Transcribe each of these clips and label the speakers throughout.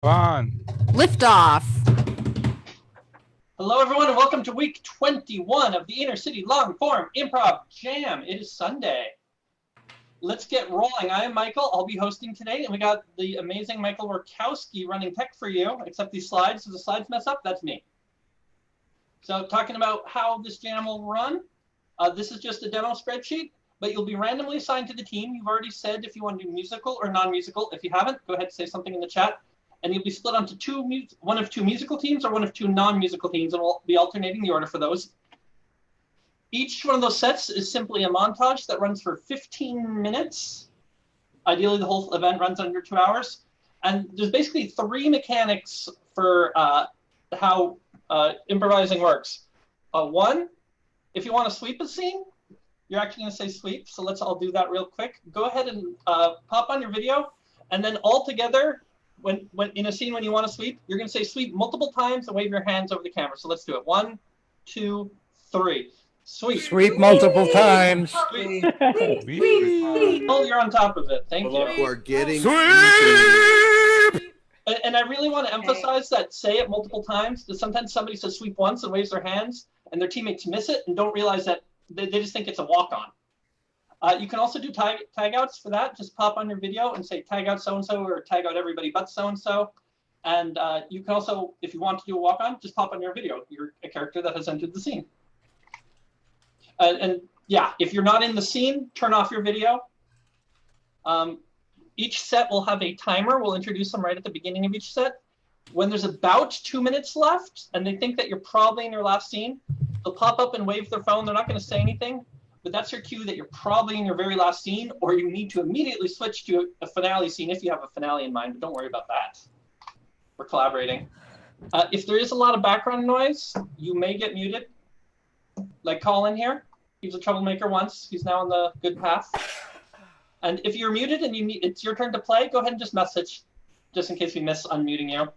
Speaker 1: On.
Speaker 2: Liftoff.
Speaker 3: Hello, everyone, and welcome to week 21 of the InterCity Long Form Improv Jam. It is Sunday. Let's get rolling. I am Michael. I'll be hosting today, and we got the amazing Michael Wirkowski running tech for you, except these slides. If the slides mess up, that's me. So talking about how this jam will run, this is just a demo spreadsheet, but you'll be randomly assigned to the team. You've already said if you want to do musical or non-musical. If you haven't, go ahead and say something in the chat. And you'll be split onto one of two musical teams or one of two non-musical teams, and we'll be alternating the order for those. Each one of those sets is simply a montage that runs for 15 minutes. Ideally, the whole event runs under 2 hours. And there's basically three mechanics for how improvising works. One, if you want to sweep a scene, you're actually going to say sweep. So let's all do that real quick. Go ahead and pop on your video, and then all together, when in a scene when you want to sweep, you're going to say sweep multiple times and wave your hands over the camera. So let's do it. 1, 2, 3. Sweep.
Speaker 1: Sweep multiple times.
Speaker 3: Sweep.
Speaker 1: Sweep.
Speaker 3: Oh, you're on top of it. Thank you.
Speaker 4: We're getting
Speaker 1: Sweep.
Speaker 3: And I really want to emphasize that say it multiple times, because sometimes somebody says sweep once and waves their hands, and their teammates miss it and don't realize that they just think it's a walk-on. You can also do tag outs for that. Just pop on your video and say tag out so-and-so or tag out everybody but so-and-so. And you can also, if you want to do a walk-on, just pop on your video. You're a character that has entered the scene. And yeah, if you're not in the scene, turn off your video. Each set will have a timer. We'll introduce them right at the beginning of each set. When there's about 2 minutes left and they think that you're probably in your last scene, they'll pop up and wave their phone. They're not going to say anything. But that's your cue that you're probably in your very last scene, or you need to immediately switch to a finale scene if you have a finale in mind, but don't worry about that. We're collaborating. If there is a lot of background noise, you may get muted. Like Colin here. He was a troublemaker once. He's now on the good path. And if you're muted and it's your turn to play, go ahead and just message, just in case we miss unmuting you.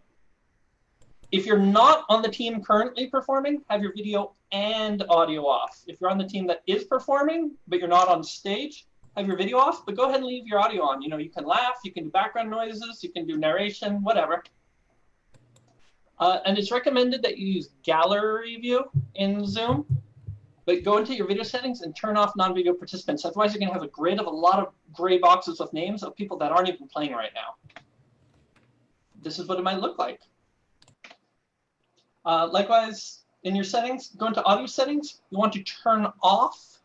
Speaker 3: If you're not on the team currently performing, have your video and audio off. If you're on the team that is performing, but you're not on stage, have your video off, but go ahead and leave your audio on. You know, you can laugh, you can do background noises, you can do narration, whatever. And it's recommended that you use gallery view in Zoom, but go into your video settings and turn off non-video participants. Otherwise, you're going to have a grid of a lot of gray boxes with names of people that aren't even playing right now. This is what it might look like. Likewise, in your settings, go into audio settings. You want to turn off,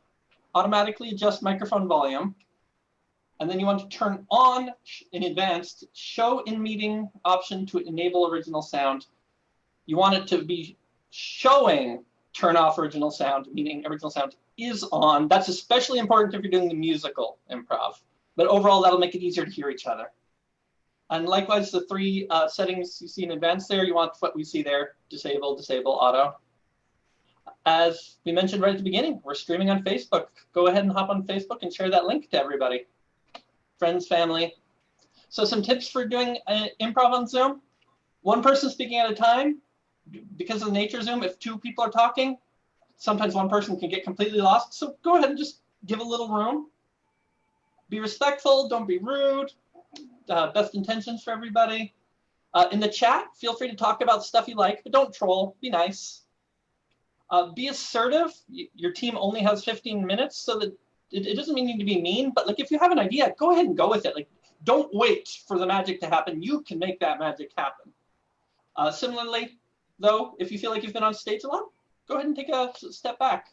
Speaker 3: automatically adjust microphone volume. And then you want to turn on, in advanced, show in meeting option to enable original sound. You want it to be showing turn off original sound, meaning original sound is on. That's especially important if you're doing the musical improv. But overall, that'll make it easier to hear each other. And likewise, the three settings you see in advance there, you want what we see there, disable, disable, auto. As we mentioned right at the beginning, we're streaming on Facebook. Go ahead and hop on Facebook and share that link to everybody. Friends, family. So some tips for doing improv on Zoom. One person speaking at a time. Because of the nature of Zoom, if two people are talking, sometimes one person can get completely lost. So go ahead and just give a little room. Be respectful, don't be rude. Best intentions for everybody. In the chat, feel free to talk about stuff you like, but don't troll. Be nice. Be assertive. Your team only has 15 minutes, so that it doesn't mean you need to be mean, but like if you have an idea, go ahead and go with it. Like, don't wait for the magic to happen. You can make that magic happen. Similarly, though, if you feel like you've been on stage a lot, go ahead and take a step back.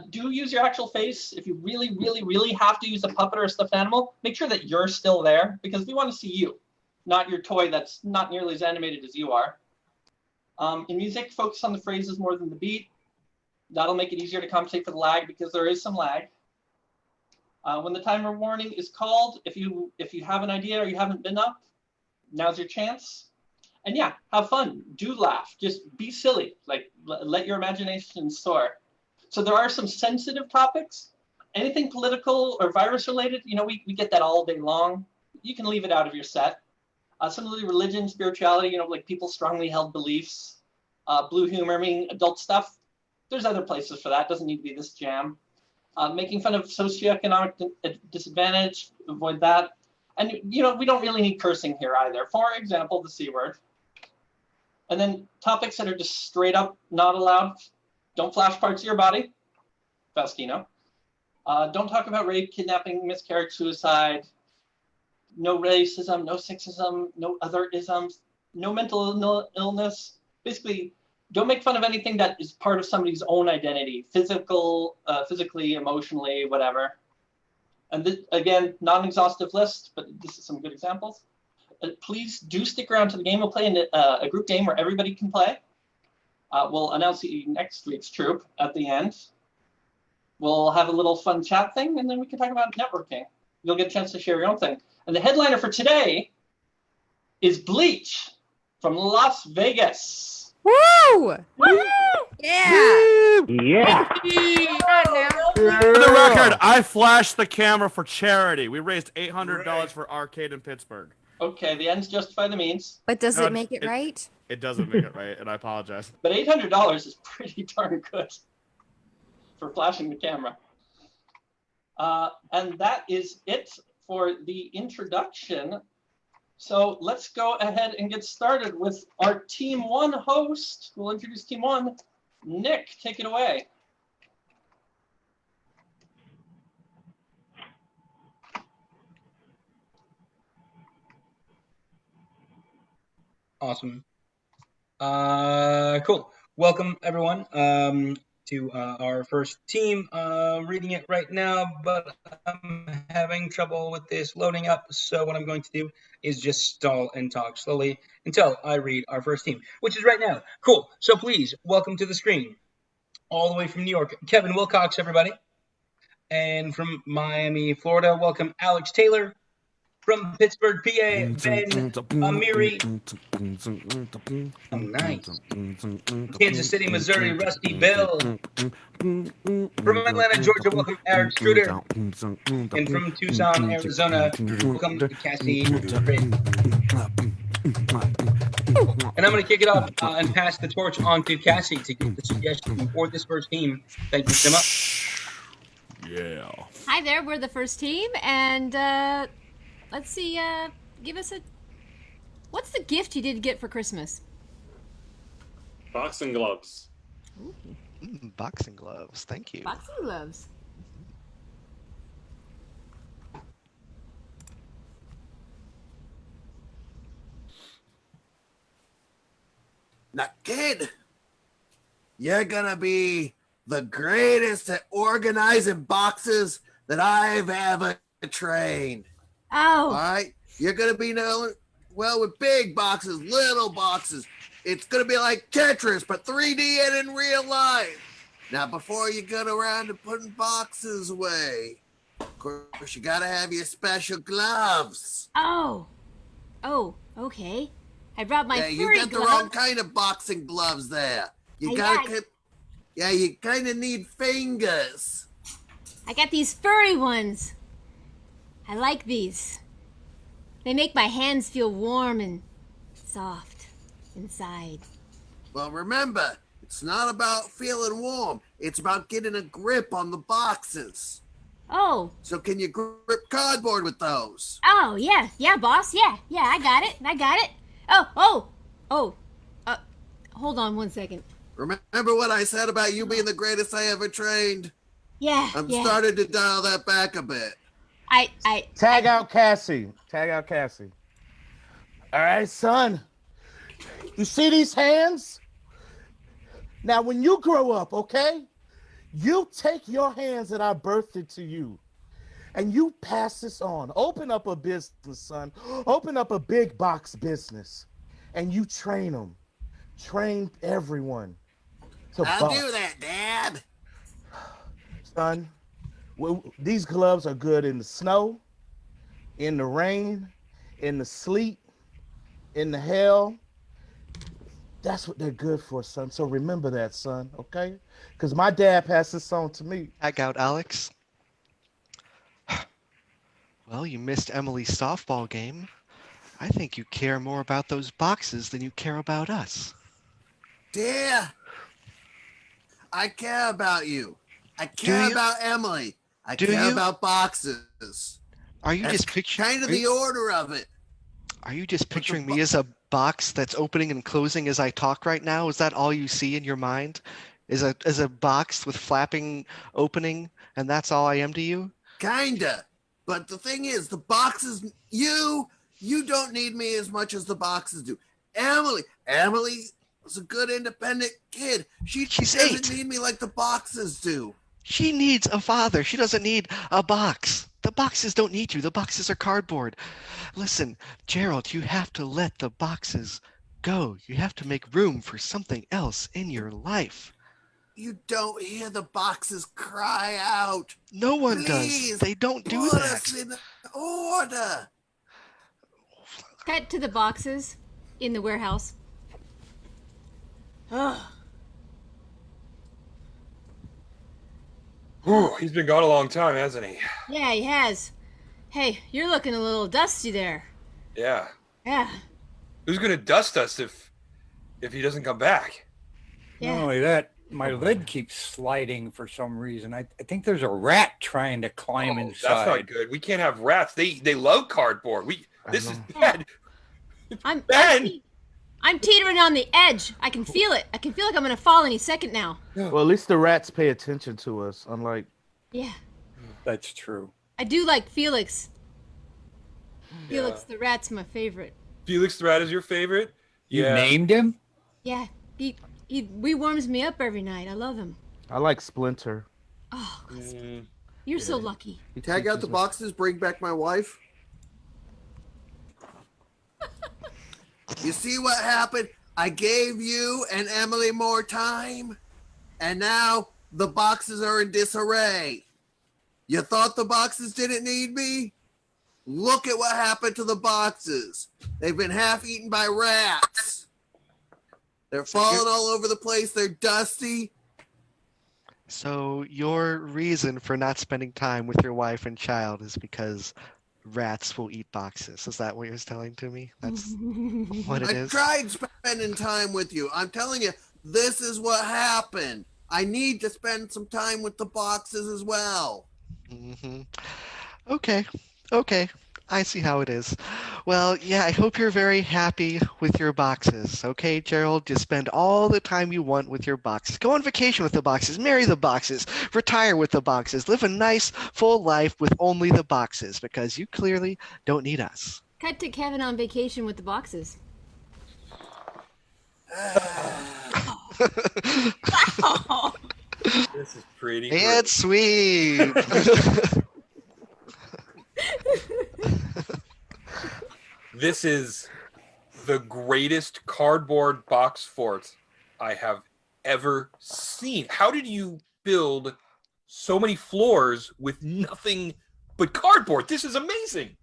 Speaker 3: Do use your actual face. If you really, really, really have to use a puppet or a stuffed animal, make sure that you're still there, because we want to see you, not your toy that's not nearly as animated as you are. In music, focus on the phrases more than the beat. That'll make it easier to compensate for the lag, because there is some lag. When the timer warning is called, if you have an idea or you haven't been up, now's your chance. And yeah, have fun. Do laugh. Just be silly. Like, let your imagination soar. So there are some sensitive topics. Anything political or virus related, you know, we get that all day long. You can leave it out of your set. Similarly, religion, spirituality, you know, like people's strongly held beliefs. Blue humor, meaning adult stuff. There's other places for that. Doesn't need to be this jam. Making fun of socioeconomic disadvantage, avoid that. And, we don't really need cursing here either. For example, the C word. And then topics that are just straight up not allowed. Don't flash parts of your body. Faustino. Don't talk about rape, kidnapping, miscarriage, suicide. No racism, no sexism, no other isms, no mental illness. Basically, don't make fun of anything that is part of somebody's own identity, physically, emotionally, whatever. And again, not an exhaustive list, but this is some good examples. Please do stick around to the game. We'll play in a group game where everybody can play. We'll announce the next week's troop at the end. We'll have a little fun chat thing, and then we can talk about networking. You'll get a chance to share your own thing. And the headliner for today is Bleach from Las Vegas.
Speaker 2: Woo! Woo! Yeah!
Speaker 1: Yeah.
Speaker 4: For the record, I flashed the camera for charity. We raised $800 for Arcade in Pittsburgh.
Speaker 3: Okay, the ends justify the means.
Speaker 2: But does
Speaker 4: No,
Speaker 2: it make it right?
Speaker 4: It doesn't make it right, and I apologize.
Speaker 3: But $800 is pretty darn good for flashing the camera. And that is it for the introduction. So let's go ahead and get started with our Team 1 host. We'll introduce Team 1. Nick, take it away.
Speaker 5: Awesome. Cool. Welcome, everyone, to our first team. Reading it right now, but I'm having trouble with this loading up. So what I'm going to do is just stall and talk slowly until I read our first team, which is right now. Cool. So please, welcome to the screen. All the way from New York, Kevin Wilcox, everybody. And from Miami, Florida, welcome Alex Taylor. From Pittsburgh, PA, Ben Amiri. Oh, nice. Kansas City, Missouri, Rusty Bill. From Atlanta, Georgia, welcome Eric Struder. And from Tucson, Arizona, welcome Cassie. And I'm going to kick it off and pass the torch on to Cassie to get the suggestion for this first team. Thank you so much.
Speaker 4: Yeah.
Speaker 2: Hi there, we're the first team, and let's see, give us what's the gift you did get for Christmas?
Speaker 6: Boxing gloves.
Speaker 2: Ooh,
Speaker 7: Boxing gloves, thank you.
Speaker 2: boxing gloves.
Speaker 8: Now, kid, you're gonna be the greatest at organizing boxes that I've ever trained. All
Speaker 2: Oh,
Speaker 8: right? You're gonna be known well with big boxes, little boxes. It's gonna be like Tetris, but 3D and in real life. Now, before you get around to putting boxes away, of course, you gotta have your special gloves.
Speaker 2: oh, okay. I brought my
Speaker 8: Yeah, you
Speaker 2: furry
Speaker 8: got the
Speaker 2: gloves.
Speaker 8: wrong kind of boxing gloves there. You you kind of need fingers.
Speaker 2: I got these furry ones. I like these. They make my hands feel warm and soft inside.
Speaker 8: Well, remember, it's not about feeling warm. It's about getting a grip on the boxes.
Speaker 2: Oh,
Speaker 8: So can you grip cardboard with those?
Speaker 2: yeah, boss, yeah, I got it. Hold on one second.
Speaker 8: Remember what I said about you being the greatest I ever trained?
Speaker 2: Yeah,
Speaker 8: I'm
Speaker 2: yeah.
Speaker 8: starting to dial that back a bit.
Speaker 1: Tag out Cassie. Tag out Cassie. All right, son. You see these hands? Now, when you grow up, okay, you take your hands that I birthed into you and you pass this on. Open up a business, son. Open up a big box business and you train them. Train everyone.
Speaker 8: I'll do that, Dad.
Speaker 1: Son, these gloves are good in the snow, in the rain, in the sleet, in the hail. That's what they're good for, son. So remember that, son, okay? Because my dad passed this on to me.
Speaker 7: Tag out Alex. Well, you missed Emily's softball game. I think you care more about those boxes than you care about us.
Speaker 8: Dear, I care about you. I care about Emily. I care about boxes.
Speaker 7: Are you
Speaker 8: That's
Speaker 7: just picturing?
Speaker 8: kind of the order of it.
Speaker 7: Are you just picturing me as a box that's opening and closing as I talk right now? Is that all you see in your mind? Is a box with flapping opening, and that's all I am to you?
Speaker 8: Kinda. But the thing is, the boxes, you don't need me as much as the boxes do. Emily was a good independent kid. She's doesn't
Speaker 7: 8.
Speaker 8: need me like the boxes do.
Speaker 7: She needs a father. She doesn't need a box. The boxes don't need you. The boxes are cardboard. Listen, Gerald, you have to let the boxes go. You have to make room for something else in your life.
Speaker 8: You don't hear the boxes cry out.
Speaker 7: No one
Speaker 8: Please,
Speaker 7: does. They don't do
Speaker 8: put
Speaker 7: that.
Speaker 8: us in order.
Speaker 2: Cut to the boxes in the warehouse. Ugh.
Speaker 6: Whew, he's been gone a long time, hasn't he?
Speaker 2: Yeah, he has. Hey, you're looking a little dusty there.
Speaker 6: Yeah.
Speaker 2: Yeah.
Speaker 6: Who's gonna dust us if he doesn't come back?
Speaker 2: Yeah.
Speaker 9: Not only that, my lid keeps sliding for some reason. I think there's a rat trying to climb inside.
Speaker 6: That's not good. We can't have rats. They love cardboard. This is bad.
Speaker 2: I'm
Speaker 6: Ben!
Speaker 2: I'm teetering on the edge. I can feel it. I can feel like I'm gonna fall any second now.
Speaker 1: Well, at least the rats pay attention to us, unlike.
Speaker 2: Yeah.
Speaker 9: That's true.
Speaker 2: I do like Felix. Felix the rat's my favorite.
Speaker 6: Felix the rat is your favorite?
Speaker 9: You named him?
Speaker 2: Yeah. He warms me up every night. I love him.
Speaker 1: I like Splinter.
Speaker 2: Oh, you're so lucky.
Speaker 8: Tag out the boxes, bring back my wife. You see what happened? I gave you and Emily more time, and now the boxes are in disarray. You thought the boxes didn't need me? Look at what happened to the boxes. They've been half eaten by rats. They're falling all over the place. They're dusty.
Speaker 7: So your reason for not spending time with your wife and child is because rats will eat boxes. Is that what you're telling to me? That's what it
Speaker 8: I
Speaker 7: is?
Speaker 8: tried spending time with you. I'm telling you, this is what happened. I need to spend some time with the boxes as well.
Speaker 7: Mm-hmm. Okay. I see how it is. Well, yeah, I hope you're very happy with your boxes. Okay, Gerald? Just spend all the time you want with your boxes. Go on vacation with the boxes. Marry the boxes. Retire with the boxes. Live a nice, full life with only the boxes, because you clearly don't need us.
Speaker 2: Cut to Kevin on vacation with the boxes.
Speaker 6: This is pretty
Speaker 7: And sweet.
Speaker 6: This is the greatest cardboard box fort I have ever seen. How did you build so many floors with nothing but cardboard? This is amazing.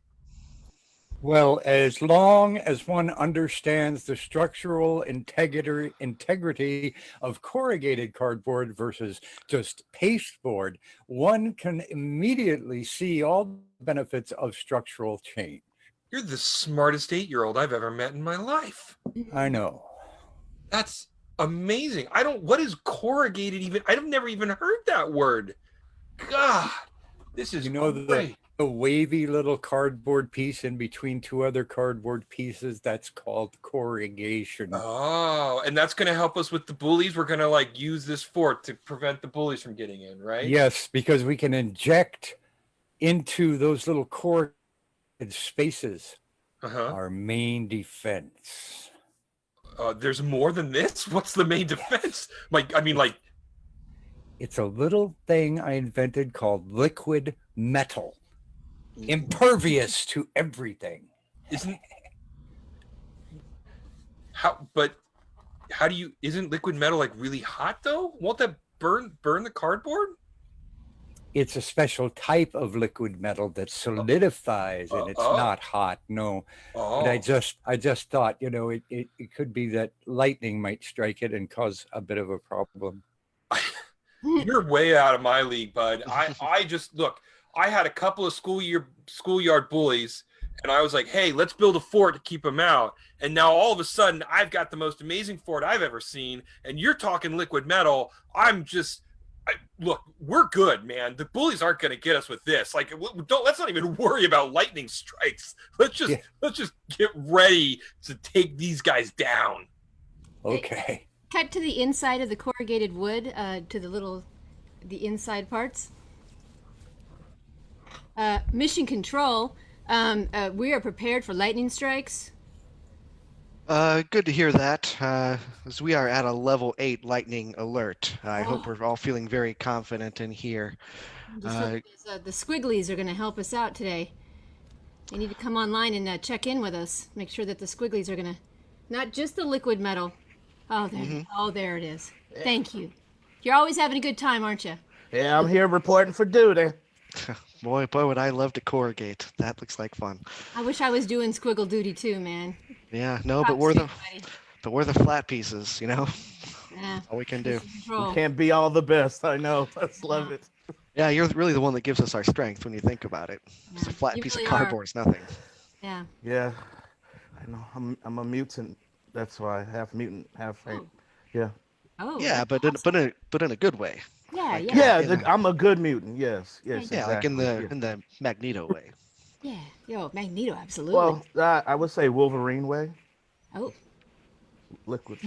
Speaker 9: Well, as long as one understands the structural integrity of corrugated cardboard versus just pasteboard, one can immediately see all the benefits of structural change.
Speaker 6: You're the smartest 8-year-old I've ever met in my life.
Speaker 9: I know.
Speaker 6: That's amazing. What is corrugated even? I've never even heard that word. God, this is great.
Speaker 9: The wavy little cardboard piece in between two other cardboard pieces, that's called corrugation.
Speaker 6: Oh, and that's going to help us with the bullies. We're going to use this fort to prevent the bullies from getting in, right?
Speaker 9: Yes, because we can inject into those little corrugated spaces our main defense.
Speaker 6: There's more than this? What's the main defense?
Speaker 9: It's a little thing I invented called liquid metal. Impervious to everything.
Speaker 6: Isn't liquid metal really hot though? Won't that burn the cardboard?
Speaker 9: It's a special type of liquid metal that solidifies and it's not hot. No. But I just thought, it could be that lightning might strike it and cause a bit of a problem.
Speaker 6: You're way out of my league, bud. I just look. I had a couple of schoolyard bullies, and I was like, hey, let's build a fort to keep them out. And now all of a sudden, I've got the most amazing fort I've ever seen, and you're talking liquid metal. I'm just Look, we're good, man. The bullies aren't going to get us with this. Like, let's not even worry about lightning strikes. Let's just get ready to take these guys down.
Speaker 9: Okay.
Speaker 2: Cut to the inside of the corrugated wood, to the inside parts. Mission control. We are prepared for lightning strikes.
Speaker 7: Good to hear that, as we are at a level 8 lightning alert. I hope we're all feeling very confident in here.
Speaker 2: Just hope the squigglies are going to help us out today. They need to come online and check in with us. Make sure that the squigglies are going to... Not just the liquid metal. Oh, there it is. Thank you. You're always having a good time, aren't you?
Speaker 1: Yeah, I'm here reporting for duty.
Speaker 7: Boy, would I love to corrugate. That looks like fun.
Speaker 2: I wish I was doing squiggle duty too, man.
Speaker 7: Yeah, no, but we're the flat pieces, you know?
Speaker 2: Yeah.
Speaker 7: All we can do.
Speaker 1: We can't be all the best, I know. Let's love it.
Speaker 7: Yeah, you're really the one that gives us our strength when you think about it.
Speaker 2: Yeah,
Speaker 7: It's a flat
Speaker 2: you
Speaker 7: piece
Speaker 2: really
Speaker 7: of cardboard is nothing.
Speaker 2: Yeah.
Speaker 1: Yeah, I know. I'm a mutant. That's why, half mutant, half fake. Yeah.
Speaker 2: Oh.
Speaker 7: Yeah, but in a good way.
Speaker 2: Yeah,
Speaker 7: Like,
Speaker 2: yeah.
Speaker 1: I'm a good mutant. Yes.
Speaker 7: Yeah,
Speaker 1: Exactly.
Speaker 7: like in the Magneto way.
Speaker 2: Yeah. Yo, Magneto, absolutely.
Speaker 1: Well, I would say Wolverine way.
Speaker 2: Oh.
Speaker 1: Liquid.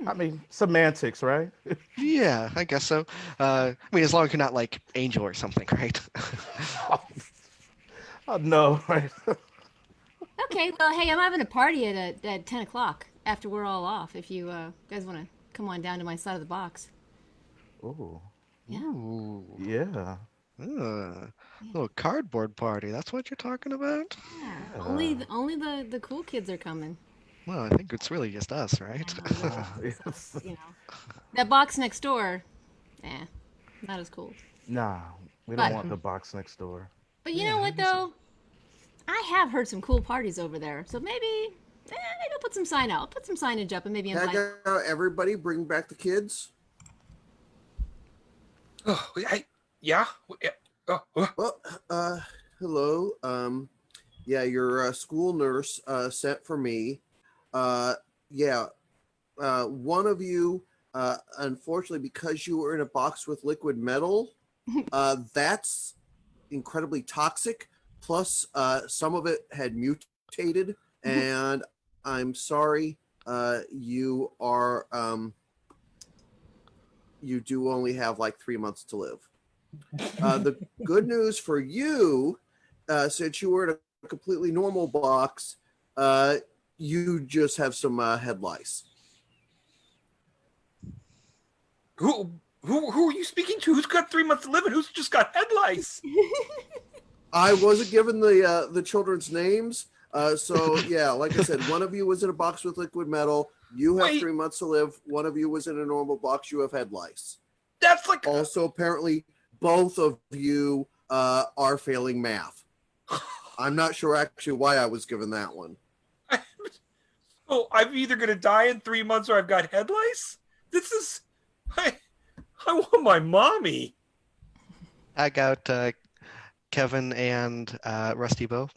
Speaker 1: I mean, semantics, right?
Speaker 7: Yeah, I guess so. I mean, as long as you're not like Angel or something, right?
Speaker 1: Oh no, right?
Speaker 2: Okay, well, hey, I'm having a party at 10 o'clock after we're all off. If you guys want to come on down to my side of the box.
Speaker 1: Oh.
Speaker 2: Yeah.
Speaker 7: Ooh.
Speaker 1: Yeah.
Speaker 7: Little cardboard party. That's what you're talking about?
Speaker 2: Yeah. Only the cool kids are coming.
Speaker 7: Well, I think it's really just us, right?
Speaker 1: Yes.
Speaker 2: You know, that box next door, not as cool.
Speaker 1: Nah, we don't want the box next door.
Speaker 2: But you know what though? I have heard some cool parties over there, so maybe I'll put some sign out. I'll put some signage up and maybe invite.
Speaker 8: Everybody, bring back the kids.
Speaker 6: Oh, yeah.
Speaker 8: Well, hello. Yeah, your school nurse sent for me. One of you, unfortunately, because you were in a box with liquid metal, that's incredibly toxic. Plus, some of it had mutated, and I'm sorry, you are, you do only have like 3 months to live. The good news for you, since you were in a completely normal box, you just have some head lice.
Speaker 6: Who are you speaking to? Who's got 3 months to live and who's just got head lice?
Speaker 8: I wasn't given the children's names, so yeah, like I said, one of you was in a box with liquid metal. You have 3 months to live. One of you was in a normal box. You have head lice.
Speaker 6: That's like
Speaker 8: also apparently both of you are failing math. I'm not sure actually why I was given that one.
Speaker 6: Oh, I'm either going to die in 3 months or I've got head lice? This is... I want my mommy.
Speaker 7: I got Kevin and Rusty Bow.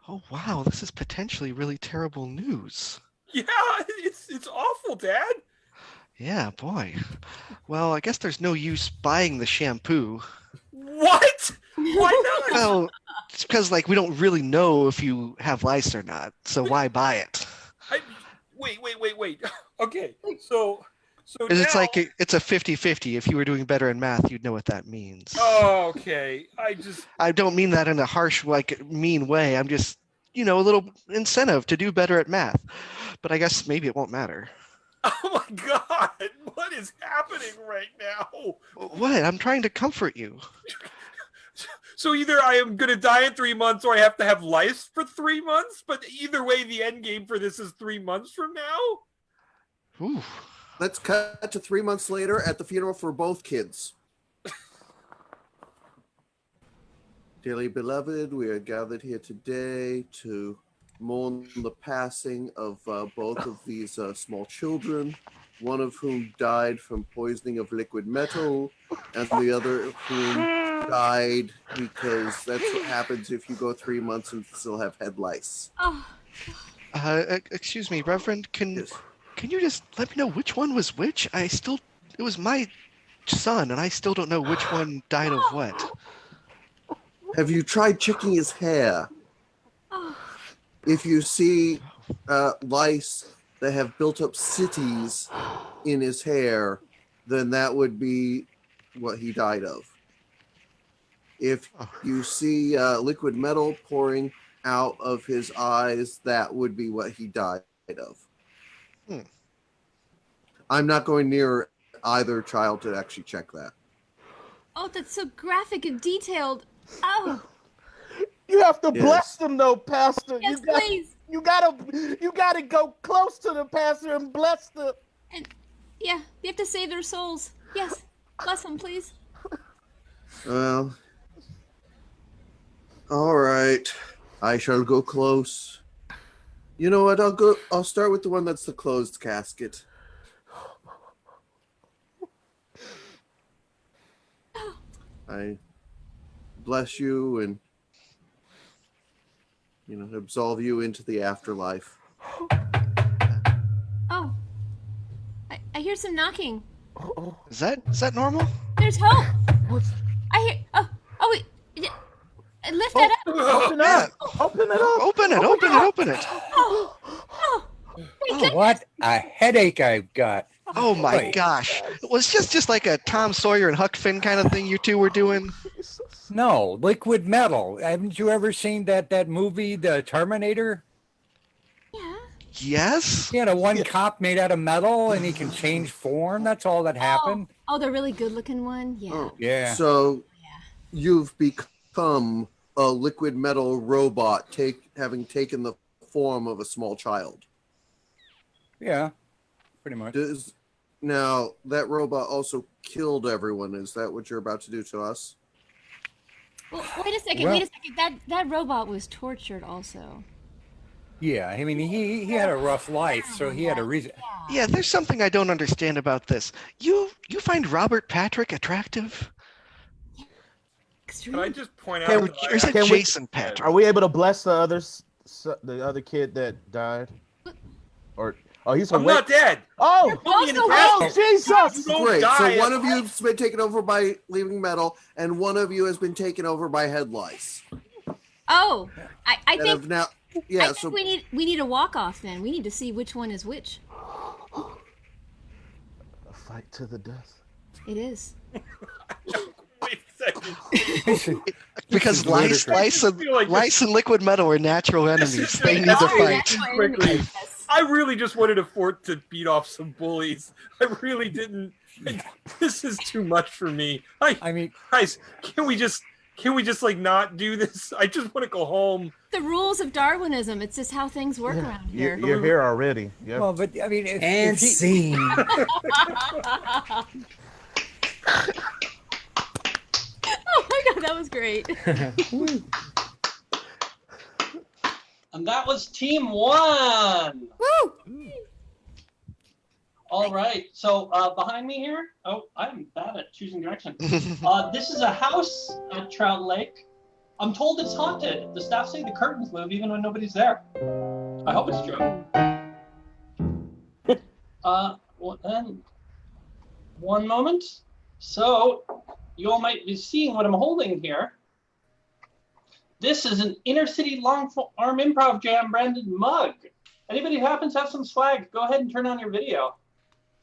Speaker 7: Oh, wow. This is potentially really terrible news.
Speaker 6: Yeah, it's awful, Dad.
Speaker 7: Yeah, boy. Well, I guess there's no use buying the shampoo.
Speaker 6: What? Why not?
Speaker 7: Well, it's because, like, we don't really know if you have lice or not, so why buy it?
Speaker 6: Wait. Okay, so
Speaker 7: it's like it's a 50-50. If you were doing better in math, you'd know what that means.
Speaker 6: Oh, okay.
Speaker 7: I don't mean that in a harsh, like, mean way. I'm just, a little incentive to do better at math. But I guess maybe it won't matter.
Speaker 6: Oh my God! What is happening right now?
Speaker 7: What? I'm trying to comfort you.
Speaker 6: So either I am going to die in 3 months or I have to have lice for 3 months, but either way, the end game for this is 3 months from now?
Speaker 7: Ooh.
Speaker 8: Let's cut to 3 months later at the funeral for both kids. Dearly beloved, we are gathered here today to mourn the passing of both of these small children, one of whom died from poisoning of liquid metal, and the other of whom died because that's what happens if you go 3 months and still have head lice.
Speaker 2: Oh.
Speaker 7: Excuse me, Reverend, can you just let me know which one was which? It was my son, and I still don't know which one died of what.
Speaker 8: Have you tried checking his hair?
Speaker 2: Oh,
Speaker 8: If you see lice that have built up cities in his hair, then that would be what he died of. If you see liquid metal pouring out of his eyes, that would be what he died of.
Speaker 7: Hmm.
Speaker 8: I'm not going near either child to actually check that.
Speaker 2: oh, that's so graphic and detailed. Oh,
Speaker 1: You have to
Speaker 8: Yes.
Speaker 1: bless them, though, Pastor.
Speaker 2: yes, please.
Speaker 1: You gotta go close to the pastor and bless them.
Speaker 2: And yeah, we have to save their souls. Yes, bless them, please.
Speaker 8: Well, all right. I shall go close. You know what? I'll start with the one that's the closed casket. I bless you and absolve you into the afterlife.
Speaker 2: Oh, I hear some knocking.
Speaker 7: Is that normal?
Speaker 2: There's hope.
Speaker 1: What's
Speaker 2: I hear. Oh wait. Lift that up.
Speaker 1: open up? Open it up.
Speaker 7: Open it.
Speaker 2: Oh,
Speaker 9: Oh, what a headache I've got.
Speaker 7: Oh my
Speaker 9: Boy.
Speaker 7: gosh. It was just like a Tom Sawyer and Huck Finn kind of thing you two were doing.
Speaker 9: No, liquid metal. Haven't you ever seen that movie, The Terminator?
Speaker 2: yeah.
Speaker 7: Yes?
Speaker 9: He had one cop made out of metal and he can change form. That's all that happened.
Speaker 2: Oh, the really good-looking one. Yeah.
Speaker 8: Oh,
Speaker 9: Yeah.
Speaker 8: So you've become a liquid metal robot, having taken the form of a small child.
Speaker 9: Yeah, pretty much.
Speaker 8: Now, that robot also killed everyone. Is that what you're about to do to us?
Speaker 2: Well, wait a second. That robot was tortured also.
Speaker 9: Yeah, I mean, he had a rough life, so he had a reason.
Speaker 7: Yeah, there's something I don't understand about this. You find Robert Patrick attractive?
Speaker 6: Can
Speaker 2: Extreme.
Speaker 6: I just point
Speaker 1: Can
Speaker 6: out
Speaker 1: we-
Speaker 6: that
Speaker 7: Or is it
Speaker 1: Can we-
Speaker 7: Jason Patrick?
Speaker 1: Are we able to bless the other kid that died? Or he's
Speaker 6: I'm not dead.
Speaker 1: Oh,
Speaker 6: Put me in a
Speaker 2: also
Speaker 6: casket.
Speaker 1: Jesus!
Speaker 6: You don't
Speaker 8: Great.
Speaker 6: die.
Speaker 8: So one of you's been taken over by leaving metal, and one of you has been taken over by head lice.
Speaker 2: Oh, I
Speaker 8: That
Speaker 2: think.
Speaker 8: have now,
Speaker 2: I
Speaker 8: yeah.
Speaker 2: think
Speaker 8: So
Speaker 2: we need a walk off then. We need to see which one is which.
Speaker 1: A fight to the death.
Speaker 2: It is.
Speaker 6: Wait a second.
Speaker 7: Because lice
Speaker 6: feel like
Speaker 7: and liquid metal are natural enemies. They need to
Speaker 6: Sorry,
Speaker 7: fight.
Speaker 6: quickly.
Speaker 2: Yes.
Speaker 6: I really just wanted a fort to beat off some bullies. I really didn't. This is too much for me.
Speaker 9: I mean,
Speaker 6: Guys, can we just like not do this? I just want to go home.
Speaker 2: The rules of Darwinism. It's just how things work around here.
Speaker 1: You're here already. Yeah.
Speaker 9: well, but I mean, if he,
Speaker 10: scene.
Speaker 2: Oh my god, that was great.
Speaker 3: And that was team one.
Speaker 2: Woo!
Speaker 3: All right. So behind me here. Oh, I'm bad at choosing direction. This is a house at Trout Lake. I'm told it's haunted. The staff say the curtains move even when nobody's there. I hope it's true. Well, then, one moment. So you all might be seeing what I'm holding here. This is an InterCity long arm improv jam branded mug. Anybody who happens to have some swag, go ahead and turn on your video.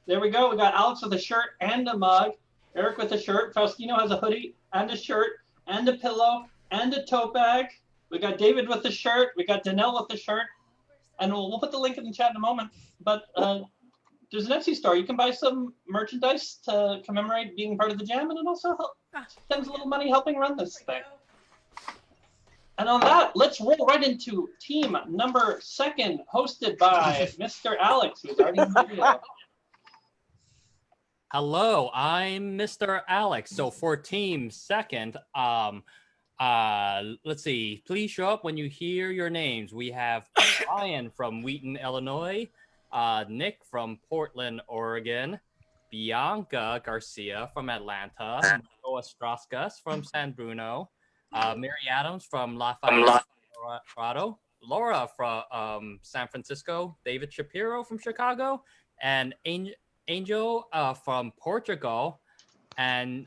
Speaker 3: There we go. We got Alex with a shirt and a mug. Eric with a shirt. Faustino has a hoodie and a shirt and a pillow and a tote bag. We got David with the shirt. We got Danelle with the shirt. And we'll put the link in the chat in a moment. But there's an Etsy store. You can buy some merchandise to commemorate being part of the jam, and it also sends a little money helping run this thing. And on that, let's roll right into team number 2, hosted by Mr. Alex, who's already in the video.
Speaker 10: Hello, I'm Mr. Alex. So for team 2, let's see. Please show up when you hear your names. We have Ryan from Wheaton, Illinois, Nick from Portland, Oregon, Bianca Garcia from Atlanta, Astrauskas from San Bruno, Mary Adams from Lafayette, Colorado, Laura from San Francisco, David Shapiro from Chicago, and Angel from Portugal. And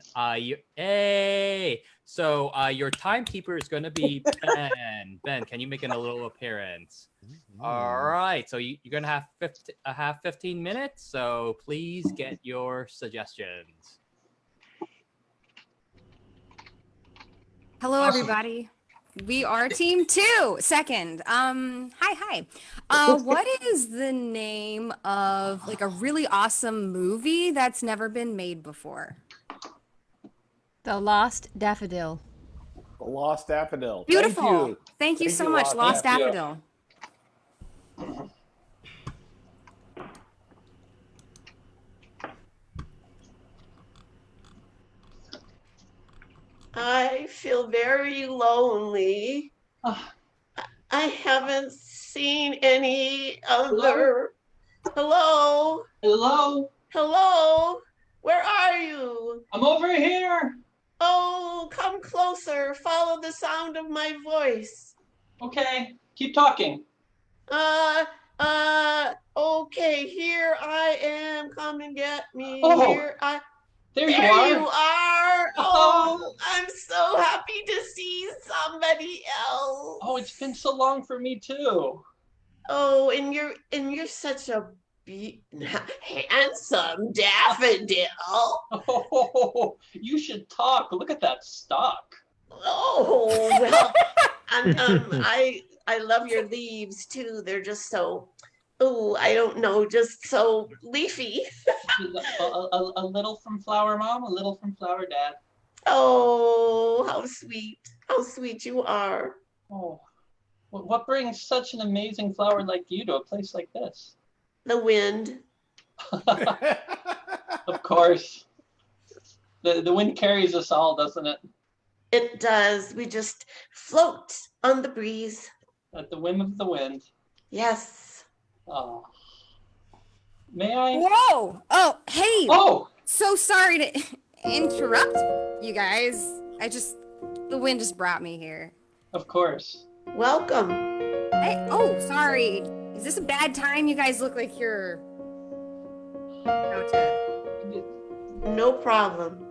Speaker 10: hey, so your timekeeper is going to be Ben. Ben, can you make a little appearance? All right, so you're going to have 15 minutes, so please get your suggestions.
Speaker 11: Hello,
Speaker 3: Awesome.
Speaker 11: everybody. We are team 2. Second. Hi. What is the name of like a really awesome movie that's never been made before?
Speaker 2: The Lost Daffodil.
Speaker 12: The Lost Daffodil.
Speaker 11: Beautiful. Thank you so much, Lost
Speaker 3: Thank you.
Speaker 11: Daffodil.
Speaker 13: I feel very lonely. I haven't seen any other. Hello?
Speaker 3: Hello?
Speaker 13: Hello? Where are you?
Speaker 3: I'm over here.
Speaker 13: Oh, come closer. Follow the sound of my voice.
Speaker 3: Okay, keep talking.
Speaker 13: Okay, here I am. Come and get me.
Speaker 3: Oh,
Speaker 13: Here I.
Speaker 3: There
Speaker 13: There
Speaker 3: you are.
Speaker 13: you are. Oh, I'm so happy to see somebody else.
Speaker 3: Oh, it's been so long for me too.
Speaker 13: Oh, and you're such a handsome daffodil.
Speaker 3: Oh, you should talk. Look at that stalk.
Speaker 13: Oh, well, I love your leaves too. They're just so, oh, I don't know, just so leafy.
Speaker 3: A little from Flower Mom, a little from Flower Dad.
Speaker 13: Oh, how sweet you are.
Speaker 3: Oh, what brings such an amazing flower like you to a place like this?
Speaker 13: The wind.
Speaker 3: Of course. The wind carries us all, doesn't it?
Speaker 13: It does. We just float on the breeze.
Speaker 3: At the whim of the wind.
Speaker 13: Yes.
Speaker 3: Oh. May I?
Speaker 11: Whoa! Oh, hey!
Speaker 3: Oh!
Speaker 11: So sorry to interrupt you guys. The wind just brought me here.
Speaker 3: Of course.
Speaker 13: Welcome.
Speaker 11: Hey, oh, sorry. Is this a bad time? You guys look like you're
Speaker 13: No problem.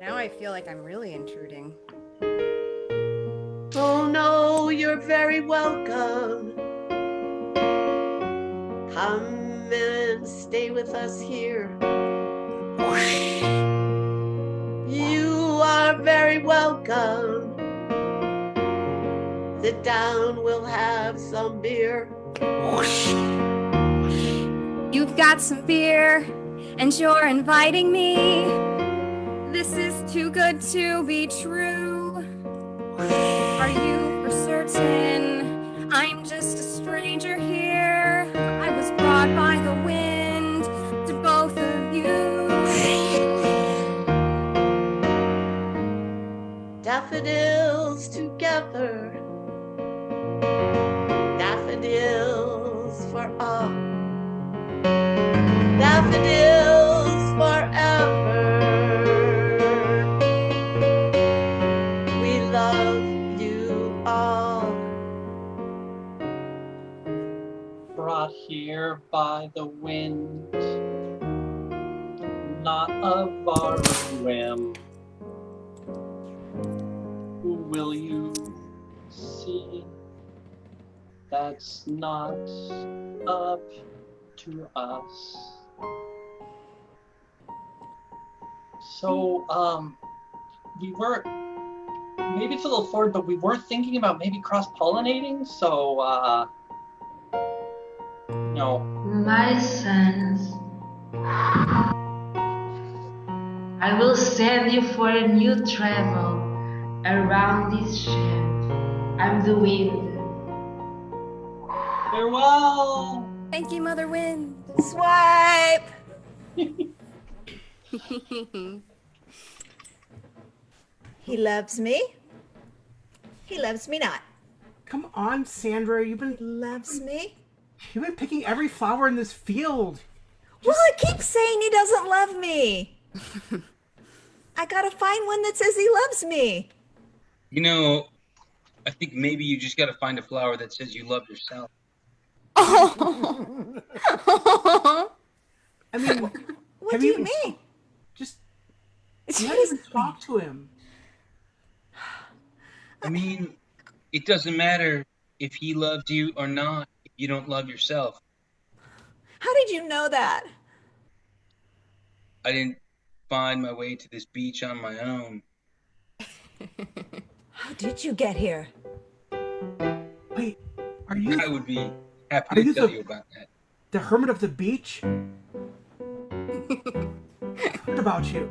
Speaker 11: Now I feel like I'm really intruding.
Speaker 13: Oh no, you're very welcome. Come and stay with us here. You are very welcome. Sit down, we'll have some beer.
Speaker 11: You've got some beer, and you're inviting me. This is too good to be true. Are you for certain I'm just a stranger here? I was brought by the wind to both of you.
Speaker 13: Daffodils together. Daffodils for all. Daffodils forever. We love you all.
Speaker 3: Brought here by the wind, not of our whim. Who will you see? That's not up to us. So, we were, maybe it's a little forward, but we were thinking about maybe cross-pollinating, so, no.
Speaker 14: My sons, I will send you for a new travel around this ship. I'm the wind.
Speaker 3: Farewell!
Speaker 11: Thank you, Mother Wind.
Speaker 15: Swipe! He loves me. He loves me not.
Speaker 16: Come on, Sandra. You've been
Speaker 15: loves me.
Speaker 16: You've been picking every flower in this field.
Speaker 15: Well, I keep saying he doesn't love me. I gotta find one that says he loves me.
Speaker 5: You know, I think maybe you just got to find a flower that says you love yourself.
Speaker 16: I mean,
Speaker 15: What do you mean?
Speaker 16: Just not even talk to him.
Speaker 5: I mean, it doesn't matter if he loves you or not if you don't love yourself.
Speaker 15: How did you know that?
Speaker 5: I didn't find my way to this beach on my own.
Speaker 15: How did you get here?
Speaker 16: Wait, are you?
Speaker 5: I would be happy to tell you about that.
Speaker 16: The hermit of the beach? What about you?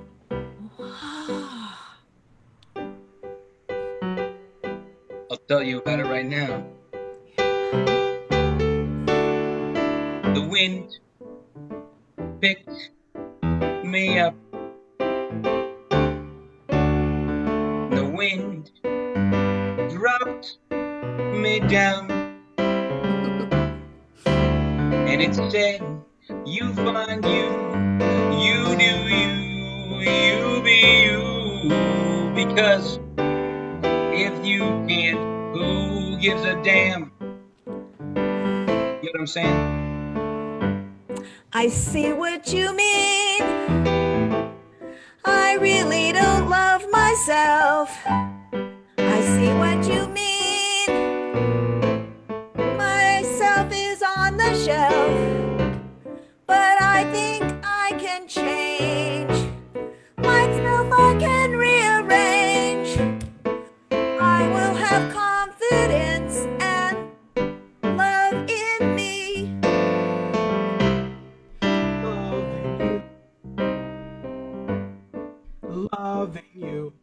Speaker 5: I'll tell you about it right now. The wind picked me up. The wind dropped me down. And it said, you find you, you do you be you. Because if you can't, who gives a damn? You know what I'm saying?
Speaker 15: I see what you mean. I really don't love myself. I see what you mean. Myself is on the shelf. But I think I can change. Myself I can rearrange. I will have confidence and love in me.
Speaker 16: Loving you.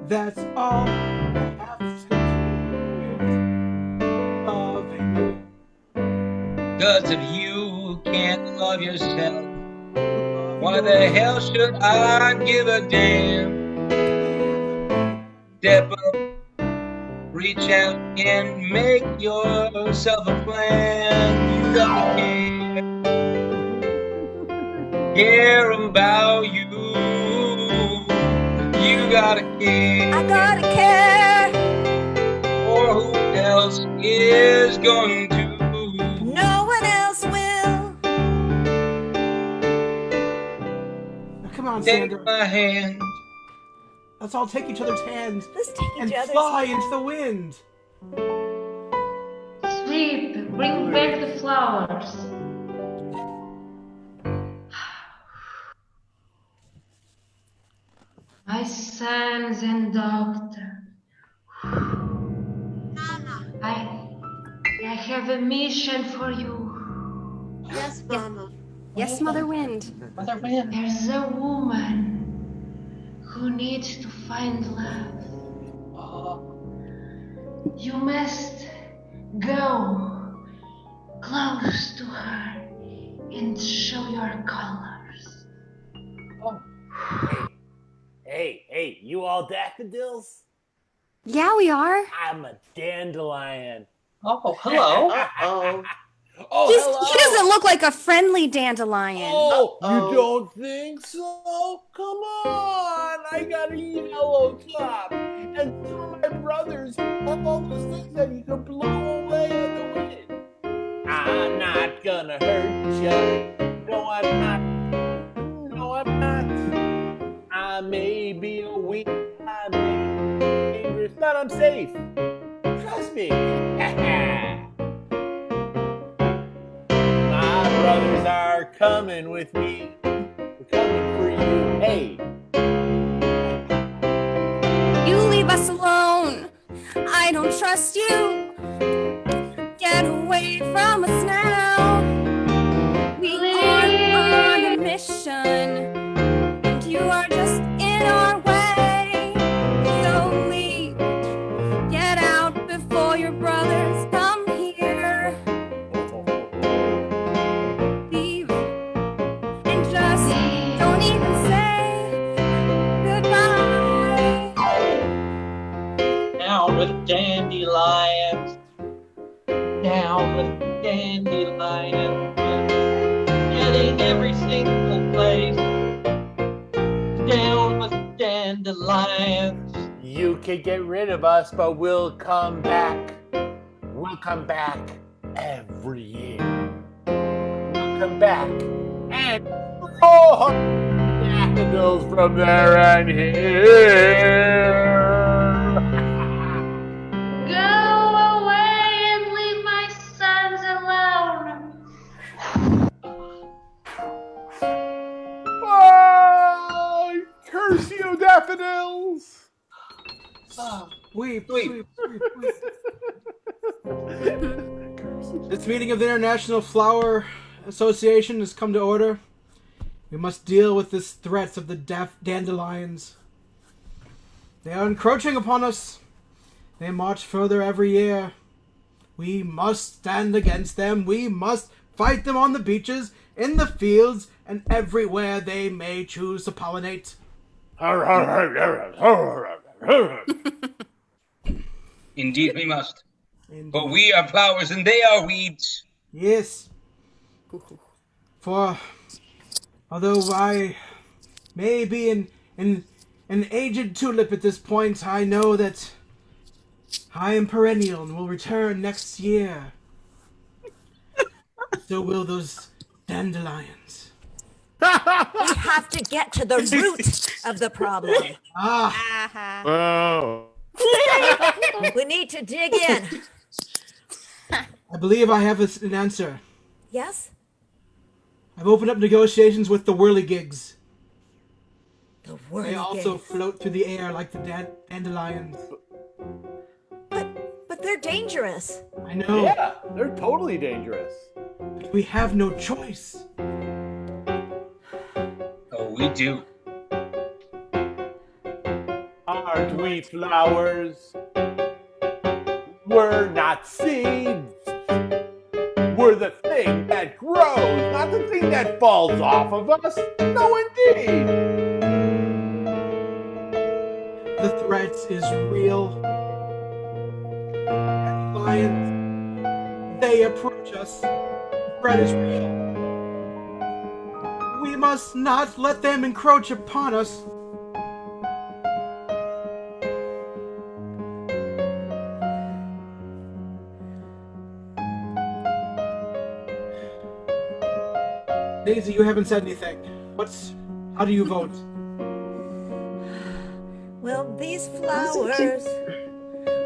Speaker 16: That's all I have to do with loving you.
Speaker 5: 'Cause if you can't love yourself, why the hell should I give a damn? Step up, reach out and make yourself a plan. You gotta care about you. You gotta care.
Speaker 15: I gotta care.
Speaker 5: Or who else is going to?
Speaker 15: No one else will.
Speaker 16: Now, come on,
Speaker 5: Take
Speaker 16: Sandra.
Speaker 5: my hand.
Speaker 16: Let's all take each other's hands.
Speaker 15: Let's take
Speaker 16: and
Speaker 15: each other's
Speaker 16: fly
Speaker 15: hands.
Speaker 16: into the wind.
Speaker 14: Sweep, bring back the flowers. My sons and daughter. I have a mission for you.
Speaker 13: Yes, Mama.
Speaker 2: Yes, Mother Wind.
Speaker 3: Mother Wind.
Speaker 14: There's a woman who needs to find love. You must go close to her and show your colors.
Speaker 12: Hey, you all daffodils?
Speaker 2: Yeah, we are.
Speaker 12: I'm a dandelion.
Speaker 3: Oh, hello.
Speaker 13: Uh-oh.
Speaker 12: Oh,
Speaker 2: He
Speaker 12: hello.
Speaker 2: doesn't look like a friendly dandelion.
Speaker 12: Oh, you don't think so? Come on, I got a yellow top, and some of my brothers have all those things that you can blow away in the wind. I'm not gonna hurt you. No, I'm not. No, I'm not. I may be a weak, I may be dangerous, but I'm safe. Trust me. My brothers are coming with me. We're coming for you. Hey.
Speaker 2: You leave us alone. I don't trust you. Get away from us now. We are on a mission, and you are just in our way. So leave. Get out before your brothers come here. Leave. And just don't even say goodbye.
Speaker 3: Down with dandelions. Down with dandelions. Getting every single place. Down with dandelions.
Speaker 12: You can get rid of us, but we'll come back. will come back every year. We'll come back and roll daffodils from there and here.
Speaker 14: Go away and leave my sons alone.
Speaker 12: Oh, curse you, daffodils!
Speaker 17: Weep. This meeting of the International Flower Association has come to order. We must deal with this threats of the dandelions. They are encroaching upon us. They march further every year. We must stand against them. We must fight them on the beaches, in the fields, and everywhere they may choose to pollinate.
Speaker 5: Indeed, we must. But we are flowers and they are weeds.
Speaker 17: Yes. For although I may be an aged tulip at this point, I know that I am perennial and will return next year. So will those dandelions.
Speaker 15: We have to get to the root of the problem.
Speaker 4: Oh.
Speaker 15: We need to dig in.
Speaker 17: I believe I have an answer.
Speaker 15: Yes?
Speaker 17: I've opened up negotiations with the whirligigs.
Speaker 15: The
Speaker 17: They also
Speaker 15: whirligigs.
Speaker 17: float through the air like the dandelions.
Speaker 15: But they're dangerous.
Speaker 17: I know.
Speaker 12: Yeah, they're totally dangerous.
Speaker 17: But we have no choice.
Speaker 5: Oh, we do.
Speaker 12: Aren't we flowers? We're not seeds. We're the thing that grows, not the thing that falls off of us. No, indeed.
Speaker 17: The threat is real. Lions, they approach us. The threat is real. We must not let them encroach upon us. Daisy, you haven't said anything. How do you vote?
Speaker 15: Well, these flowers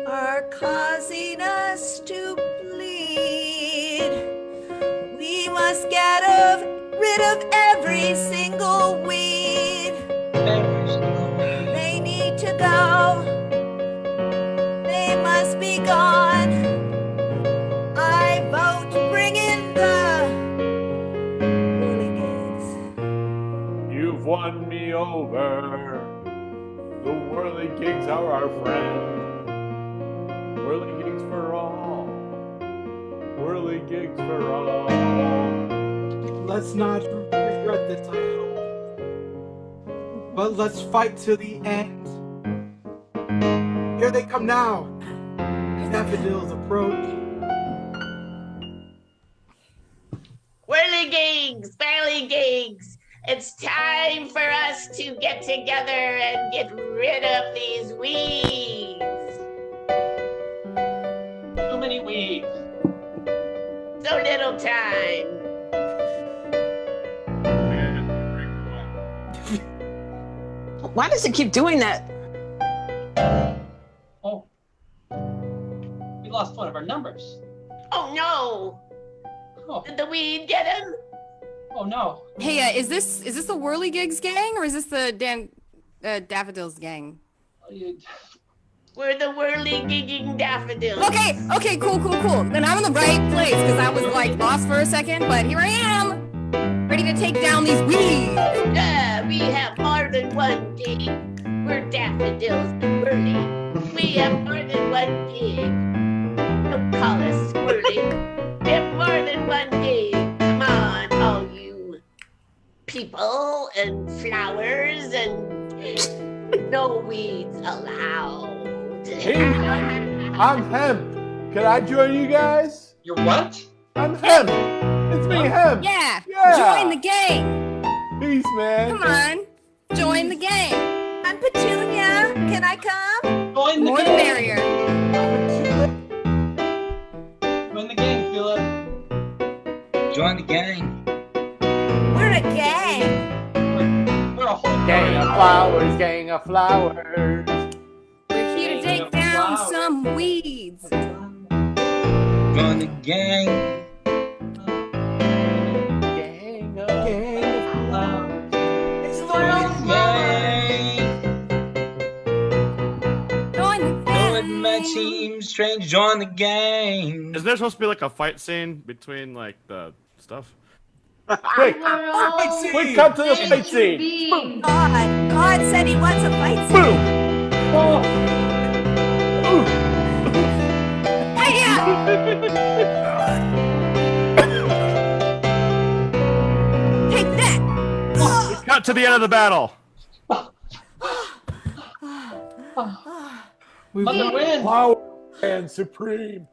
Speaker 15: are causing us to bleed. We must get rid of every single weed. They need to go. They must be gone. I vote bring in the whirligigs.
Speaker 12: You've won me over. The whirligigs are our friend. Whirligigs for all. Whirligigs for all.
Speaker 17: Let's not regret this, I hope. But let's fight to the end. Here they come now. Daffodils approach.
Speaker 13: Whirligigs, whirligigs, it's time for us to get together and get rid of these weeds.
Speaker 3: Too many weeds.
Speaker 13: So little time.
Speaker 18: Why does it keep doing that?
Speaker 3: Oh. We lost one of our numbers.
Speaker 13: Oh no!
Speaker 3: Oh.
Speaker 13: Did the weed get him?
Speaker 3: Oh no.
Speaker 19: Hey, is this the Whirligigs gang or is this the Daffodils gang?
Speaker 13: We're the whirligigging daffodils.
Speaker 19: Okay, cool. Then I'm in the right place because I was like lost for a second, but here I am, ready to take down these weeds.
Speaker 13: We have more than one gig. We're daffodils and whirly. We have more than one gig. Don't call us whirly. We have more than one gig. Come on, all you people and flowers and no weeds allowed.
Speaker 12: Hey, I'm Hemp. Can I join you guys?
Speaker 3: You're what?
Speaker 12: I'm Hemp. It's me, Hemp.
Speaker 19: Yeah,
Speaker 12: Yeah.
Speaker 19: join the gang.
Speaker 12: Peace, man.
Speaker 19: Come on, join the gang.
Speaker 15: I'm Petunia. Can I come?
Speaker 3: Join the
Speaker 19: More the
Speaker 3: gang.
Speaker 19: merrier.
Speaker 5: gang.
Speaker 15: We're a gang.
Speaker 3: We're a whole
Speaker 12: Gang of flowers, gang of flowers.
Speaker 19: We're here to take down some weeds.
Speaker 5: Join the gang.
Speaker 12: Gang of flowers.
Speaker 3: It's the
Speaker 19: Join the
Speaker 5: Join my team, strange. Join the gang.
Speaker 4: Is there supposed to be like a fight scene between like the stuff?
Speaker 12: Quick, cut to the fight scene.
Speaker 15: God said he wants a fight scene.
Speaker 12: Boom.
Speaker 15: Take that.
Speaker 4: Cut to the end of the battle.
Speaker 3: Mother win.
Speaker 12: Flower and supreme.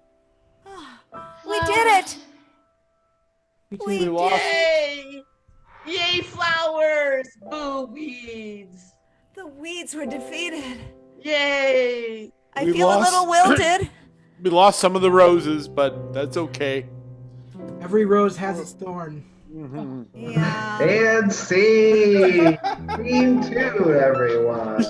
Speaker 15: We did it.
Speaker 12: We lost.
Speaker 13: Yay! Yay, flowers! Boo, weeds!
Speaker 15: The weeds were defeated.
Speaker 13: Yay!
Speaker 15: I
Speaker 12: We
Speaker 15: feel a
Speaker 12: lost-
Speaker 15: little wilted.
Speaker 12: We lost some of the roses, but that's okay.
Speaker 17: Every rose has its thorn.
Speaker 15: Yeah.
Speaker 20: And scene! Scene 2, everyone.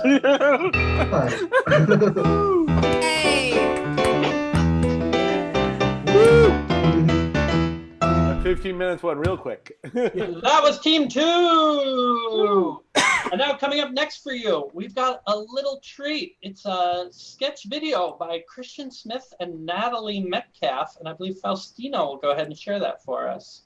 Speaker 12: That 15 minutes went real quick.
Speaker 3: That was team 2. And now coming up next for you, we've got a little treat. It's a sketch video by Christian Smith and Natalie Metcalf, and I believe Faustino will go ahead and share that for us.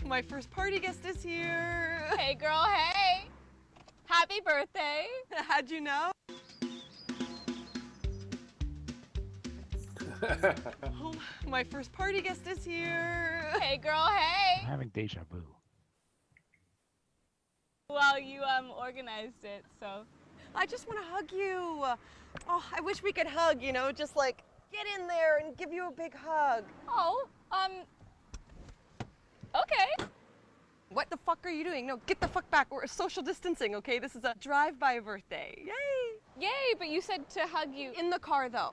Speaker 21: My first party guest is here.
Speaker 22: Hey, girl, hey. Happy birthday.
Speaker 21: How'd you know? Oh, my first party guest is here.
Speaker 22: Hey, girl, hey.
Speaker 23: I'm having deja vu.
Speaker 22: Well, you organized it, so.
Speaker 21: I just want to hug you. Oh, I wish we could hug, you know, just like get in there and give you a big hug.
Speaker 22: Oh, okay.
Speaker 21: What the fuck are you doing? No, get the fuck back. We're social distancing, okay? This is a drive-by birthday. Yay!
Speaker 22: Yay, but you said to hug you.
Speaker 21: In the car, though.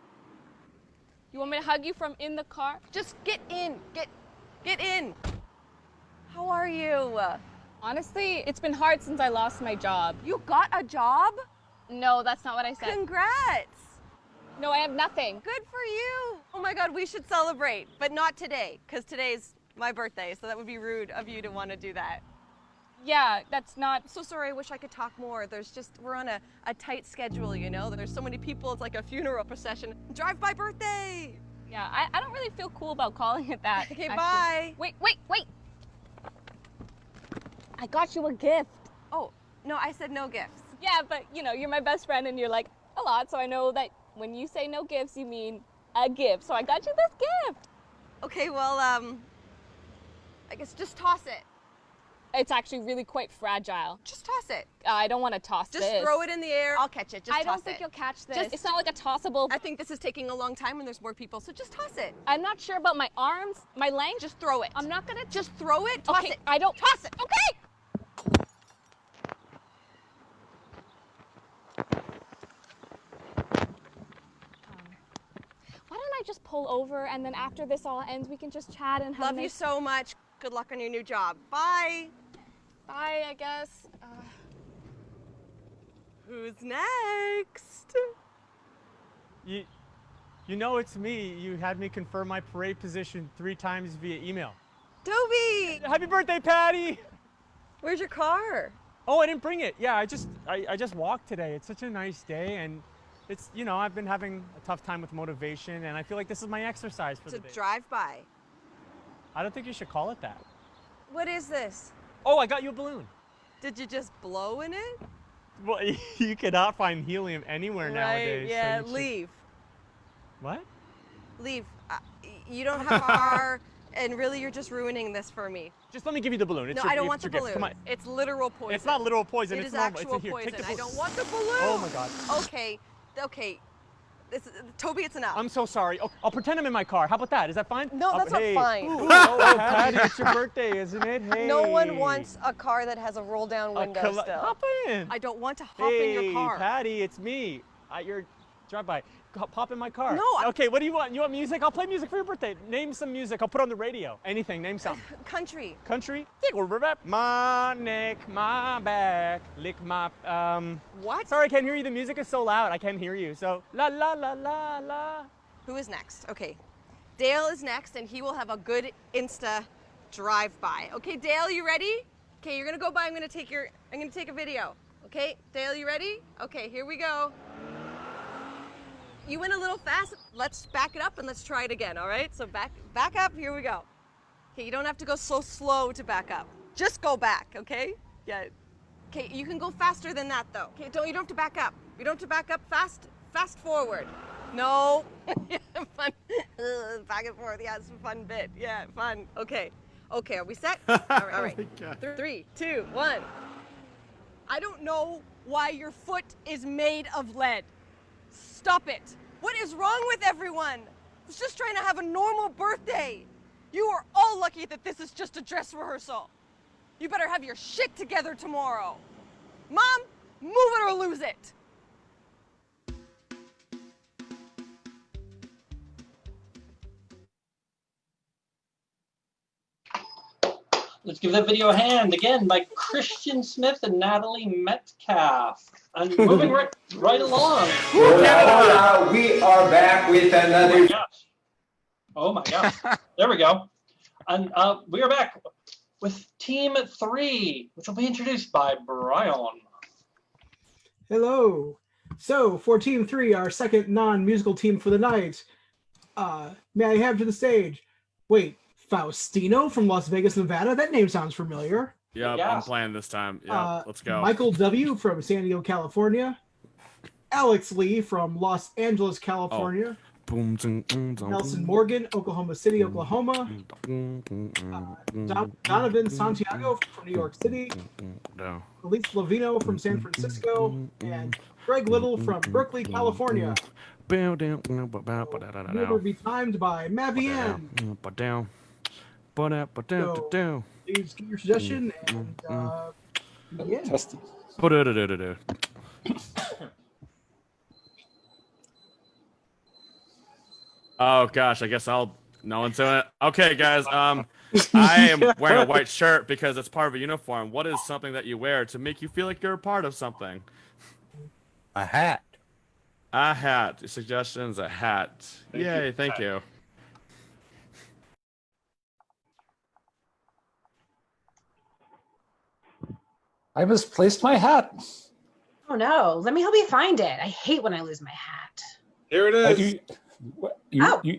Speaker 22: You want me to hug you from in the car?
Speaker 21: Just get in. Get in. How are you?
Speaker 22: Honestly, it's been hard since I lost my job.
Speaker 21: You got a job?
Speaker 22: No, that's not what I said.
Speaker 21: Congrats.
Speaker 22: No, I have nothing.
Speaker 21: Good for you. Oh my God, we should celebrate, but not today, because today's my birthday, so that would be rude of you to want to do that.
Speaker 22: Yeah, that's not.
Speaker 21: So sorry, I wish I could talk more. We're on a tight schedule, you know? There's so many people, it's like a funeral procession. Drive-by birthday!
Speaker 22: Yeah, I don't really feel cool about calling it that.
Speaker 21: Okay,
Speaker 22: actually.
Speaker 21: bye.
Speaker 22: Wait. I got you a gift.
Speaker 21: Oh, no, I said no gifts.
Speaker 22: Yeah, but you know, you're my best friend and you're like a lot, so I know that when you say no gifts, you mean a gift. So I got you this gift.
Speaker 21: Okay, well, I guess just toss it.
Speaker 22: It's actually really quite fragile.
Speaker 21: Just toss it.
Speaker 22: I don't want to toss
Speaker 21: Just
Speaker 22: this.
Speaker 21: throw it in the air. I'll catch it. Just
Speaker 22: I
Speaker 21: toss
Speaker 22: don't think
Speaker 21: it.
Speaker 22: you'll catch this.
Speaker 21: Just-
Speaker 22: It's not like a tossable.
Speaker 21: I think this is taking a long time when there's more people, so just toss it.
Speaker 22: I'm not sure about my arms, my length.
Speaker 21: Just throw it.
Speaker 22: I'm not gonna.
Speaker 21: Just throw it. Toss
Speaker 22: Okay,
Speaker 21: it.
Speaker 22: I don't.
Speaker 21: Toss it.
Speaker 22: Okay. Why don't I just pull over and then after this all ends, we can just chat and have
Speaker 21: Love you so much. Good luck on your new job. Bye.
Speaker 22: Bye, I guess.
Speaker 21: Who's next?
Speaker 24: You know it's me. You had me confirm my parade position 3 times via email.
Speaker 21: Toby!
Speaker 24: Happy birthday, Patty!
Speaker 21: Where's your car?
Speaker 24: Oh, I didn't bring it. Yeah, I just walked today. It's such a nice day, and it's, you know, I've been having a tough time with motivation, and I feel like this is my exercise for
Speaker 21: It's
Speaker 24: the
Speaker 21: a
Speaker 24: day.
Speaker 21: drive-by.
Speaker 24: I don't think you should call it that.
Speaker 21: What is this?
Speaker 24: Oh, I got you a balloon.
Speaker 21: Did you just blow in it?
Speaker 24: Well, you cannot find helium anywhere nowadays. so
Speaker 21: Yeah,
Speaker 24: you should-
Speaker 21: leave.
Speaker 24: What?
Speaker 21: Leave. You don't have a car, and really you're just ruining this for me.
Speaker 24: Just let me give you the balloon. It's
Speaker 21: No,
Speaker 24: your,
Speaker 21: I don't
Speaker 24: it's
Speaker 21: want the
Speaker 24: your gift.
Speaker 21: balloon.
Speaker 24: Come on.
Speaker 21: It's literal poison.
Speaker 24: It's not literal poison.
Speaker 21: It
Speaker 24: it's
Speaker 21: is
Speaker 24: normal.
Speaker 21: actual
Speaker 24: it's here.
Speaker 21: poison.
Speaker 24: Take the
Speaker 21: I
Speaker 24: balloon.
Speaker 21: don't want the balloon.
Speaker 24: Oh my God.
Speaker 21: Okay. Toby, it's enough.
Speaker 24: I'm so sorry. Oh, I'll pretend I'm in my car. How about that? Is that fine?
Speaker 21: No, that's not fine.
Speaker 24: Ooh, oh, Patty, it's your birthday, isn't it? Hey.
Speaker 21: No one wants a car that has a roll-down window still.
Speaker 24: Hop in.
Speaker 21: I don't want to hop in your car.
Speaker 24: Hey, Patty, it's me. Your drive-by. Pop in my car.
Speaker 21: No.
Speaker 24: Okay, what do you want? You want music? I'll play music for your birthday. Name some music. I'll put on the radio. Anything. Name something.
Speaker 21: Country.
Speaker 24: Country? My neck, my back, lick my
Speaker 21: What?
Speaker 24: Sorry, I can't hear you. The music is so loud. I can't hear you. So la la la la la.
Speaker 21: Who is next? Okay. Dale is next, and he will have a good Insta drive-by. Okay, Dale, you ready? Okay, you're gonna go by. I'm gonna take a video. Okay, Dale, you ready? Okay, here we go. You went a little fast. Let's back it up and let's try it again, all right? So back up, here we go. Okay, you don't have to go so slow to back up. Just go back, okay? Yeah. Okay, you can go faster than that though. Okay, you don't have to back up. You don't have to back up fast forward. No. Fun. Back and forth, yeah, it's a fun bit. Yeah, fun. Okay, are we set? All right. 3, 2, 1. I don't know why your foot is made of lead. Stop it. What is wrong with everyone? I was just trying to have a normal birthday. You are all lucky that this is just a dress rehearsal. You better have your shit together tomorrow. Mom, move it or lose it.
Speaker 3: Let's give that video a hand again by Christian Smith and Natalie Metcalf. And moving right along.
Speaker 20: We are back with another.
Speaker 3: Oh my gosh. There we go. And we are back with Team 3, which will be introduced by Brian.
Speaker 17: Hello. So for Team 3, our second non-musical team for the night, may I have to the stage? Wait, Faustino from Las Vegas, Nevada? That name sounds familiar.
Speaker 4: Yep, I'm playing this time. Yeah, let's go.
Speaker 17: Michael W. from San Diego, California. Alex Lee from Los Angeles, California. Nelson Morgan, Oklahoma City, Oklahoma. Donovan Santiago from New York City. Elise Lavino from San Francisco. And Greg Little from Berkeley, California. Will be timed by Maviene. So, please give your suggestion and yeah.
Speaker 4: Oh gosh, I guess no one's doing it. Okay, guys. I am wearing a white shirt because it's part of a uniform. What is something that you wear to make you feel like you're a part of something?
Speaker 9: A hat.
Speaker 4: A hat. Your suggestion's a hat. Yay, thank you.
Speaker 6: I misplaced my hat.
Speaker 7: Oh no, let me help you find it. I hate when I lose my hat.
Speaker 6: Here it is.
Speaker 7: Thank you.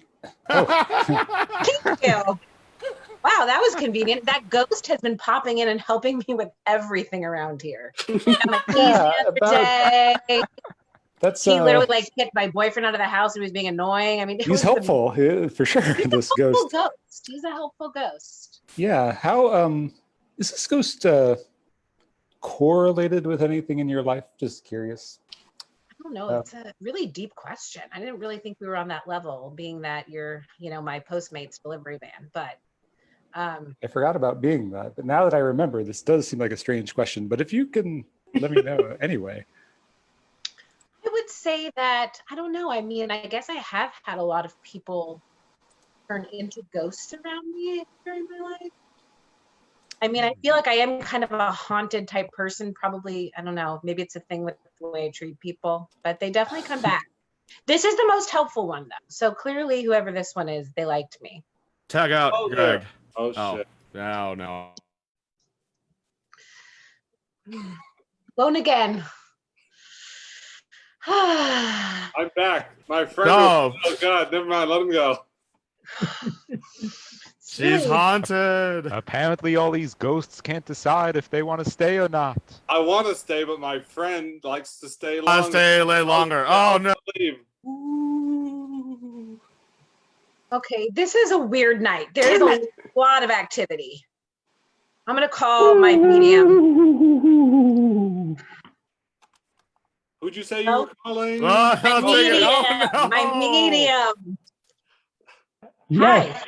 Speaker 7: Wow, that was convenient. That ghost has been popping in and helping me with everything around here. I'm like, the other day. He literally hit my boyfriend out of the house and he was being annoying. I mean,
Speaker 6: he's helpful for sure. This ghost.
Speaker 7: He's a helpful ghost.
Speaker 6: Yeah. How is this ghost correlated with anything in your life? Just curious.
Speaker 7: I don't know. It's a really deep question. I didn't really think we were on that level, being that you're, my Postmates delivery van. But
Speaker 6: I forgot about being that. But now that I remember, this does seem like a strange question. But if you can let me know anyway.
Speaker 7: I would say that, I don't know. I mean, I guess I have had a lot of people turn into ghosts around me during my life. I mean, I feel like I am kind of a haunted type person, probably. I don't know. Maybe it's a thing with the way I treat people, but they definitely come back. This is the most helpful one, though. So clearly, whoever this one is, they liked me.
Speaker 4: Tag out, Greg.
Speaker 16: Oh, shit.
Speaker 4: Oh, no.
Speaker 7: Alone again.
Speaker 16: I'm back. My friend.
Speaker 4: No.
Speaker 16: Oh, God. Never mind. Let him go.
Speaker 4: She's haunted.
Speaker 8: Apparently, all these ghosts can't decide if they want to stay or not.
Speaker 16: I want to stay, but my friend likes to stay longer.
Speaker 4: I'll stay longer. Oh, no.
Speaker 16: Leave.
Speaker 7: Okay, this is a weird night. There's a lot of activity. I'm going to call my medium.
Speaker 16: Who'd you say you were calling?
Speaker 4: Oh, I'll take it.
Speaker 7: Medium.
Speaker 4: Oh, no.
Speaker 7: My medium.
Speaker 1: Yes.
Speaker 7: Hi,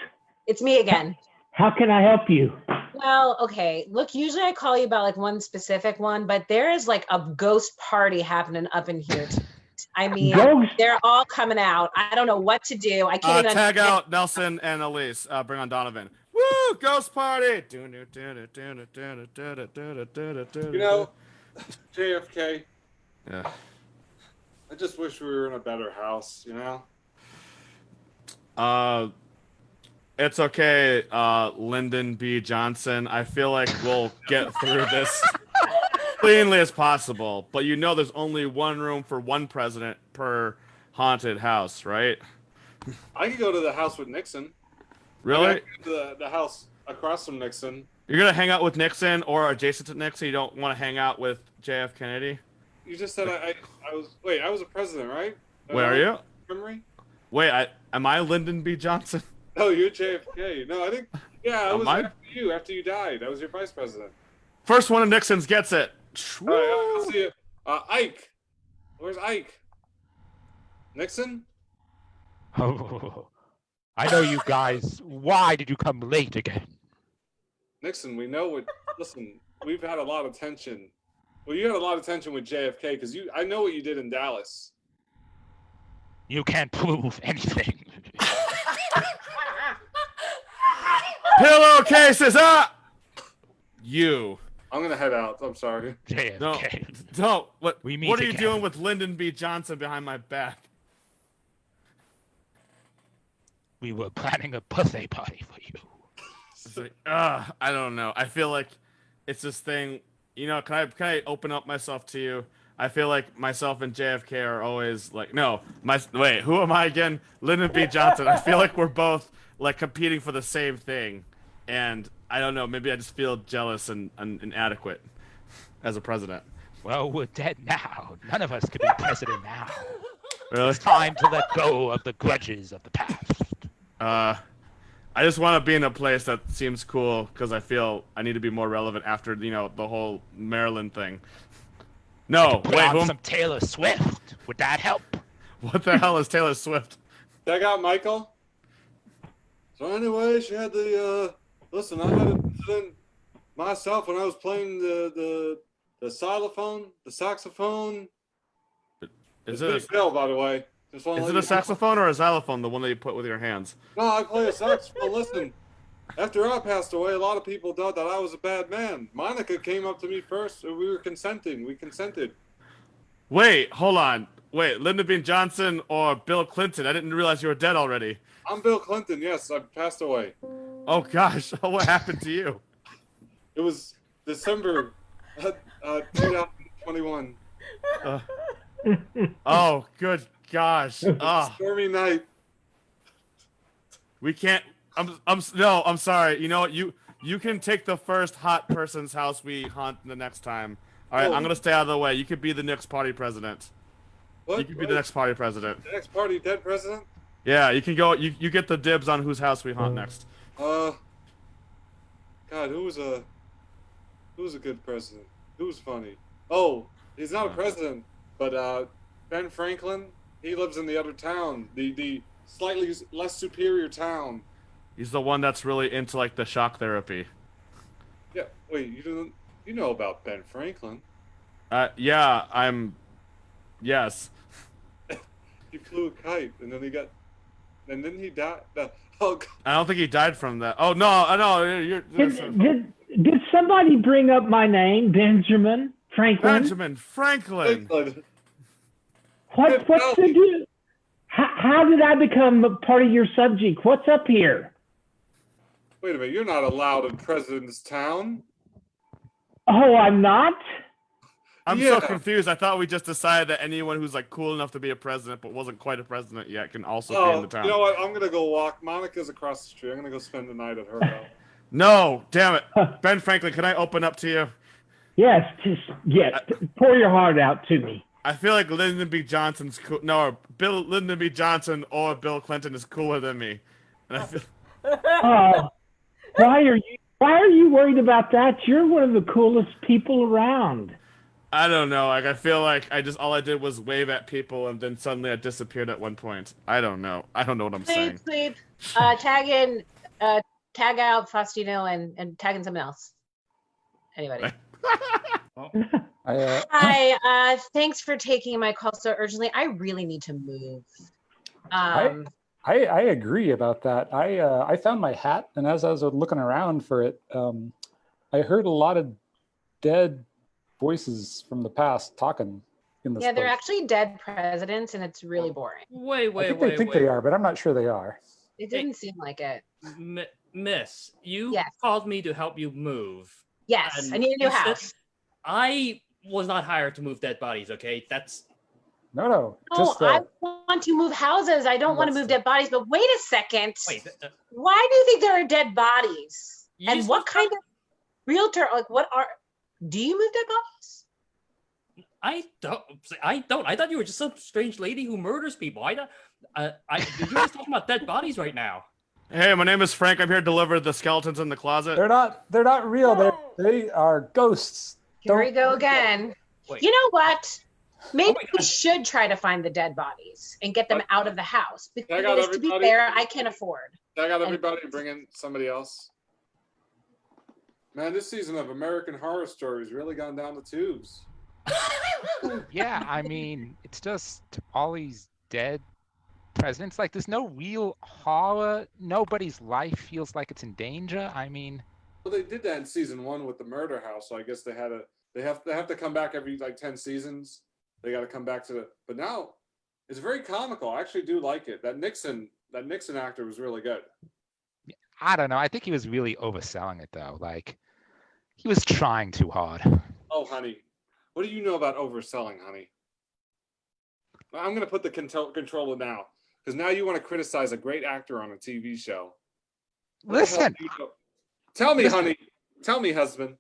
Speaker 7: it's me again.
Speaker 1: How can I help you?
Speaker 7: Well, okay. Look, usually I call you about like one specific one, but there is like a ghost party happening up in here. I mean,
Speaker 1: Ghost?
Speaker 7: they're all coming out. I don't know what to do. I can't even
Speaker 4: Tag out Nelson and Elise. Bring on Donovan. Woo! Ghost party.
Speaker 16: You know, JFK.
Speaker 4: Yeah.
Speaker 16: I just wish we were in a better house. You know.
Speaker 4: It's okay, Lyndon B. Johnson. I feel like we'll get through this cleanly as possible. But you know there's only one room for one president per haunted house, right?
Speaker 16: I could go to the house with Nixon.
Speaker 4: Really?
Speaker 16: I could go to the house across from Nixon.
Speaker 4: You're going to hang out with Nixon or adjacent to Nixon? You don't want to hang out with JF Kennedy?
Speaker 16: You just said I was. Wait, I was a president, right?
Speaker 4: Where are you?
Speaker 16: Memory?
Speaker 4: Wait, am I Lyndon B. Johnson?
Speaker 16: No, you're JFK. No, I think. Yeah, I was
Speaker 4: I?
Speaker 16: after you died. I was your vice president.
Speaker 4: First one of Nixon's gets it.
Speaker 16: All right, I'll see you. Ike. Where's Ike? Nixon?
Speaker 8: Oh, I know you guys. Why did you come late again?
Speaker 16: Nixon, we know what. Listen, we've had a lot of tension. Well, you had a lot of tension with JFK because I know what you did in Dallas.
Speaker 8: You can't prove anything.
Speaker 4: Pillowcases up! You.
Speaker 16: I'm gonna head out. I'm sorry.
Speaker 8: JFK.
Speaker 4: No. What are
Speaker 8: meet
Speaker 4: you
Speaker 8: again.
Speaker 4: doing with Lyndon B. Johnson behind my back?
Speaker 8: We were planning a birthday party for you.
Speaker 4: It's like, I don't know. I feel like it's this thing. You know, can I open up myself to you? I feel like myself and JFK are always like, wait, who am I again? Lyndon B. Johnson. I feel like we're both like competing for the same thing, and I don't know. Maybe I just feel jealous and inadequate as a president.
Speaker 8: Well, we're dead now. None of us could be president now.
Speaker 4: Really?
Speaker 8: It's time to let go of the grudges of the past.
Speaker 4: I just want to be in a place that seems cool because I feel I need to be more relevant after the whole Maryland thing. No,
Speaker 8: Put
Speaker 4: wait,
Speaker 8: on some Taylor Swift. Would that help?
Speaker 4: What the hell is Taylor Swift?
Speaker 16: Check out Michael. So anyway, she had the listen. I had an incident myself when I was playing the xylophone, the saxophone.
Speaker 4: Is
Speaker 16: It's
Speaker 4: it
Speaker 16: Big Bill, by the way? Just wanna
Speaker 4: is
Speaker 16: let
Speaker 4: it
Speaker 16: you
Speaker 4: a
Speaker 16: know.
Speaker 4: saxophone or a xylophone? The one that you put with your hands?
Speaker 16: No, I play a saxophone. Listen, after I passed away, a lot of people thought that I was a bad man. Monica came up to me first, and we were consenting. We consented.
Speaker 4: Wait, hold on. Wait, Lyndon B. Johnson or Bill Clinton? I didn't realize you were dead already.
Speaker 16: I'm Bill Clinton. Yes, I passed away.
Speaker 4: Oh gosh, what happened to you?
Speaker 16: It was December 2021.
Speaker 4: Oh, good gosh.
Speaker 16: Stormy night.
Speaker 4: We can't. I'm sorry. You know what? You can take the first hot person's house we haunt the next time. All right,
Speaker 16: Oh.
Speaker 4: I'm gonna stay out of the way. You could be the next party president.
Speaker 16: What?
Speaker 4: You could be the next party president.
Speaker 16: The next party dead president?
Speaker 4: Yeah, you can go. You get the dibs on whose house we haunt next.
Speaker 16: God, who was a good president? Who was funny? Oh, he's not a president, but Ben Franklin. He lives in the other town, the slightly less superior town.
Speaker 4: He's the one that's really into like the shock therapy.
Speaker 16: Yeah. Wait, you know about Ben Franklin?
Speaker 4: Yeah, Yes.
Speaker 16: He flew a kite, and then he died. Oh, God.
Speaker 4: I don't think he died from that. Oh no.
Speaker 1: Did somebody bring up my name, Benjamin Franklin?
Speaker 4: Benjamin Franklin.
Speaker 1: What's the deal? How did I become a part of your subject? What's up here?
Speaker 16: Wait a minute, you're not allowed in President's Town.
Speaker 1: Oh, I'm not?
Speaker 4: I'm so confused. I thought we just decided that anyone who's like cool enough to be a president but wasn't quite a president yet can also be in the town.
Speaker 16: You know what? I'm gonna go walk. Monica's across the street. I'm gonna go spend the night at her house.
Speaker 4: No, damn it. Ben Franklin, can I open up to you?
Speaker 1: Yes, pour your heart out to me.
Speaker 4: I feel like Lyndon B. Johnson's cool. No, Lyndon B. Johnson or Bill Clinton is cooler than me. And I feel...
Speaker 1: Oh, why are you worried about that? You're one of the coolest people around.
Speaker 4: I don't know. Like I feel like all I did was wave at people, and then suddenly I disappeared at one point. I don't know. I don't know what I'm saying.
Speaker 7: Please, tag out Faustino and tag in someone else. Anybody. Hi, thanks for taking my call so urgently. I really need to move.
Speaker 6: I agree about that. I found my hat, and as I was looking around for it, I heard a lot of dead voices from the past talking in this.
Speaker 7: Yeah, they're
Speaker 6: place.
Speaker 7: actually dead presidents, and it's really boring.
Speaker 6: I think they are, but I'm not sure they are.
Speaker 7: It didn't seem like it.
Speaker 2: Miss, you
Speaker 7: Yes.
Speaker 2: called me to help you move.
Speaker 7: Yes,
Speaker 2: And
Speaker 7: I need a new
Speaker 2: you said-
Speaker 7: house.
Speaker 2: I was not hired to move dead bodies, okay? That's...
Speaker 6: No.
Speaker 7: No, I want to move houses. I don't want to move dead bodies. But wait a second.
Speaker 2: Wait,
Speaker 7: Why do you think there are dead bodies?
Speaker 2: You
Speaker 7: And
Speaker 2: just-
Speaker 7: what kind of realtor? Like, do you move dead bodies?
Speaker 2: I don't. I thought you were just some strange lady who murders people. You're just talking about dead bodies right now.
Speaker 4: Hey, my name is Frank. I'm here to deliver the skeletons in the closet.
Speaker 6: They're not real. They are ghosts.
Speaker 7: Here we go again. You know what? Maybe we should try to find the dead bodies and get them out of the house. Because to be fair, I can afford.
Speaker 16: I got everybody bring in somebody else. Man, this season of American Horror Stories really gone down the tubes.
Speaker 8: Yeah, I mean, it's just all these dead presidents. Like, there's no real horror. Nobody's life feels like it's in danger. I mean,
Speaker 16: Well, they did that in season 1 with the murder house, so I guess they have to come back every like 10 seasons. They got to come back to but now it's very comical. I actually do like it. That Nixon actor was really good.
Speaker 8: I don't know. I think he was really overselling it, though. Like, he was trying too hard.
Speaker 16: Oh, honey, what do you know about overselling, honey? I'm going to put the controller now, because now you want to criticize a great actor on a TV show.
Speaker 8: Listen.
Speaker 16: Tell me, honey. Tell me, husband.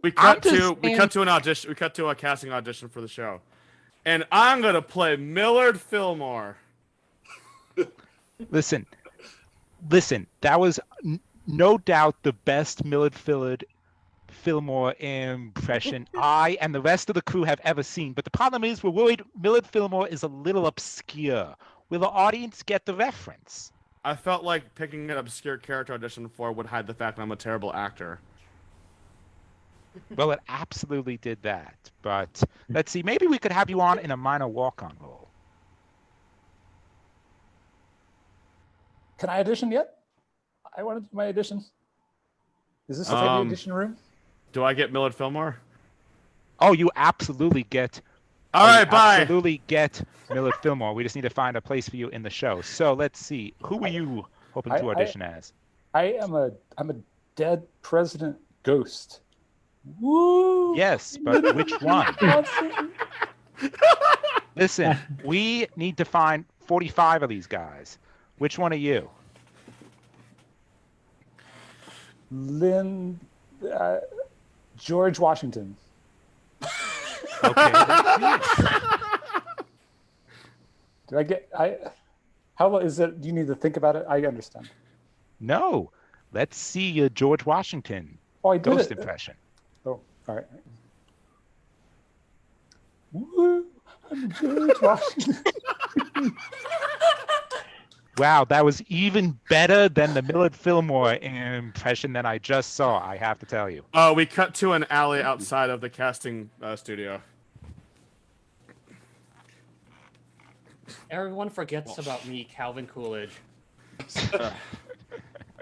Speaker 4: We cut to an audition. We cut to a casting audition for the show, and I'm gonna play Millard Fillmore.
Speaker 8: Listen. That was no doubt the best Millard Fillmore impression I and the rest of the crew have ever seen. But the problem is, we're worried Millard Fillmore is a little obscure. Will the audience get the reference?
Speaker 4: I felt like picking an obscure character audition for would hide the fact that I'm a terrible actor.
Speaker 8: Well, it absolutely did that. But let's see, maybe we could have you on in a minor walk-on role.
Speaker 6: Can I audition yet? I want to do my audition. Is this the audition room?
Speaker 4: Do I get Millard Fillmore?
Speaker 8: Oh, you absolutely get.
Speaker 4: All right, bye.
Speaker 8: Absolutely get Millard Fillmore. We just need to find a place for you in the show. So let's see. Who are you hoping to audition as?
Speaker 6: I'm a dead president ghost. Woo!
Speaker 8: Yes, but which one? Listen, we need to find 45 of these guys. Which one are you?
Speaker 6: George Washington.
Speaker 8: Okay.
Speaker 6: How is it? Do you need to think about it? I understand.
Speaker 8: No. Let's see your George Washington ghost impression.
Speaker 6: Oh, all right. Woo! I'm George Washington.
Speaker 8: Wow, that was even better than the Millard Fillmore impression that I just saw, I have to tell you.
Speaker 4: Oh, we cut to an alley outside of the casting studio.
Speaker 2: Everyone forgets about me, Calvin Coolidge.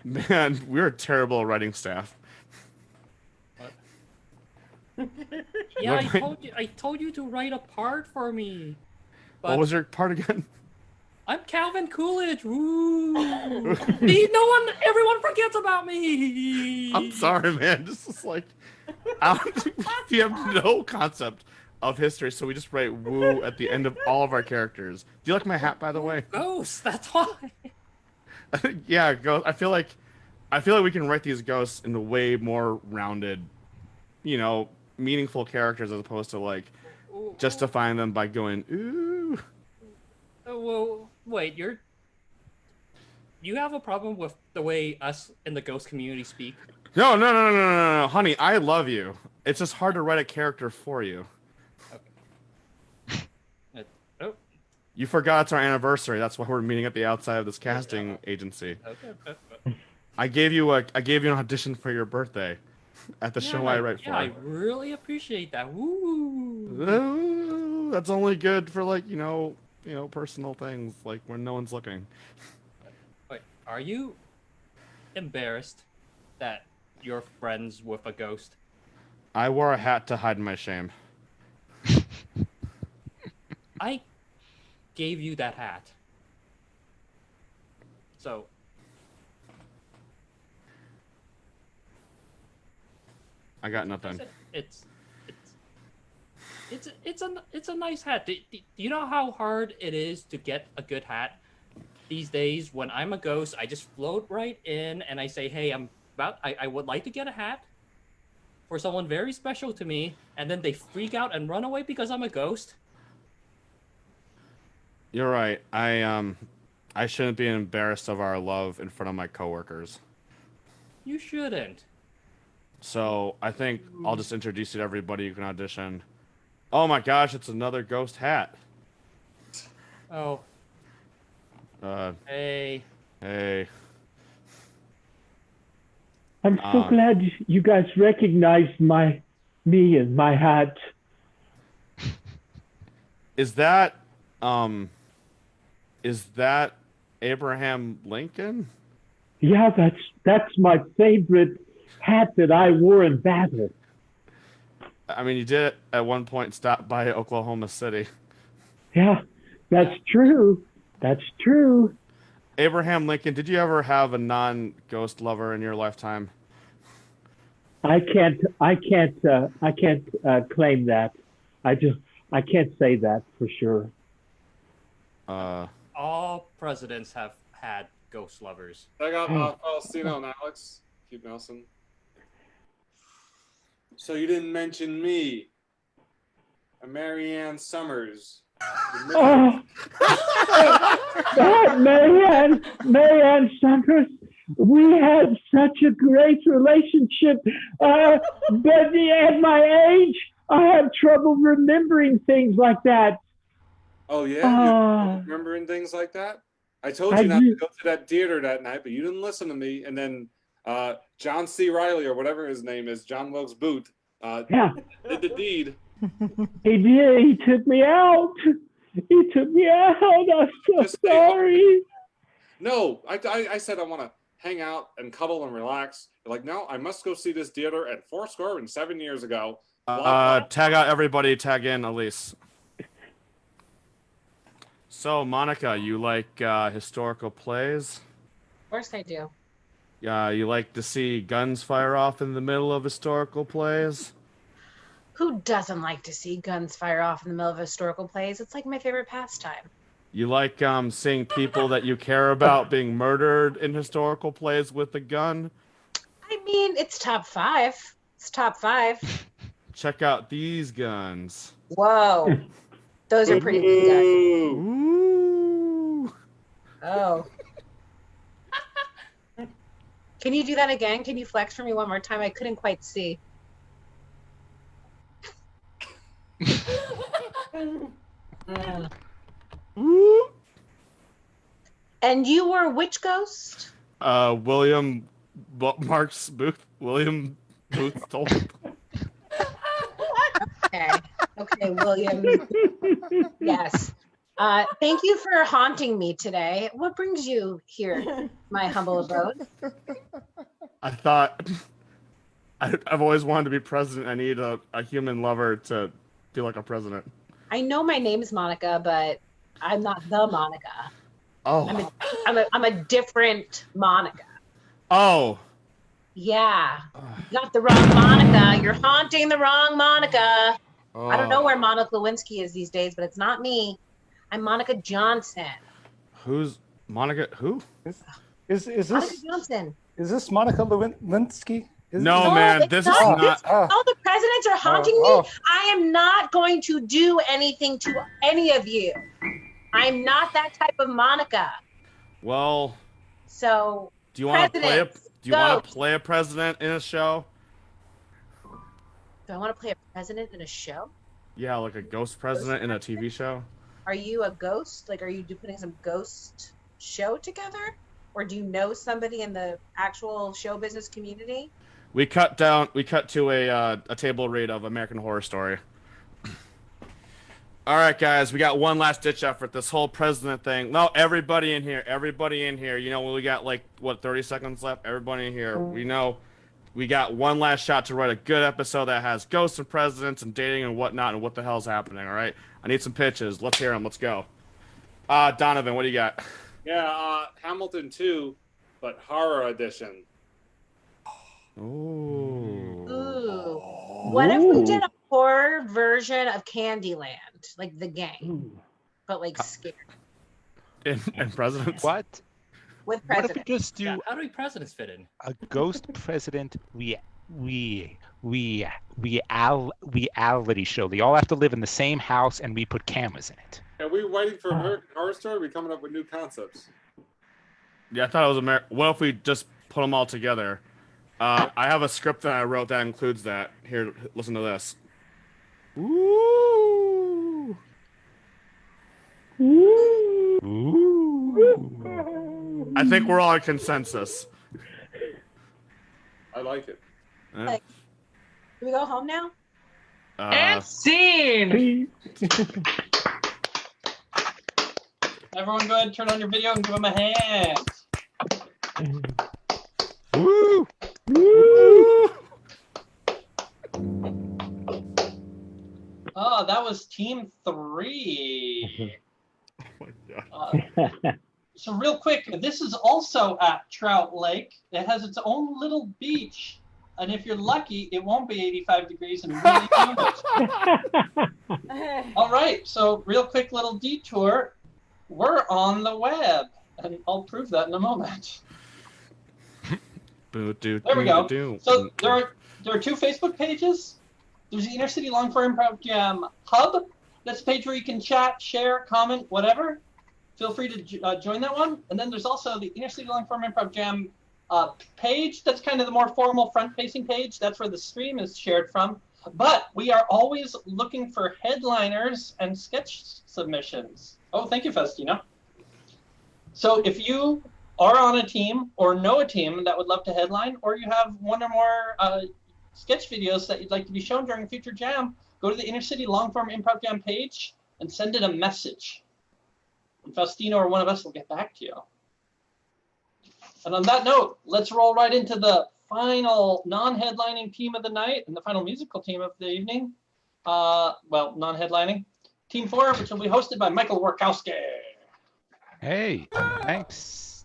Speaker 4: Man, we're terrible writing staff.
Speaker 2: Yeah, I told you to write a part for me. But
Speaker 4: What was your part again?
Speaker 2: I'm Calvin Coolidge. Woo! Everyone forgets about me.
Speaker 4: I'm sorry, man. This is like, we have no concept of history, so we just write "woo" at the end of all of our characters. Do you like my hat, by the way?
Speaker 2: Ghosts. That's why.
Speaker 4: Yeah, ghost. I feel like we can write these ghosts into way more rounded, meaningful characters as opposed to like justifying them by going ooh.
Speaker 2: Well, wait. You have a problem with the way us in the ghost community speak?
Speaker 4: No, honey. I love you. It's just hard to write a character for you. You forgot it's our anniversary. That's why we're meeting at the outside of this casting agency.
Speaker 2: Okay.
Speaker 4: I gave you an audition for your birthday at the show I write for.
Speaker 2: Yeah, I really appreciate that. Woo!
Speaker 4: Ooh, that's only good for like, personal things, like when no one's looking.
Speaker 2: Wait, are you embarrassed that you're friends with a ghost?
Speaker 4: I wore a hat to hide my shame.
Speaker 2: I gave you that hat. So
Speaker 4: I got nothing.
Speaker 2: it's a nice hat. Do you know how hard it is to get a good hat? These days, when I'm a ghost, I just float right in and I say, "Hey, I would like to get a hat for someone very special to me," and then they freak out and run away because I'm a ghost.
Speaker 4: You're right. I shouldn't be embarrassed of our love in front of my coworkers.
Speaker 2: You shouldn't.
Speaker 4: So I think I'll just introduce you to everybody who can audition. Oh my gosh, it's another ghost hat.
Speaker 2: Oh. Hey.
Speaker 1: I'm so glad you guys recognized me and my hat.
Speaker 4: Is that Abraham Lincoln?
Speaker 1: Yeah, that's my favorite hat that I wore in battle.
Speaker 4: I mean, you did at one point stop by Oklahoma City.
Speaker 1: Yeah, that's true. That's true.
Speaker 4: Abraham Lincoln, did you ever have a non-ghost lover in your lifetime?
Speaker 1: I can't claim that. I can't say that for sure.
Speaker 2: All presidents have had ghost lovers.
Speaker 16: I got Faustino and Alex. Keep Nelson. So you didn't mention me. I'm Marianne Summers.
Speaker 1: Oh, Marianne Summers, we had such a great relationship, but at my age, I have trouble remembering things like that.
Speaker 16: Oh yeah, you remembering things like that? I told you not to go to that theater that night, but you didn't listen to me. And then John C. Riley, or whatever his name is, John Wilkes Booth, did the deed.
Speaker 1: He did. He took me out. He took me out. I'm so sorry.
Speaker 16: No, I said I want to hang out and cuddle and relax. You're like, no, I must go see this theater at 7 years ago.
Speaker 4: Tag out everybody. Tag in Elise. So, Monica, you like historical plays?
Speaker 7: Of course I do.
Speaker 4: Yeah, you like to see guns fire off in the middle of historical plays?
Speaker 7: Who doesn't like to see guns fire off in the middle of historical plays? It's like my favorite pastime.
Speaker 4: You like seeing people that you care about being murdered in historical plays with a gun?
Speaker 7: I mean, it's top 5. It's top 5.
Speaker 4: Check out these guns.
Speaker 7: Whoa. Those are pretty good guns.
Speaker 4: Ooh.
Speaker 7: Oh. Can you do that again? Can you flex for me one more time? I couldn't quite see. And you were which ghost?
Speaker 4: William Marks Booth. William Booth told me.
Speaker 7: Okay, William. Yes. Thank you for haunting me today. What brings you here, my humble abode?
Speaker 4: I thought I've always wanted to be president. I need a human lover to feel like a president.
Speaker 7: I know my name is Monica, but I'm not the Monica.
Speaker 4: Oh.
Speaker 7: I'm a different Monica.
Speaker 4: Oh.
Speaker 7: Yeah. You got the wrong Monica. You're haunting the wrong Monica. I don't know where Monica Lewinsky is these days, but it's not me. I'm Monica Johnson.
Speaker 4: Who's Monica? Who?
Speaker 6: Is this
Speaker 7: Monica Johnson?
Speaker 6: Is this Monica Lewinsky?
Speaker 4: No, man, this is not.
Speaker 7: All the presidents are haunting me. I am not going to do anything to any of you. I'm not that type of Monica.
Speaker 4: Well.
Speaker 7: So.
Speaker 4: Do you want to play a president in a show?
Speaker 7: Do I want to play a president in a show?
Speaker 4: Yeah, like a ghost president in a TV show.
Speaker 7: Are you a ghost? Like, are you putting some ghost show together? Or do you know somebody in the actual show business community?
Speaker 4: We cut to a table read of American Horror Story. All right, guys, we got one last ditch effort. This whole president thing. No, everybody in here. You know, we got like 30 seconds left. Everybody in here. We know we got one last shot to write a good episode that has ghosts and presidents and dating and whatnot and what the hell's happening. All right, I need some pitches. Let's hear them. Let's go. Donovan, what do you got?
Speaker 16: Yeah, Hamilton 2, but horror edition.
Speaker 7: Ooh. What if we did a horror version of Candyland, like The Gang, but like scared?
Speaker 4: And presidents?
Speaker 8: What?
Speaker 7: With
Speaker 8: What if
Speaker 7: presidents.
Speaker 8: we just do
Speaker 2: Yeah, how do presidents fit in?
Speaker 8: a ghost president reality show? They all have to live in the same house, and we put cameras in it.
Speaker 16: Are we waiting for American Horror Story? Are we coming up with new concepts?
Speaker 4: Yeah, I thought it was What if we just put them all together? I have a script that I wrote that includes that. Here, listen to this. Ooh. I think we're all in consensus.
Speaker 16: I like it.
Speaker 7: Like, do we go home now?
Speaker 10: And scene!
Speaker 3: Everyone go ahead and turn on your video and give him a hand.
Speaker 8: Woo!
Speaker 3: Woo! Oh, that was team 3.
Speaker 4: Oh my God.
Speaker 3: So real quick, this is also at Trout Lake. It has its own little beach. And if you're lucky, it won't be 85 degrees and really humid. All right, so real quick little detour. We're on the web. And I'll prove that in a moment. There we go. So there are 2 Facebook pages. There's the InterCity Long Form Improv Jam Hub. That's a page where you can chat, share, comment, whatever. Feel free to join that one. And then there's also the InterCity Long Form Improv Jam page. That's kind of the more formal front-facing page. That's where the stream is shared from. But we are always looking for headliners and sketch submissions. Oh, thank you, Faustino. So if you are on a team or know a team that would love to headline, or you have one or more sketch videos that you'd like to be shown during a future jam, go to the InterCity Long Form Improv Jam page and send it a message. And Faustino or one of us will get back to you. And on that note, let's roll right into the final non-headlining team of the night and the final musical team of the evening. Well, non-headlining. Team 4, which will be hosted by Michael Wirkowski.
Speaker 8: Hey, thanks.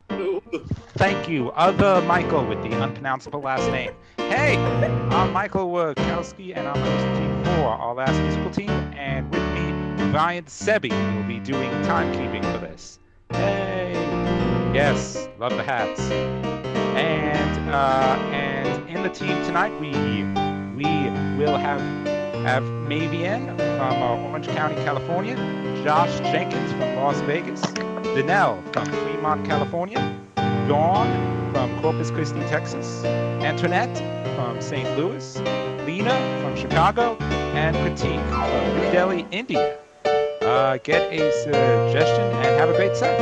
Speaker 8: Thank you, other Michael with the unpronounceable last name. Hey, I'm Michael Wirkowski, and I'm hosting Team 4, our last musical team, and with me, Ryan Sebby will be doing timekeeping for this. Hey, yes, love the hats. And in the team tonight, we will have Maviene from Orange County, California, Josh Jenkins from Las Vegas, Danelle from Fremont, California, Dawn from Corpus Christi, Texas, Antoinette from St. Louis, Lena from Chicago, and Pratik from New Delhi, India. Get a suggestion and have a great set.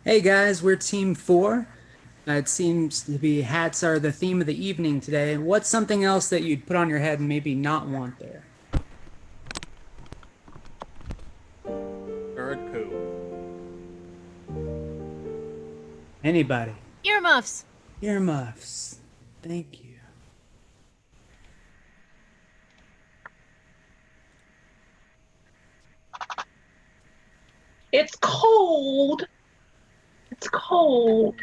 Speaker 11: Hey guys, we're Team 4. It seems to be hats are the theme of the evening today. What's something else that you'd put on your head and maybe not want there?
Speaker 2: Bird poo.
Speaker 11: Anybody?
Speaker 19: Earmuffs.
Speaker 11: Earmuffs. Thank you.
Speaker 10: It's cold. It's cold.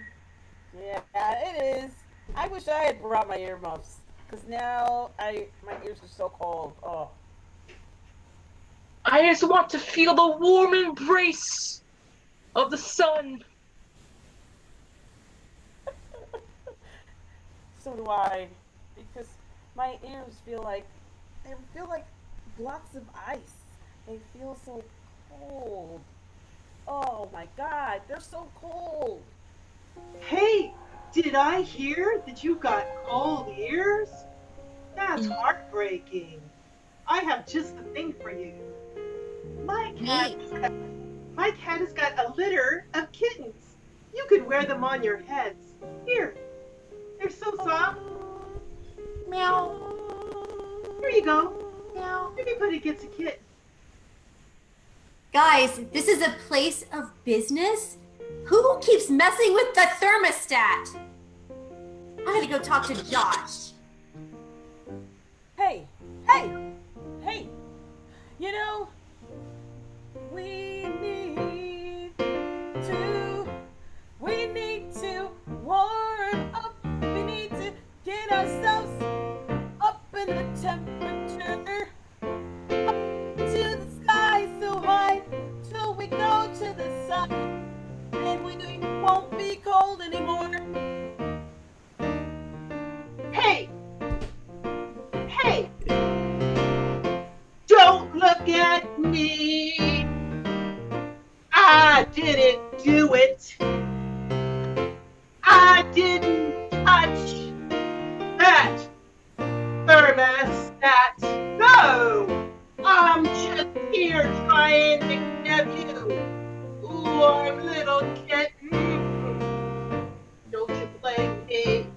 Speaker 14: Yeah, it is. I wish I had brought my earmuffs, because now my ears are so cold. Oh.
Speaker 10: I just want to feel the warm embrace of the sun.
Speaker 14: So do I, because my ears feel like blocks of ice. They feel so cold. Oh my God, they're so cold.
Speaker 23: Hey, did I hear that you got cold ears? That's heartbreaking. I have just the thing for you. My cat has got a litter of kittens. You could wear them on your heads. Here, they're so soft. Meow. Here you go. Meow. Everybody gets a kitten.
Speaker 5: Guys, this is a place of business? Who keeps messing with the thermostat? I'm gonna go talk to Josh.
Speaker 14: Hey! You know, we need to warm up. We need to get ourselves up in the temperature. Up to the sky so high till we go to the sun. And we won't be cold anymore.
Speaker 23: Hey! Don't look at me. I didn't do it. I didn't touch that thermostat. No! I'm just here trying to give you warm little kitten. Don't you blame me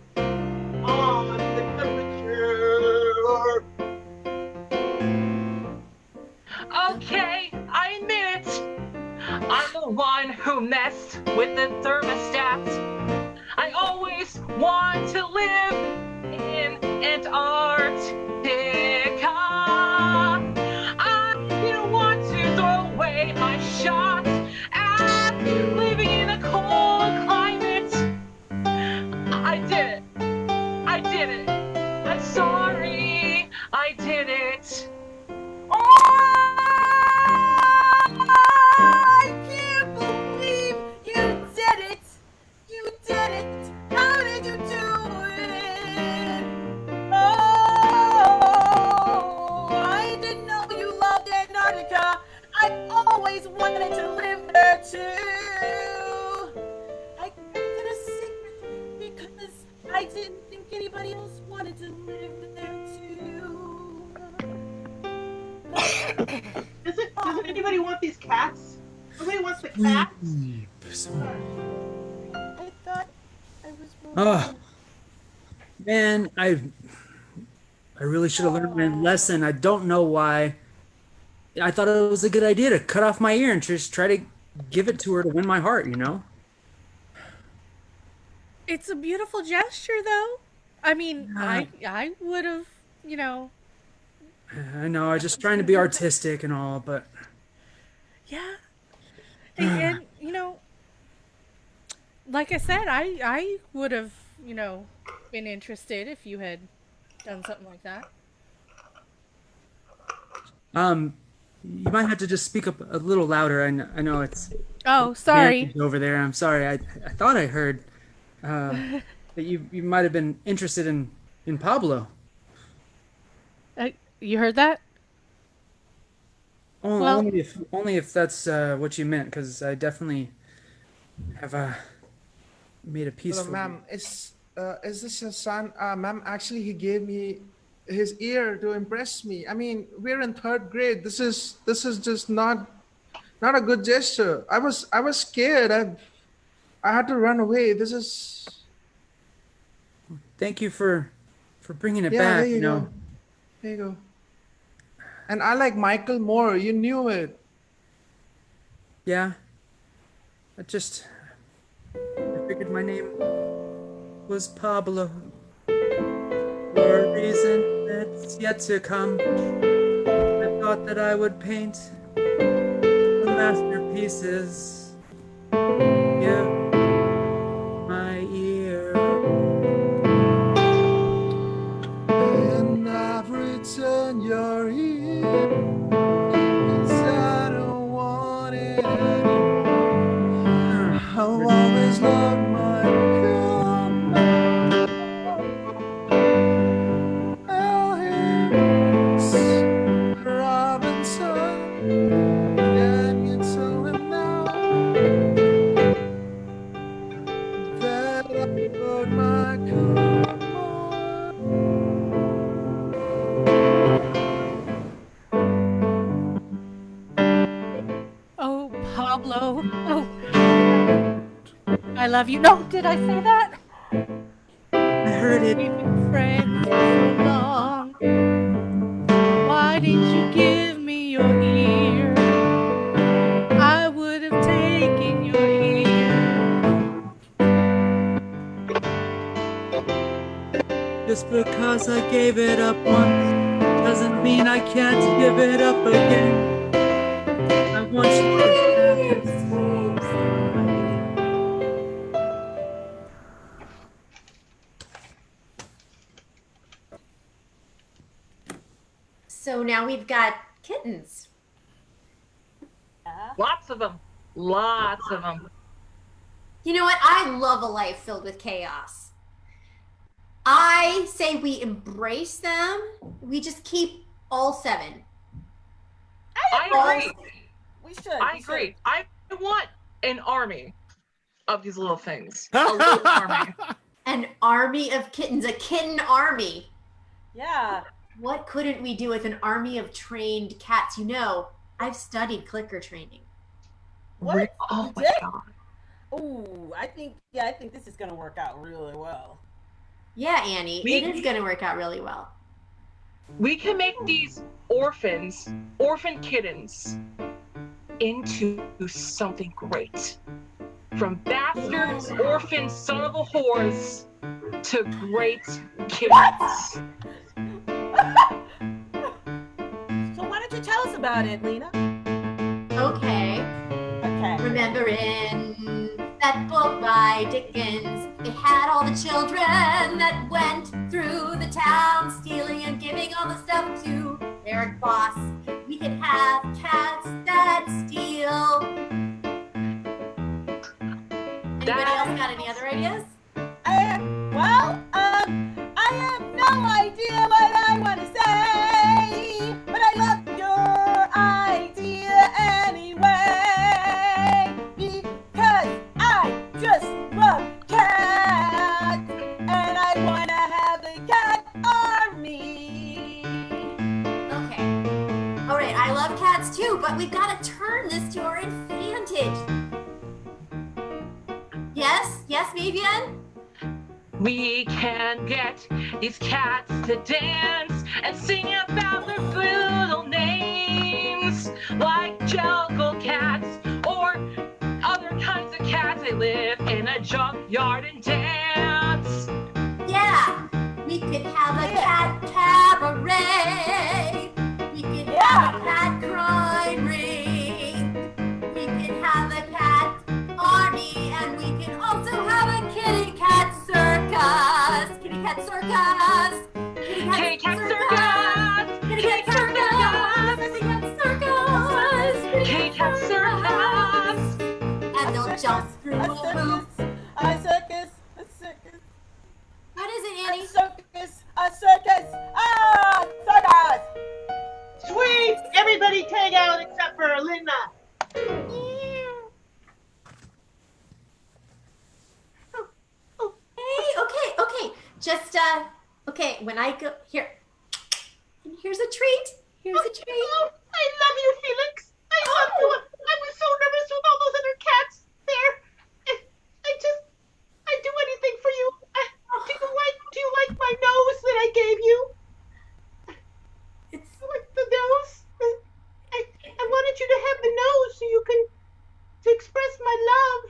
Speaker 23: on the temperature.
Speaker 10: Okay, I admit it. I'm the one who messed with the thermostat. I always want to live in Antarctica. I didn't want to throw away my shot at living in a cold climate. I did it. I'm sorry. I did it.
Speaker 14: I can't believe you did it! You did it! How did you do it? Oh, I didn't know you loved Antarctica. I always wanted to live there too. I kept it a secret because I didn't think anybody else wanted to live there too.
Speaker 23: Doesn't anybody want these cats? Nobody wants the cats?
Speaker 14: I thought I was
Speaker 11: Oh, man, I really should have learned my lesson. I don't know why. I thought it was a good idea to cut off my ear and just try to give it to her to win my heart, you know?
Speaker 13: It's a beautiful gesture, though. I mean, I would have, you know.
Speaker 11: I know, I was just trying to be artistic and all, but
Speaker 13: Yeah. And you know, like I said, I would have, you know, been interested if you had done something like that.
Speaker 11: you might have to just speak up a little louder. I know it's.
Speaker 13: Oh, sorry.
Speaker 11: Bianca's over there. I'm sorry. I thought I heard that you might have been interested in Pablo.
Speaker 13: You heard that?
Speaker 11: Only if that's what you meant, because I definitely have made a piece
Speaker 15: Hello,
Speaker 11: for
Speaker 15: ma'am. Is this your son? Ma'am, actually, he gave me his ear to impress me. I mean, we're in third grade. This is just not a good gesture. I was scared. I had to run away. This is.
Speaker 11: Thank you for bringing it
Speaker 15: Yeah,
Speaker 11: back.
Speaker 15: there you
Speaker 11: know.
Speaker 15: go. There you go. And I like Michael more. You knew it.
Speaker 11: Yeah. I figured my name was Pablo. For a reason that's yet to come. I thought that I would paint the masterpieces. Give my ear.
Speaker 15: And I've returned your ear. 'Cause I don't want it anymore. I've always loved my comeback. Well, here's Robinson. Can you tell him now that I wrote my comeback?
Speaker 13: love you. No, did I say that?
Speaker 11: I heard it.
Speaker 13: We've been friends for so long. Why didn't you give me your ear? I would have taken your ear.
Speaker 11: Just because I gave it up once doesn't mean I can't give it up again. I want you to have
Speaker 5: So now we've got kittens.
Speaker 10: Lots of them. Lots of them.
Speaker 5: You know what? I love a life filled with chaos. I say we embrace them. We just keep all 7.
Speaker 10: I agree.
Speaker 14: We should.
Speaker 10: I agree. I want an army of these little things. A little army.
Speaker 5: An army of kittens, a kitten army.
Speaker 14: Yeah.
Speaker 5: What couldn't we do with an army of trained cats? You know, I've studied clicker training.
Speaker 14: What?
Speaker 10: Oh
Speaker 14: You
Speaker 10: my
Speaker 14: did?
Speaker 10: God.
Speaker 14: Ooh, I think this is gonna work out really well.
Speaker 5: Yeah, Annie,
Speaker 10: We-
Speaker 5: it is going to work out really well.
Speaker 10: We can make these orphan kittens, into something great. From bastards, orphans, son of a whores, to great kittens.
Speaker 14: So why don't you tell us about it, Lena?
Speaker 5: Okay.
Speaker 14: Okay.
Speaker 5: Remember in that book by Dickens, it had all the children that went through the town stealing and giving all the stuff to their boss. We could have cats that steal. Anybody else got any other ideas?
Speaker 14: I have no idea what I want to say, but I love your idea anyway, because I just love cats, and I want to have a cat army.
Speaker 5: Okay. All right, I love cats too, but we've got to turn this to our advantage. Yes? Yes, Maviene?
Speaker 10: We can get these cats to dance and sing about their little names, like jungle cats or other kinds of cats. They live in a junkyard and dance.
Speaker 5: Yeah, we could have a cat cabaret. We could have a cat crime ring. We could have a cat army, and we could also have a kitty cat circus. Kitty cat circus.
Speaker 10: Kitty cat circus.
Speaker 5: Kitty cat circus. Kitty cat circus.
Speaker 10: Kitty cat circus.
Speaker 5: And they'll jump through a hoop.
Speaker 14: A circus.
Speaker 5: What is it, Annie?
Speaker 14: A circus. Circus.
Speaker 23: Sweet! Everybody tag out except for Linda.
Speaker 5: Okay. Just, okay, when I go, here. And here's a treat. Here's a treat.
Speaker 23: Oh, I love you, Felix. I love you. I was so nervous with all those other cats there. I do anything for you. Do you like my nose that I gave you? It's like the nose. I wanted you to have the nose so you can to express my love.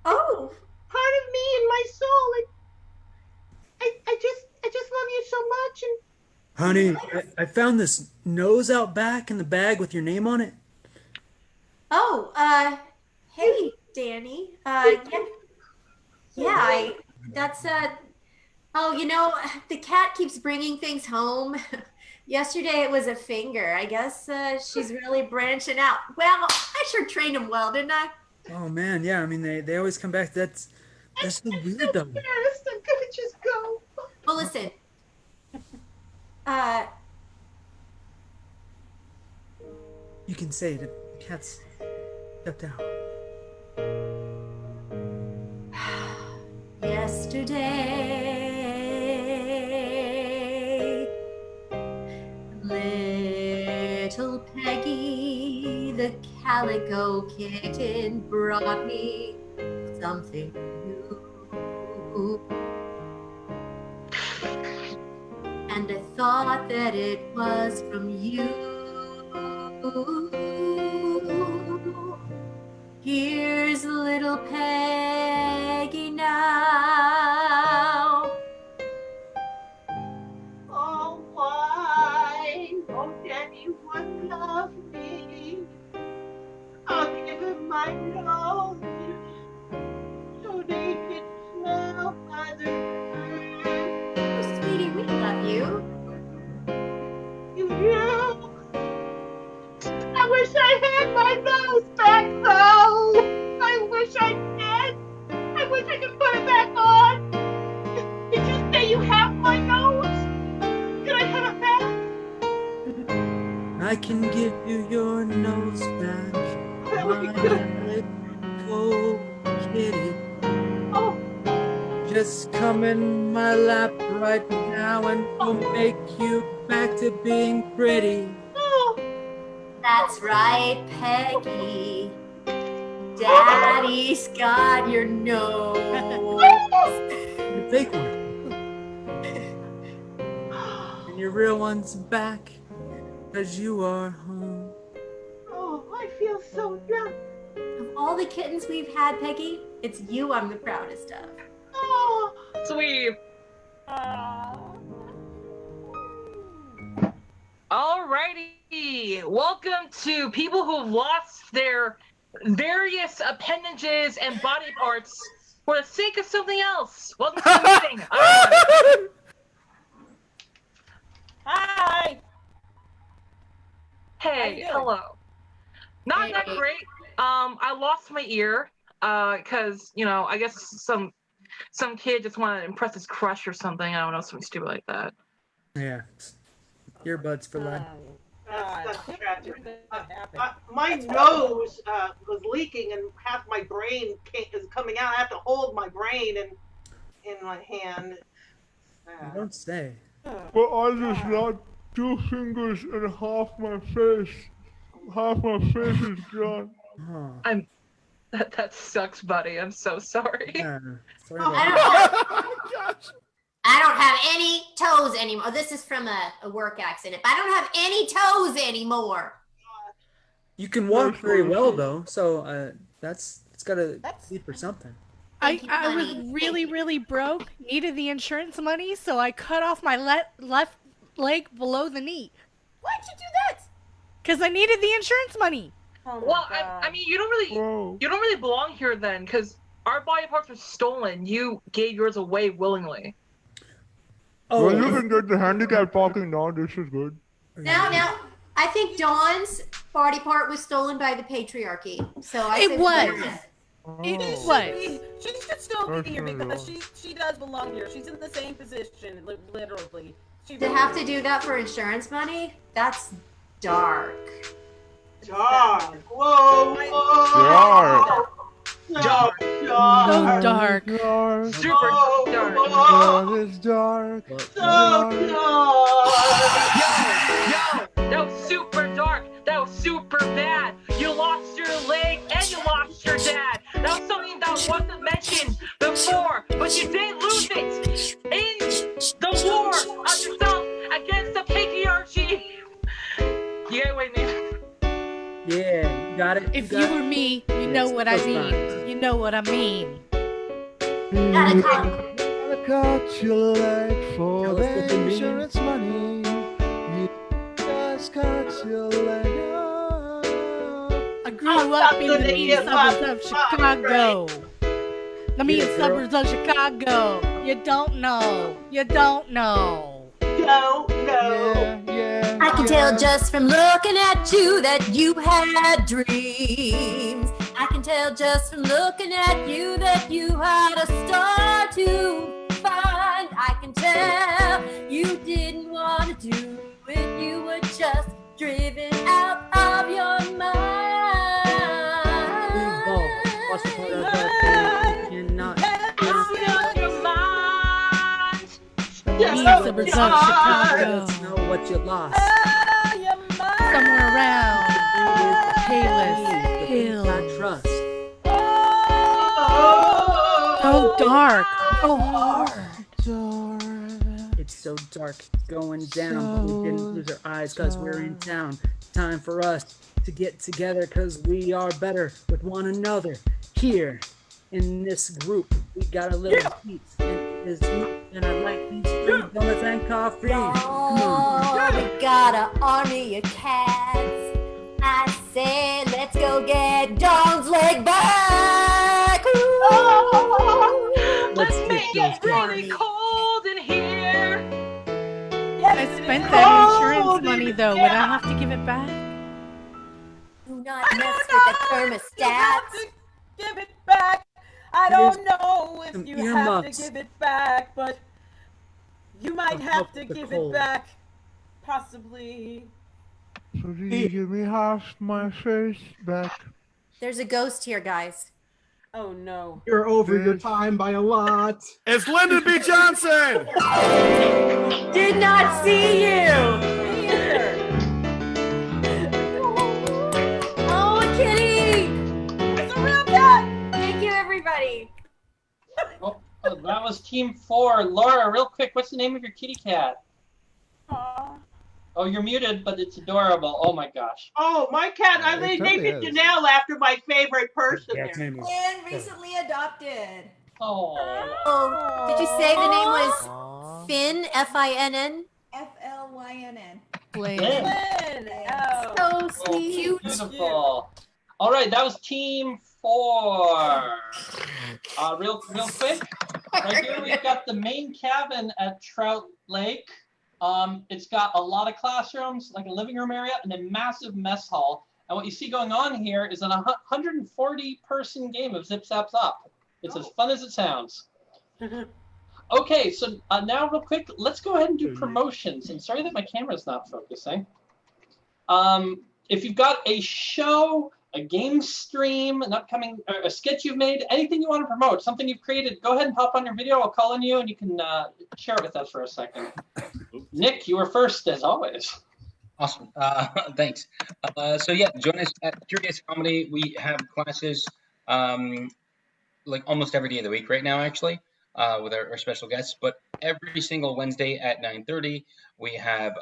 Speaker 5: Oh.
Speaker 23: Part of me and my soul. I just love you so much. And
Speaker 11: Honey, I found this nose out back in the bag with your name on it.
Speaker 5: Oh, hey, Danny. Yeah, oh, you know, the cat keeps bringing things home. Yesterday it was a finger. I guess she's really branching out. Well, I sure trained him well, didn't I?
Speaker 11: Oh man, yeah. I mean, they always come back. That's so weird though.
Speaker 23: I'm gonna just go.
Speaker 5: Well, listen.
Speaker 11: You can say the cat's stepped out.
Speaker 5: Yesterday, little Peggy, the calico kitten, brought me something thought that it was from you. Here's little Peggy now.
Speaker 23: Oh, why won't anyone love me? I'll give him my nose so they can smell Mother Earth.
Speaker 5: Oh, sweetie, we love you.
Speaker 23: You do? I wish I had my nose back, though. I wish I did. I wish I could put it back on. Did you say you have my nose? Can I have it back?
Speaker 11: I can give you your nose back, my little kitty.
Speaker 23: Oh.
Speaker 11: Just come in my lap right now and we'll make you back to being pretty.
Speaker 23: Oh.
Speaker 5: That's right, Peggy. Daddy's got your nose.
Speaker 11: The fake one. And your real one's back, 'cause you are home.
Speaker 23: Oh, I feel so young.
Speaker 5: Of all the kittens we've had, Peggy, it's you I'm the proudest of.
Speaker 23: Oh,
Speaker 10: Sweet. Alrighty, welcome to people who've lost their various appendages and body parts for the sake of something else. Welcome to the meeting.
Speaker 14: Hi.
Speaker 10: Hey, hello. Not that great. I lost my ear because I guess some kid just wanted to impress his crush or something. I don't know, something stupid like that.
Speaker 11: Yeah. Earbuds for life.
Speaker 23: that's tragic. My nose was leaking and half my brain is coming out. I have to hold my brain in my hand.
Speaker 11: You don't say.
Speaker 1: But I just got 2 fingers and half my face. Half my face is gone.
Speaker 10: That sucks, buddy. I'm so sorry.
Speaker 11: Yeah.
Speaker 5: I don't have any toes anymore. This is from a work accident. I don't have any toes anymore.
Speaker 11: You can walk very well though, so it's gotta be for something.
Speaker 13: I was really broke, needed the insurance money, so I cut off my left leg below the knee.
Speaker 14: Why'd you do that?
Speaker 13: Because I needed the insurance money.
Speaker 14: Oh
Speaker 10: well, I mean, you don't really belong here then, because our body parts were stolen. You gave yours away willingly.
Speaker 1: Oh, well, you can get the handicap parking now. This is good.
Speaker 5: Now, I think Dawn's body part was stolen by the patriarchy. So
Speaker 13: It was.
Speaker 14: She should still be here because she does belong here. She's in the same position, literally.
Speaker 5: To have to do that for insurance money? That's dark.
Speaker 23: Dark. Whoa.
Speaker 1: Dark.
Speaker 23: Dark.
Speaker 13: So dark.
Speaker 10: Super dark.
Speaker 1: God is dark.
Speaker 23: So
Speaker 10: Yo, that was super dark. That was super bad. You lost your leg and you lost your dad. That was something that wasn't mentioned before, but you did lose it in the war of yourself against the patriarchy. You got it, wait, man.
Speaker 11: Yeah, you got it.
Speaker 13: If you were me, you know what I mean. You know what I mean.
Speaker 1: Gotta cut your leg for the insurance money. You just cut your leg off.
Speaker 13: I grew up in the mean suburbs of Chicago. The mean suburbs of Chicago. You don't know. You don't know.
Speaker 23: Don't know.
Speaker 5: I can tell just from looking at you that you had dreams. I can tell just from looking at you that you had a star to find. I can tell you didn't want to do it. You were just driven out of your mind.
Speaker 13: Suburbs of Chicago.
Speaker 11: Let's know what you lost.
Speaker 13: Somewhere around Payless Hill.
Speaker 11: Trust.
Speaker 13: So dark. So hard.
Speaker 11: It It's so dark, it's going down, but we didn't lose our eyes because we're in town. Time for us to get together because we are better with one another. Here in this group, we got a little piece, and I like these food, donuts, and coffee. Come on.
Speaker 5: We got an army of cats. I say, let's go get John's leg back.
Speaker 10: Let's make it really cold in here.
Speaker 13: I spent that insurance money though. Would I have to give it back?
Speaker 5: Do not mess with the thermostats.
Speaker 14: Give it back. I don't know if
Speaker 11: some
Speaker 14: you have to
Speaker 11: earmuffs.
Speaker 14: give it back, but you might have to
Speaker 11: the
Speaker 14: give
Speaker 11: cold.
Speaker 14: it back. Possibly.
Speaker 12: So do you give me half my face back?
Speaker 5: There's a ghost here, guys.
Speaker 14: Oh no.
Speaker 17: You're over your time by a lot.
Speaker 4: It's Lyndon B. Johnson!
Speaker 5: Did not see you. Oh, kitty!
Speaker 14: It's a real cat.
Speaker 5: Thank you, everybody.
Speaker 3: Oh, that was Team 4. Laura, real quick, what's the name of your kitty cat? Oh, you're muted, but it's adorable. Oh my gosh.
Speaker 23: Oh, my cat, I
Speaker 12: it
Speaker 23: named
Speaker 12: totally
Speaker 23: it
Speaker 12: is.
Speaker 23: Janelle after my favorite person there.
Speaker 5: And recently adopted.
Speaker 3: Oh.
Speaker 5: Oh, did you say the name was Finn? F-I-N-N?
Speaker 18: F-L-Y-N-N.
Speaker 13: Blame.
Speaker 23: Lynn. Oh.
Speaker 5: So
Speaker 3: Oh,
Speaker 5: sweet.
Speaker 3: beautiful. All right, that was Team 4. Real quick, right here we've got the main cabin at Trout Lake. It's got a lot of classrooms, like a living room area, and a massive mess hall. And what you see going on here is a 140-person game of Zip Zap Zop. It's as fun as it sounds. Okay, so now real quick, let's go ahead and do promotions. And sorry that my camera's not focusing. If you've got a show, a game stream, an upcoming, a sketch you've made, anything you want to promote, something you've created, go ahead and hop on your video. I'll call on you and you can share it with us for a second. Nick, you were first as always.
Speaker 22: Awesome. Thanks. So yeah, join us at Curious Comedy. We have classes like almost every day of the week right now, actually, with our special guests. But every single Wednesday at 9:30, we have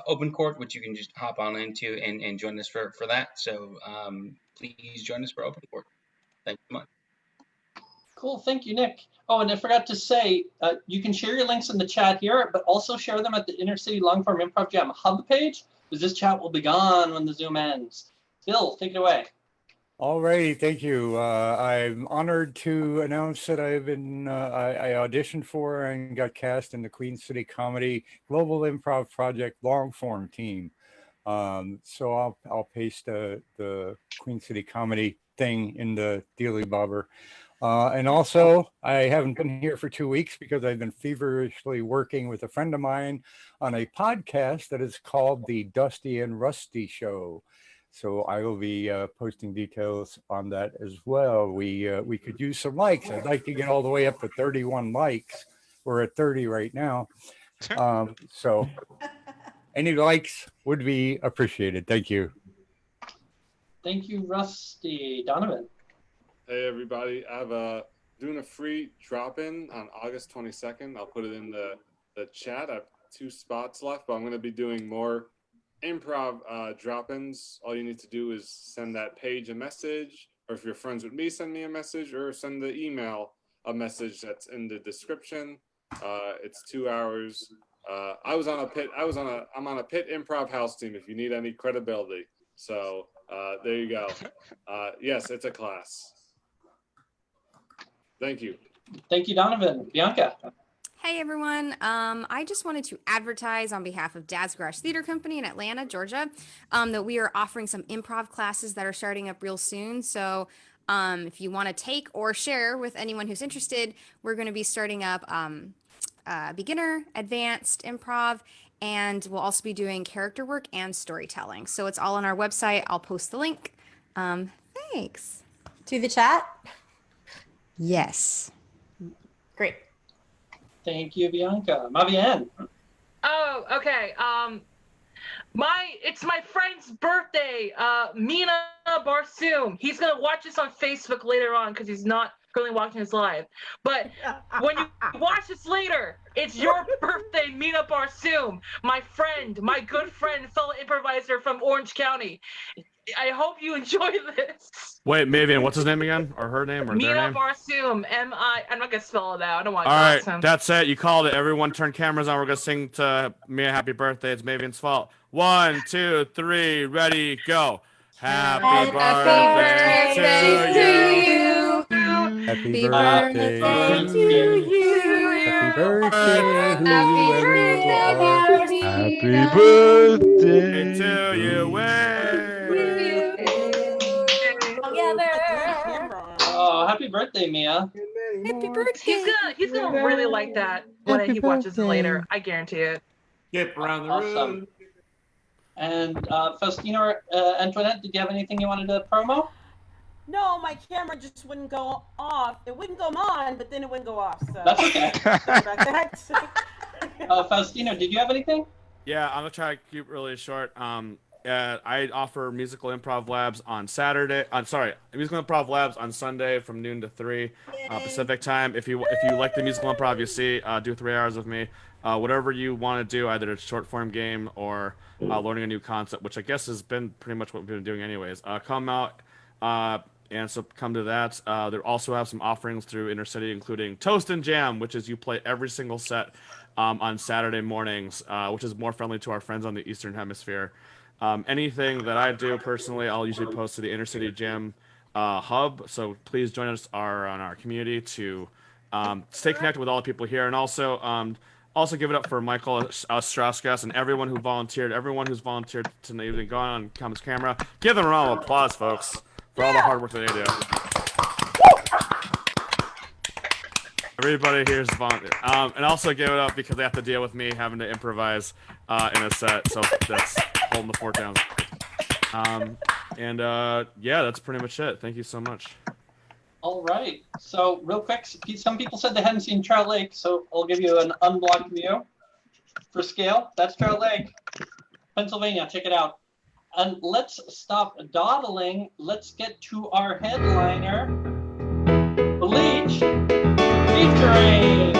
Speaker 22: Open Court, which you can just hop on into and join us for that. So please join us for Open Court. Thank you so much.
Speaker 3: Cool, thank you, Nick. Oh, and I forgot to say, you can share your links in the chat here, but also share them at the InterCity Longform Improv Jam Hub page, because this chat will be gone when the Zoom ends. Bill, take it away.
Speaker 9: All righty, thank you. I'm honored to announce that I auditioned for and got cast in the Queen City Comedy Global Improv Project Longform team. So I'll paste the Queen City Comedy thing in the Dealy Bobber. And also, I haven't been here for 2 weeks because I've been feverishly working with a friend of mine on a podcast that is called The Dusty and Rusty Show. So I will be posting details on that as well. We could use some likes. I'd like to get all the way up to 31 likes. We're at 30 right now. So any likes would be appreciated. Thank you.
Speaker 3: Thank you, Rusty. Donovan.
Speaker 16: Hey everybody, I'm doing a free drop-in on August 22nd. I'll put it in the chat. I have 2 spots left, but I'm going to be doing more improv drop-ins. All you need to do is send that page a message, or if you're friends with me, send me a message, or send the email a message that's in the description. It's 2 hours. I'm on a pit improv house team if you need any credibility. So there you go. Yes, it's a class. Thank you.
Speaker 3: Thank you, Donovan. Bianca.
Speaker 19: Hey everyone, I just wanted to advertise on behalf of Dad's Garage Theater Company in Atlanta, Georgia, that we are offering some improv classes that are starting up real soon. So if you want to take or share with anyone who's interested, we're going to be starting up beginner, advanced improv, and we'll also be doing character work and storytelling. So it's all on our website. I'll post the link. Thanks.
Speaker 5: To the chat?
Speaker 19: Yes.
Speaker 5: Great.
Speaker 3: Thank you, Bianca. Maviene.
Speaker 10: Oh, okay. It's my friend's birthday. Mina Barsoom. He's gonna watch this on Facebook later on because he's not currently watching this live. But when you watch this later, it's your birthday meetup or Zoom. My friend, my good friend, fellow improviser from Orange County. I hope you enjoy this.
Speaker 4: Wait, Maviene, what's his name again? Or her name? Or their
Speaker 10: Meetup
Speaker 4: name?
Speaker 10: or Zoom. M-I. I'm not going to spell it out. I don't want to
Speaker 4: All right,
Speaker 10: dox him.
Speaker 4: that's it. You called it. Everyone turn cameras on. We're going to sing to Mia happy birthday. It's Maviene's fault. 1, 2, 3, ready, go. Happy birthday to you.
Speaker 9: Happy birthday to you. Happy birthday, whoever you are.
Speaker 8: Happy birthday
Speaker 4: to you.
Speaker 3: Oh, happy birthday, Mia.
Speaker 19: Happy birthday.
Speaker 10: He's gonna really like that when he watches it later. I guarantee it.
Speaker 16: Get around the
Speaker 3: Awesome.
Speaker 16: room.
Speaker 3: And Faustino or Antoinette, did you have anything you wanted to promo?
Speaker 14: No, my camera just wouldn't go off. It wouldn't go on, but then it wouldn't go off. So
Speaker 3: That's okay.
Speaker 14: sorry about that.
Speaker 3: Faustino, did you have anything?
Speaker 4: Yeah, I'm gonna try to keep it really short. I offer musical improv labs on Saturday. Musical improv labs on Sunday from noon to 3 Pacific time. If you like the musical improv you see, do 3 hours with me. Whatever you want to do, either a short form game or learning a new concept, which I guess has been pretty much what we've been doing anyways. Come out and so come to that. They also have some offerings through InterCity, including Toast and Jam, which is you play every single set on Saturday mornings, which is more friendly to our friends on the Eastern Hemisphere. Anything that I do personally, I'll usually post to the InterCity Gym hub. So please join us on our community to stay connected with all the people here, and also give it up for Michael Astrauskas and everyone who's volunteered tonight, even gone on Commons Camera. Give them a round of applause, folks, for all the hard work that they do. Everybody here's volunteer. And also give it up because they have to deal with me having to improvise in a set, so that's holding the fort down. Yeah, that's pretty much it. Thank you so much.
Speaker 3: All right. So real quick, some people said they hadn't seen Trout Lake, so I'll give you an unblocked view for scale. That's Trout Lake, Pennsylvania. Check it out. And let's stop dawdling. Let's get to our headliner, Bleach, featuring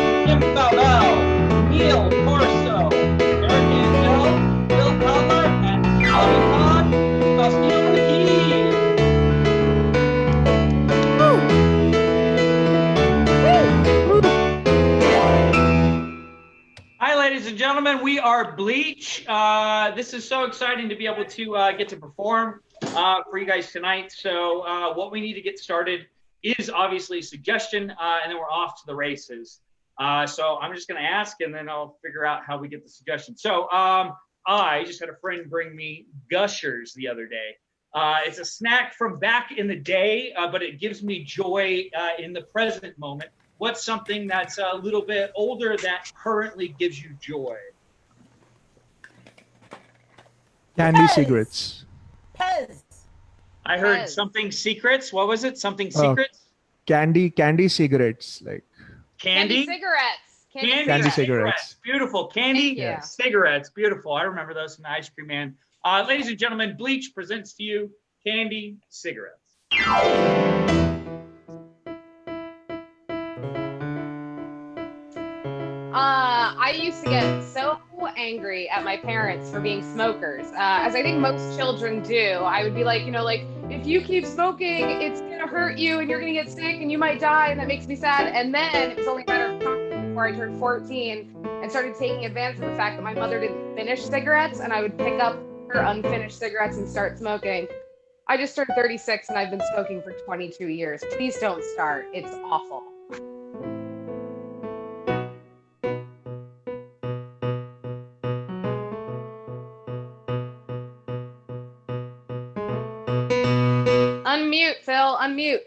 Speaker 3: Faubel, Neil Corso, Eric Angell, Bill Kotler, and Todd, Faustino on the keys.
Speaker 6: Hi, ladies and gentlemen. We are Bleach. This is so exciting to be able to get to perform for you guys tonight. So what we need to get started is obviously suggestion, and then we're off to the races. So I'm just going to ask, and then I'll figure out how we get the suggestion. So I just had a friend bring me Gushers the other day. It's a snack from back in the day, but it gives me joy in the present moment. What's something that's a little bit older that currently gives you joy?
Speaker 12: Candy cigarettes.
Speaker 14: Pez.
Speaker 6: I heard something secrets. What was it? Something secrets?
Speaker 12: Candy cigarettes, like
Speaker 6: Candy?
Speaker 20: Cigarettes.
Speaker 12: Candy cigarettes.
Speaker 6: Beautiful. Candy
Speaker 12: you.
Speaker 6: cigarettes. Beautiful. I remember those from the Ice Cream Man. Ladies and gentlemen, Bleach presents to you Candy Cigarettes.
Speaker 20: I used to get so angry at my parents for being smokers, as I think most children do. I would be like, if you keep smoking, it's gonna hurt you and you're gonna get sick and you might die, and that makes me sad. And then it was only a matter of time before I turned 14 and started taking advantage of the fact that my mother didn't finish cigarettes, and I would pick up her unfinished cigarettes and start smoking. I just turned 36 and I've been smoking for 22 years. Please don't start. It's awful. Unmute, Phil. Unmute.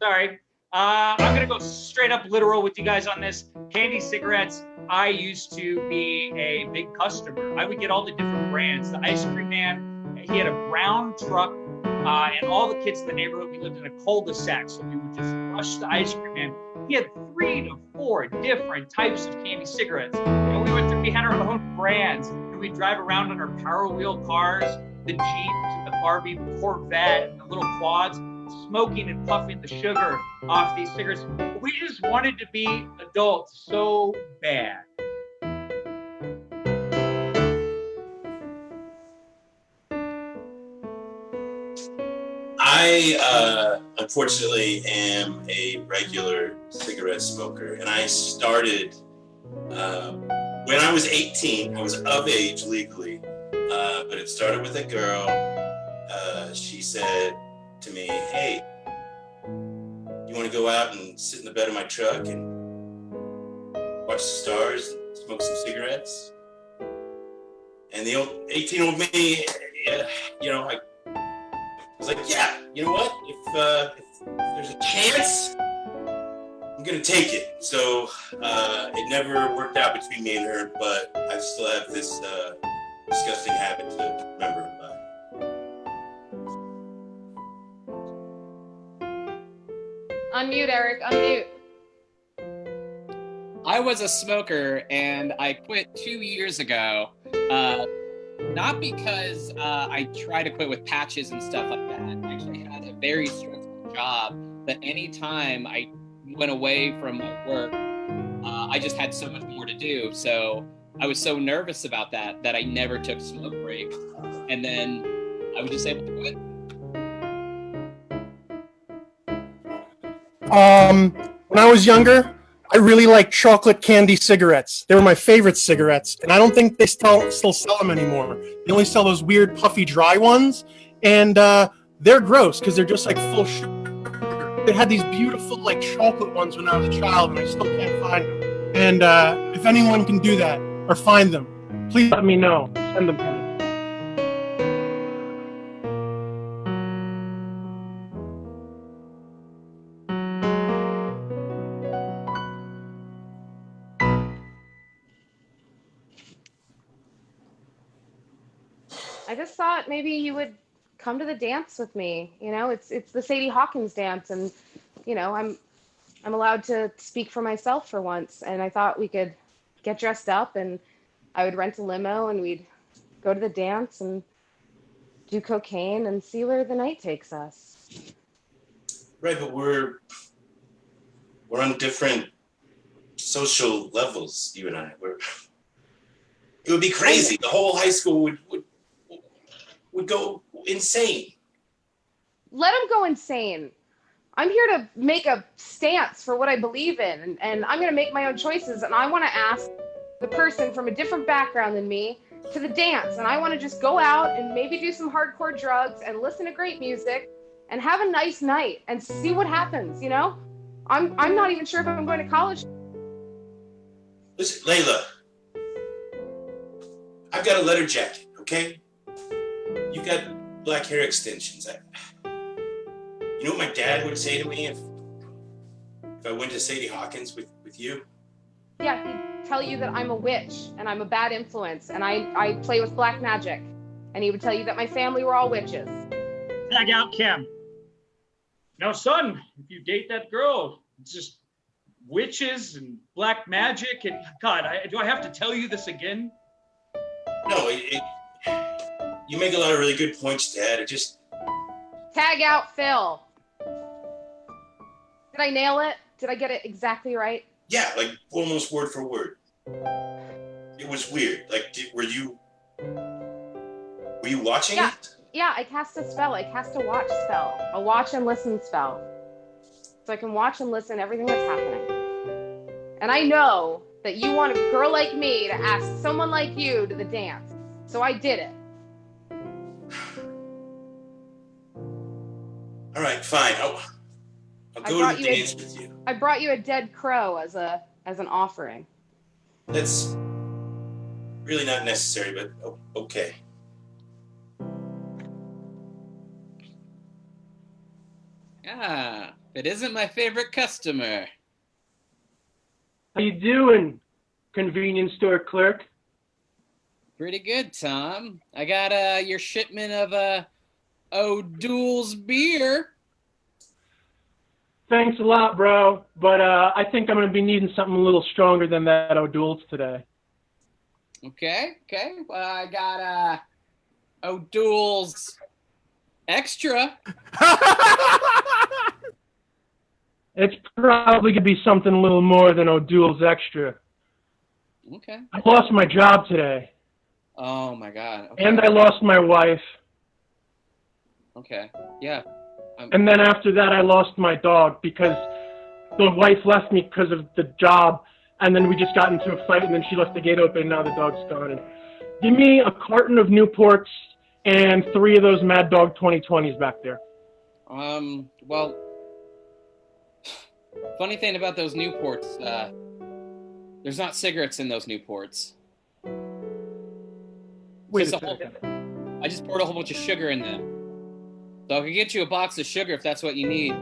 Speaker 6: Sorry. I'm going to go straight up literal with you guys on this. Candy cigarettes, I used to be a big customer. I would get all the different brands. The Ice Cream Man, he had a brown truck, and all the kids in the neighborhood, we lived in a cul-de-sac, so we would just rush the Ice Cream Man. He had 3 to 4 different types of candy cigarettes. And we had our own brands, and we'd drive around on our Power Wheel cars, the Jeeps, and the Barbie Corvette, and the little quads. smoking and puffing the sugar off these cigarettes. We just wanted to be adults so bad.
Speaker 2: I unfortunately am a regular cigarette smoker, and I started when I was 18. I was of age legally, but it started with a girl. She said to me, "Hey, you want to go out and sit in the bed of my truck and watch the stars and smoke some cigarettes?" And the old 18-year-old me, I was like, "Yeah, you know what? If there's a chance, I'm gonna take it." So it never worked out between me and her, but I still have this disgusting habit to remember her by.
Speaker 20: Unmute, Eric. Unmute.
Speaker 7: I was a smoker and I quit 2 years ago. Not because I tried to quit with patches and stuff like that. I actually had a very stressful job that anytime I went away from my work, I just had so much more to do. So I was so nervous about that I never took smoke breaks. And then I was just able to quit.
Speaker 21: When I was younger, I really liked chocolate candy cigarettes. They were my favorite cigarettes, and I don't think they still sell them anymore. They only sell those weird puffy dry ones, and they're gross because they're just like full sugar. They had these beautiful like chocolate ones when I was a child, and I still can't find them. And if anyone can do that or find them, please let me know. Send them to me.
Speaker 20: I just thought maybe you would come to the dance with me. You know, it's the Sadie Hawkins dance, and I'm allowed to speak for myself for once. And I thought we could get dressed up, and I would rent a limo, and we'd go to the dance and do cocaine and see where the night takes us.
Speaker 2: Right, but we're on different social levels. You and I. It would be crazy. The whole high school would go insane.
Speaker 20: Let him go insane. I'm here to make a stance for what I believe in, and I'm going to make my own choices, and I want to ask the person from a different background than me to the dance, and I want to just go out and maybe do some hardcore drugs and listen to great music and have a nice night and see what happens, I'm not even sure if I'm going to college.
Speaker 2: Listen, Layla, I've got a leather jacket, okay? You got black hair extensions. You know what my dad would say to me if I went to Sadie Hawkins with you?
Speaker 20: Yeah, he'd tell you that I'm a witch and I'm a bad influence and I play with black magic. And he would tell you that my family were all witches.
Speaker 6: Tag out, Kim. Now, son, if you date that girl, it's just witches and black magic. And God, do I have to tell you this again?
Speaker 2: No, you make a lot of really good points, Dad. It just...
Speaker 20: Tag out, Phil. Did I nail it? Did I get it exactly right?
Speaker 2: Yeah, like almost word for word. It was weird. Like, were you watching it?
Speaker 20: Yeah, I cast a spell. I cast a watch spell. A watch and listen spell. So I can watch and listen to everything that's happening. And I know that you want a girl like me to ask someone like you to the dance. So I did it.
Speaker 2: All right, fine. I'll go to the dance with you.
Speaker 20: I brought you a dead crow as an offering.
Speaker 2: That's really not necessary, but okay.
Speaker 7: Ah, it isn't my favorite customer.
Speaker 21: How you doing, convenience store clerk?
Speaker 7: Pretty good, Tom. I got your shipment of O'Doul's beer.
Speaker 21: Thanks a lot, bro. But I think I'm going to be needing something a little stronger than that O'Doul's today.
Speaker 7: Okay. Well, I got O'Doul's Extra.
Speaker 12: It's probably gonna be something a little more than O'Doul's extra.
Speaker 7: Okay.
Speaker 12: I lost my job today,
Speaker 7: Oh my God. Okay.
Speaker 12: and I lost my wife,
Speaker 7: Okay. Yeah.
Speaker 12: and then after that I lost my dog because the wife left me because of the job, and then we just got into a fight, and then she left the gate open, and now the dog's gone. And give me a carton of Newports and 3 of those Mad Dog 2020s back there.
Speaker 7: Well, funny thing about those Newports, there's not cigarettes in those Newports.
Speaker 12: Wait
Speaker 7: Just
Speaker 12: a second.
Speaker 7: I just poured a whole bunch of sugar in them. So I could get you a box of sugar if that's what you need.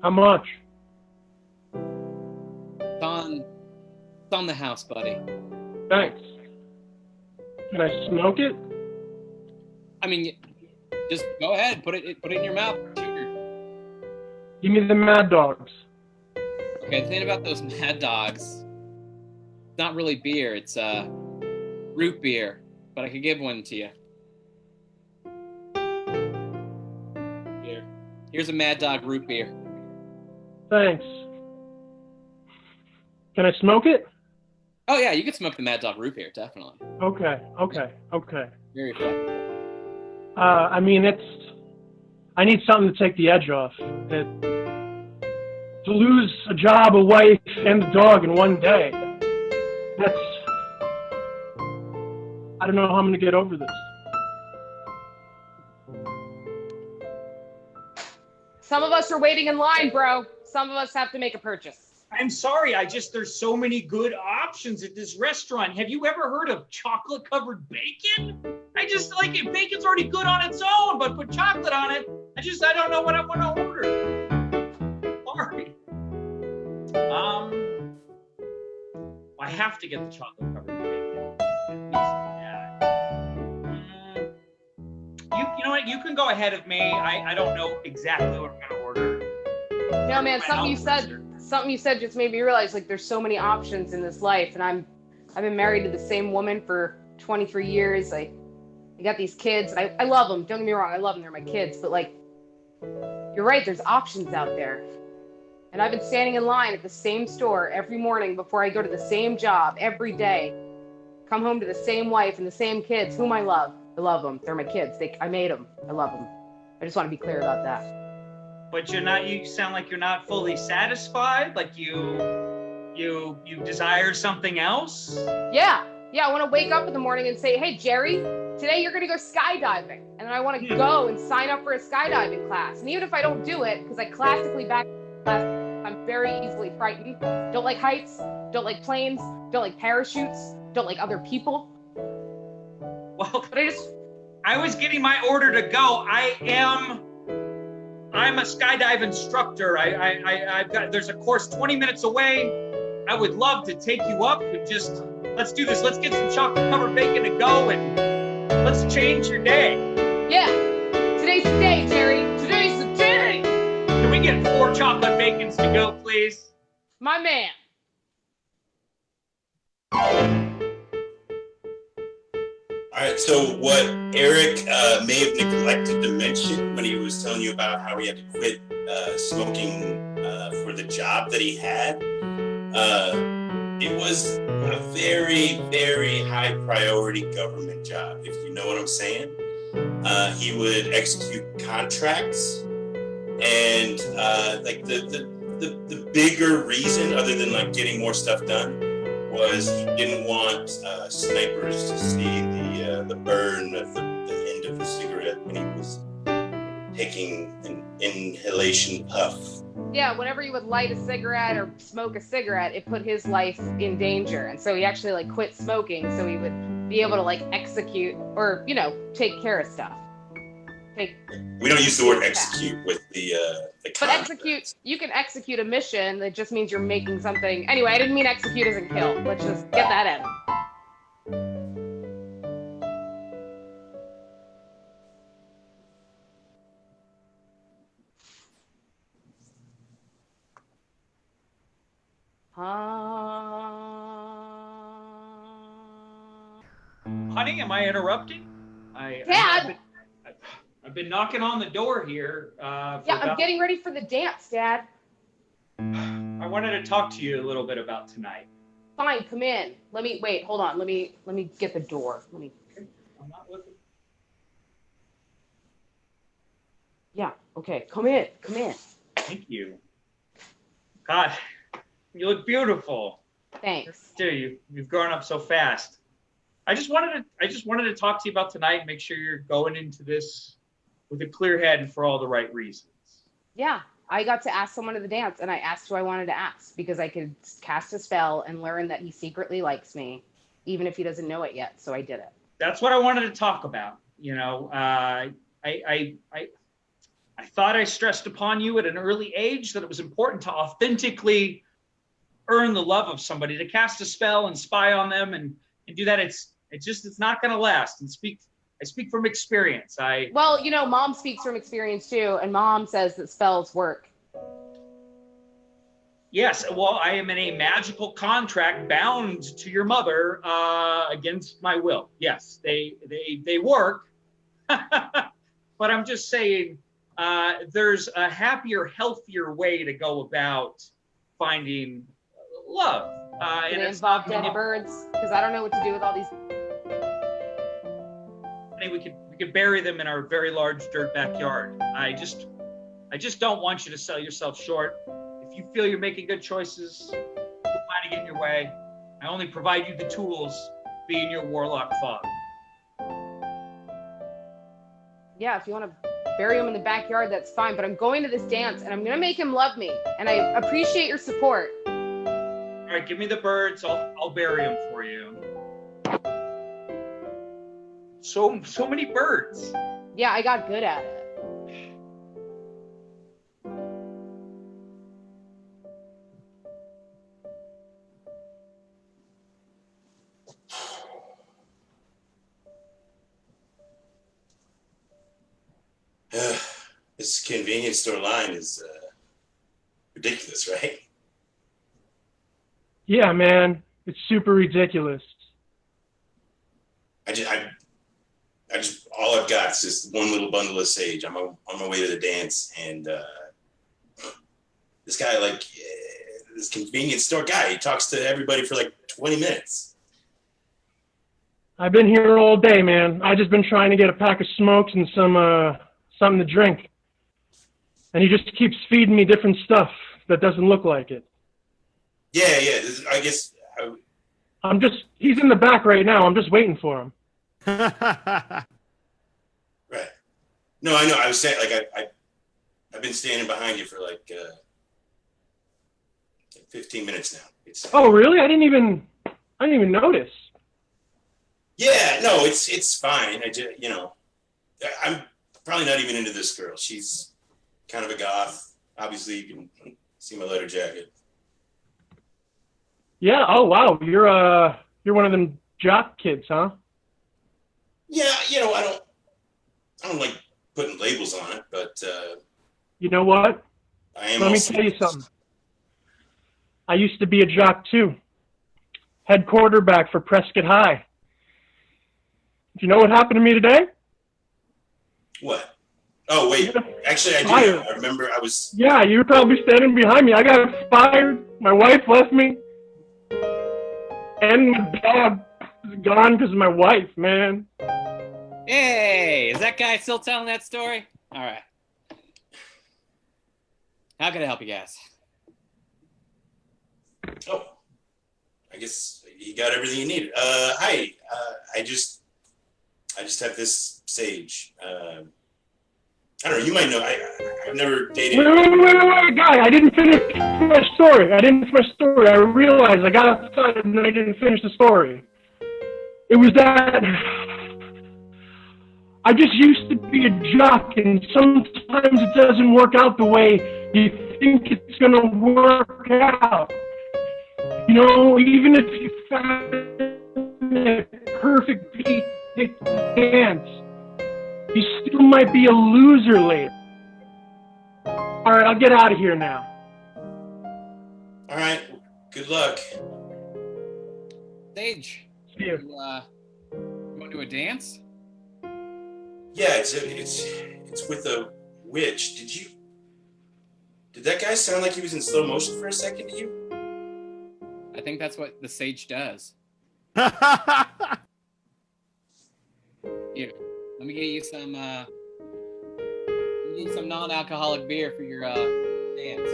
Speaker 12: How much?
Speaker 7: It's on the house, buddy.
Speaker 12: Thanks. Can I smoke it?
Speaker 7: I mean, just go ahead, put it in your mouth. Sugar.
Speaker 12: Give me the Mad Dogs.
Speaker 7: Okay, the thing about those Mad Dogs, it's not really beer, it's root beer, but I could give one to you. Here's a Mad Dog root beer.
Speaker 12: Thanks. Can I smoke it?
Speaker 7: Oh yeah, you can smoke the Mad Dog root beer, definitely.
Speaker 12: Okay.
Speaker 7: Very fun.
Speaker 12: I mean, I need something to take the edge off. To lose a job, a wife, and a dog in one day, I don't know how I'm going to get over this.
Speaker 20: Some of us are waiting in line, bro. Some of us have to make a purchase.
Speaker 6: I'm sorry, there's so many good options at this restaurant. Have you ever heard of chocolate covered bacon? I just like it. Bacon's already good on its own, but put chocolate on it. I don't know what I want to order. Sorry. I have to get the chocolate covered bacon. You know what? You can go ahead of me. I don't know exactly what I'm gonna order.
Speaker 20: No, man, something you said just made me realize like there's so many options in this life, and I've been married to the same woman for 23 years. I got these kids. I love them. Don't get me wrong. I love them. They're my kids. But like, you're right. There's options out there. And I've been standing in line at the same store every morning before I go to the same job every day. Come home to the same wife and the same kids, whom I love. I love them. They're my kids. I made them. I love them. I just want to be clear about that.
Speaker 6: But you sound like you're not fully satisfied. Like you desire something else.
Speaker 20: Yeah. I want to wake up in the morning and say, hey, Jerry, today you're going to go skydiving. And then I want to go and sign up for a skydiving class. And even if I don't do it, because I classically back class, I'm very easily frightened. Don't like heights, don't like planes, don't like parachutes, don't like other people.
Speaker 6: Well, but I was getting my order to go. I'm a skydive instructor. There's a course 20 minutes away. I would love to take you up and let's do this. Let's get some chocolate covered bacon to go and let's change your day.
Speaker 20: Yeah, today's the day, Jerry. Today's the day.
Speaker 6: Can we get 4 chocolate bacons to go, please?
Speaker 20: My man.
Speaker 2: All right, so what Eric may have neglected to mention when he was telling you about how he had to quit smoking for the job that he had, it was a very, very high priority government job, if you know what I'm saying. He would execute contracts, and like the bigger reason, other than like getting more stuff done, was he didn't want snipers to see the burn of the end of the cigarette when he was taking an inhalation puff.
Speaker 20: Yeah, whenever he would light a cigarette or smoke a cigarette, it put his life in danger. And so he actually like quit smoking so he would be able to like execute or, take care of stuff. We
Speaker 2: don't use the word execute with the
Speaker 20: But execute, you can execute a mission that just means you're making something. Anyway, I didn't mean execute as in kill. Let's just get that in.
Speaker 6: Honey, am I interrupting? Dad! I've been knocking on the door here.
Speaker 20: I'm getting ready for the dance, Dad.
Speaker 6: I wanted to talk to you a little bit about tonight.
Speaker 20: Fine, come in. Hold on. Let me get the door.
Speaker 6: I'm not looking.
Speaker 20: Yeah, okay. Come in.
Speaker 6: Thank you. God, you look beautiful.
Speaker 20: Thanks.
Speaker 6: Dude, you've grown up so fast. I just wanted to talk to you about tonight and make sure you're going into this with a clear head and for all the right reasons.
Speaker 20: Yeah, I got to ask someone to the dance, and I asked who I wanted to ask because I could cast a spell and learn that he secretly likes me, even if he doesn't know it yet. So I did it.
Speaker 6: That's what I wanted to talk about. I thought I stressed upon you at an early age that it was important to authentically earn the love of somebody, to cast a spell and spy on them and do that. It's not going to last. And I speak from experience.
Speaker 20: Well, Mom speaks from experience too, and Mom says that spells work.
Speaker 6: Yes, well, I am in a magical contract bound to your mother against my will. Yes, they work, but I'm just saying there's a happier, healthier way to go about finding love.
Speaker 20: Do they involve dead birds? Because I don't know what to do with all these.
Speaker 6: I think we could bury them in our very large dirt backyard. I just don't want you to sell yourself short. If you feel you're making good choices, who am I to get in your way? I only provide you the tools, being your warlock father.
Speaker 20: Yeah, if you want to bury him in the backyard, that's fine. But I'm going to this dance, and I'm going to make him love me. And I appreciate your support.
Speaker 6: All right, give me the birds. I'll bury them for you. So many birds.
Speaker 20: Yeah, I got good at it.
Speaker 2: This convenience store line is ridiculous, right?
Speaker 12: Yeah, man, it's super ridiculous.
Speaker 2: I just all I've got is just one little bundle of sage. I'm on my way to the dance, and this guy, this convenience store guy, he talks to everybody for 20 minutes.
Speaker 12: I've been here all day, man. I just been trying to get a pack of smokes and something to drink. And he just keeps feeding me different stuff that doesn't look like it.
Speaker 2: Yeah. I guess.
Speaker 12: He's in the back right now. I'm just waiting for him.
Speaker 2: Right. No, I know. I was saying, I've been standing behind you for 15 minutes now.
Speaker 12: Oh, really? I didn't even notice.
Speaker 2: Yeah, no, it's fine. I'm probably not even into this girl. She's kind of a goth. Obviously, you can see my leather jacket.
Speaker 12: Yeah. Oh, wow. You're one of them jock kids, huh?
Speaker 2: Yeah. I don't like putting labels on it, but
Speaker 12: you know what?
Speaker 2: Let
Speaker 12: me tell you something. I used to be a jock too. Head quarterback for Prescott High. Do you know what happened to me today?
Speaker 2: What? Oh, wait. Actually, I do.
Speaker 12: Fired.
Speaker 2: I remember I was...
Speaker 12: Yeah, you were probably standing behind me. I got fired. My wife left me. And my dog is gone because of my wife, man.
Speaker 7: Hey, is that guy still telling that story? All right. How can I help you guys?
Speaker 2: Oh, I guess you got everything you needed. Hi. I just have this sage. I don't know. You might know. I've never dated.
Speaker 12: Wait, guy! I didn't finish my story. I realized I got outside and then I didn't finish the story. It was that I just used to be a jock, and sometimes it doesn't work out the way you think it's gonna work out. Even if you found a perfect beat to dance, you still might be a loser later. All right, I'll get out of here now.
Speaker 2: All right. Good luck.
Speaker 7: Sage.
Speaker 12: See you.
Speaker 7: You going to a dance?
Speaker 2: Yeah, it's with a witch. Did that guy sound like he was in slow motion for a second to you?
Speaker 7: I think that's what the sage does. Here, let me get you some non-alcoholic beer for your dance.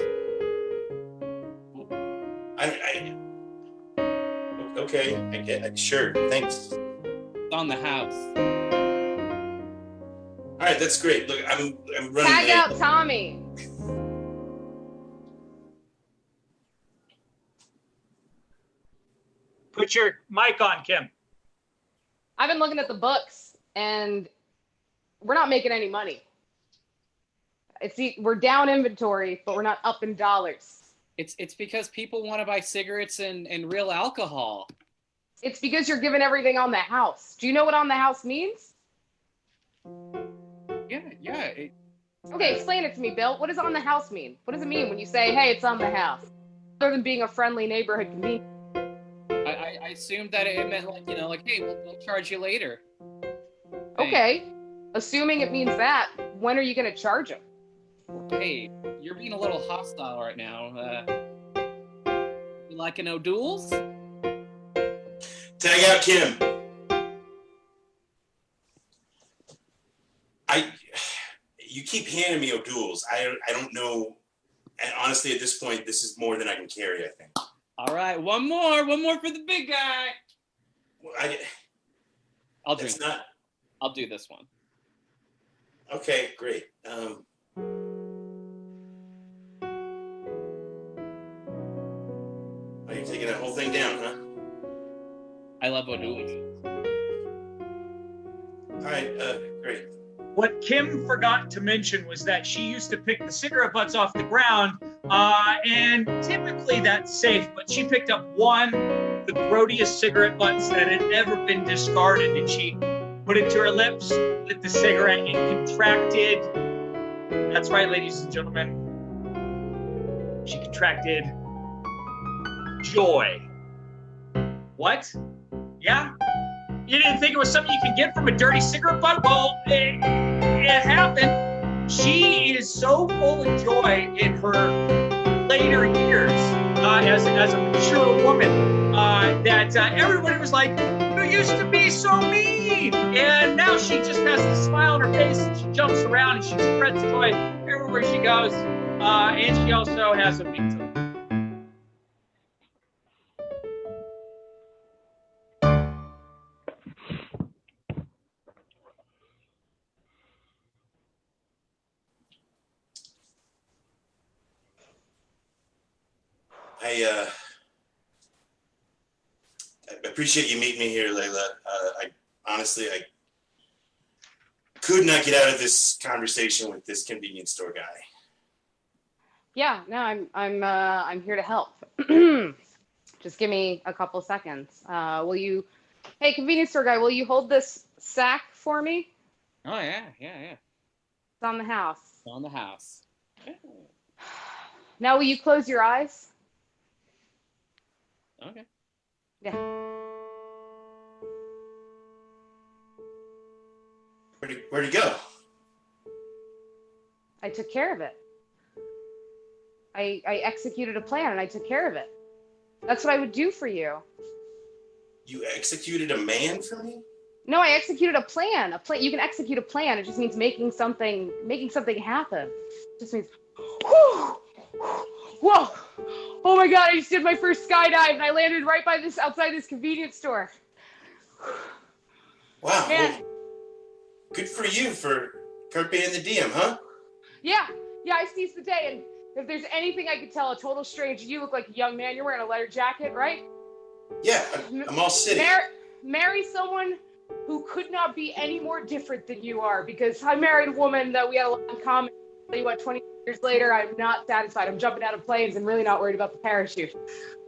Speaker 2: Okay, sure, thanks.
Speaker 7: It's on the house.
Speaker 2: All right, that's great. Look, I'm running
Speaker 20: Tag
Speaker 2: late.
Speaker 20: out Tommy.
Speaker 6: Put your mic on, Kim.
Speaker 20: I've been looking at the books, and we're not making any money. We're down inventory, but we're not up in dollars.
Speaker 7: It's because people want to buy cigarettes and real alcohol.
Speaker 20: It's because you're giving everything on the house. Do you know what on the house means?
Speaker 7: Yeah.
Speaker 20: Okay, explain it to me, Bill. What does on the house mean? What does it mean when you say, hey, it's on the house? Other than being a friendly neighborhood convenience.
Speaker 7: I assumed that it meant like, hey, we'll charge you later.
Speaker 20: Okay, assuming it means that, when are you going to charge them?
Speaker 7: Hey, you're being a little hostile right now. You liking no duels?
Speaker 2: Tag out Kim. You keep handing me O'Doul's. I don't know. And honestly, at this point, this is more than I can carry, I think.
Speaker 7: All right, one more for the big guy.
Speaker 2: I'll drink.
Speaker 7: I'll do this one.
Speaker 2: Okay, great. Are you taking that whole thing down, huh?
Speaker 7: I love O'Doul's.
Speaker 2: All right, great.
Speaker 6: What Kim forgot to mention was that she used to pick the cigarette butts off the ground, and typically that's safe, but she picked up one, the grodiest cigarette butts that had ever been discarded, and she put it to her lips, lit the cigarette, and contracted. That's right, ladies and gentlemen. She contracted joy. What? Yeah? You didn't think it was something you could get from a dirty cigarette butt? Well, it happened. She is so full of joy in her later years as a mature woman that everybody was like, you used to be so mean. And now she just has a smile on her face and she jumps around and she spreads joy everywhere she goes. And she also has a big toe.
Speaker 2: I appreciate you meeting me here, Layla. I could not get out of this conversation with this convenience store guy.
Speaker 20: Yeah, no, I'm here to help. Just give me a couple seconds. Hey, convenience store guy, will you hold this sack for me?
Speaker 7: Oh yeah.
Speaker 20: It's on the house.
Speaker 7: It's on the house.
Speaker 20: Now, will you close your eyes?
Speaker 7: Okay.
Speaker 20: Yeah.
Speaker 2: Where'd he go?
Speaker 20: I took care of it. I executed a plan and I took care of it. That's what I would do for you.
Speaker 2: You executed a man for me?
Speaker 20: No, I executed a plan. You can execute a plan. It just means making something happen. It just means, whoa! Oh my God! I just did my first skydive and I landed right outside this convenience store.
Speaker 2: Wow.
Speaker 20: Man.
Speaker 2: Well, good for you for Carpe and the DM, huh?
Speaker 20: Yeah, I seized the day, and if there's anything I could tell a total stranger, you look like a young man. You're wearing a leather jacket, right?
Speaker 2: Yeah, I'm all city.
Speaker 20: Marry someone who could not be any more different than you are, because I married a woman that we had a lot in common. 20 years later, I'm not satisfied. I'm jumping out of planes and really not worried about the parachute.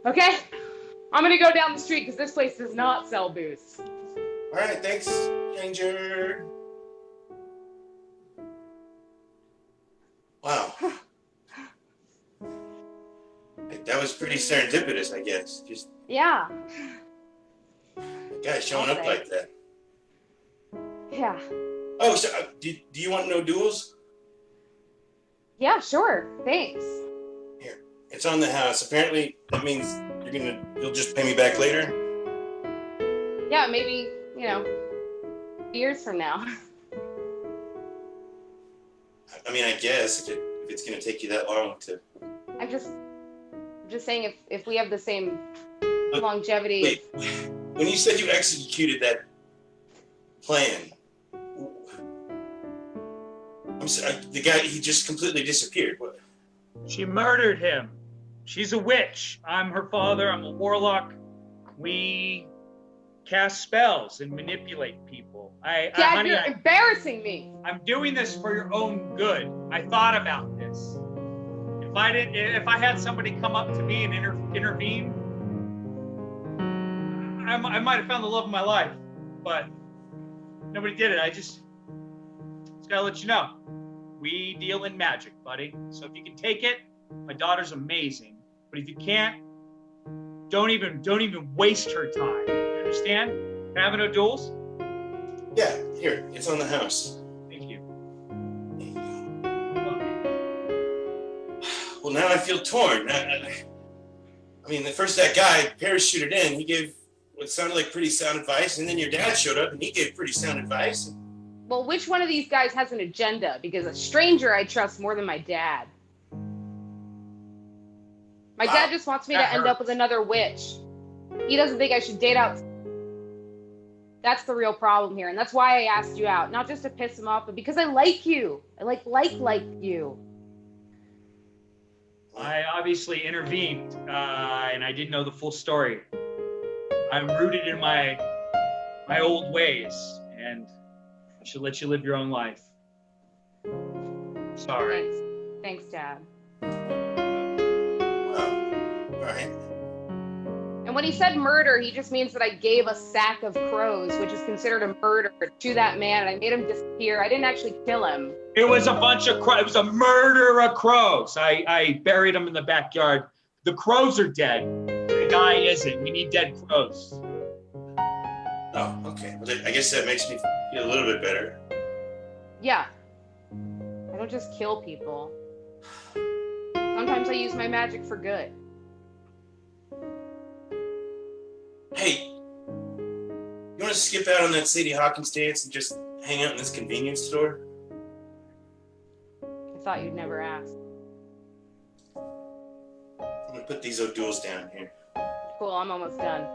Speaker 20: Okay? I'm gonna go down the street because this place does not sell booze.
Speaker 2: All right, thanks, stranger. Wow. That was pretty serendipitous, I guess. Just
Speaker 20: Yeah.
Speaker 2: a guy showing up like that.
Speaker 20: Yeah.
Speaker 2: Oh, so, do you want no duels?
Speaker 20: Yeah, sure. Thanks.
Speaker 2: It's on the house. Apparently, that means you'll just pay me back later.
Speaker 20: Yeah, maybe, years from now.
Speaker 2: I mean, I guess if it's gonna take you that long to.
Speaker 20: I'm just saying if we have the same longevity.
Speaker 2: Wait, when you said you executed that plan, I'm sorry, the guy, he just completely disappeared. What?
Speaker 6: She murdered him. She's a witch. I'm her father. I'm a warlock. We cast spells and manipulate people.
Speaker 20: Dad, you're embarrassing me.
Speaker 6: I'm doing this for your own good. I thought about this. If I had somebody come up to me and intervene, I might have found the love of my life, but nobody did it. I just gotta let you know, we deal in magic, buddy. So if you can take it, my daughter's amazing. But if you can't, don't even waste her time. You understand? Having no duels?
Speaker 2: Yeah, here, it's on the house.
Speaker 6: Thank you.
Speaker 2: Well, now I feel torn. I mean, at first that guy parachuted in. He gave what sounded like pretty sound advice, and then your dad showed up, and he gave pretty sound advice.
Speaker 20: Well, which one of these guys has an agenda? Because a stranger I trust more than my dad. My dad just wants me to end up with another witch. He doesn't think I should date out. That's the real problem here, and that's why I asked you out. Not just to piss him off, but because I like you. I like you.
Speaker 6: I obviously intervened, and I didn't know the full story. I'm rooted in my old ways, and I should let you live your own life. Sorry.
Speaker 20: Thanks, Dad.
Speaker 2: All right.
Speaker 20: And when he said murder, he just means that I gave a sack of crows, which is considered a murder, to that man, and I made him disappear. I didn't actually kill him.
Speaker 6: It was a bunch of crows. It was a murder of crows. I buried them in the backyard. The crows are dead. The guy isn't. We need dead crows.
Speaker 2: Oh, okay. Well, I guess that makes me feel a little bit better.
Speaker 20: Yeah. I don't just kill people. Sometimes I use my magic for good.
Speaker 2: Hey, you want to skip out on that Sadie Hawkins dance and just hang out in this convenience store?
Speaker 20: I thought you'd never ask.
Speaker 2: I'm gonna put these O'Douls down here.
Speaker 20: Cool, I'm almost done.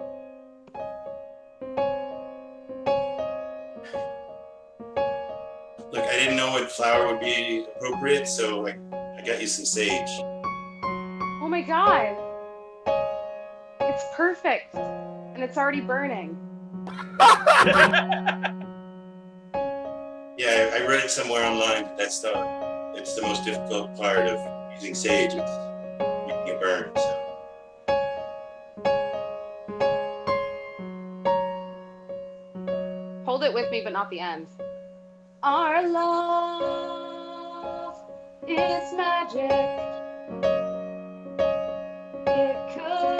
Speaker 2: Look, I didn't know what flower would be appropriate, so I got you some sage.
Speaker 20: Oh my god! It's perfect! And it's already burning.
Speaker 2: Yeah, I read it somewhere online. It's the most difficult part of using sage. It's making it burn. So.
Speaker 20: Hold it with me, but not the end. Our love is magic. It could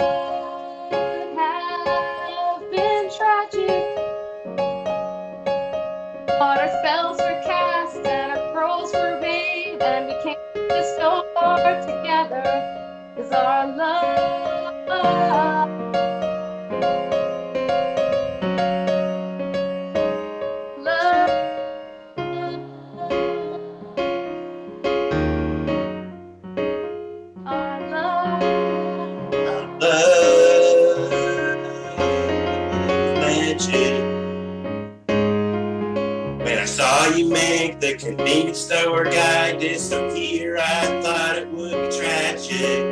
Speaker 20: have been tragic. But our spells were cast and our pearls were made, and we came to this door together. 'Cause our love.
Speaker 2: When I saw you make the convenience store guy disappear, I thought it would be tragic.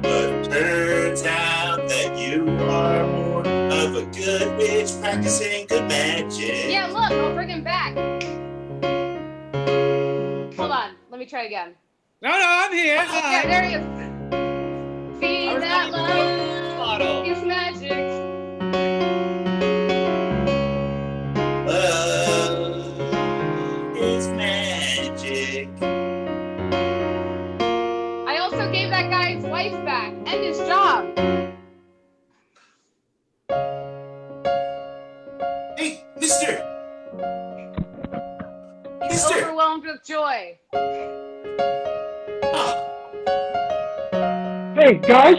Speaker 2: But it turns out that you are more of a good witch practicing good magic.
Speaker 20: Yeah, look, I'll bring him back. Hold on, let me try again.
Speaker 7: No, I'm here.
Speaker 20: Yeah, there he is. See that love is magic.
Speaker 2: Love is magic.
Speaker 20: I also gave that guy his wife back and his job.
Speaker 2: Hey, mister!
Speaker 20: with joy.
Speaker 12: Hey, guys?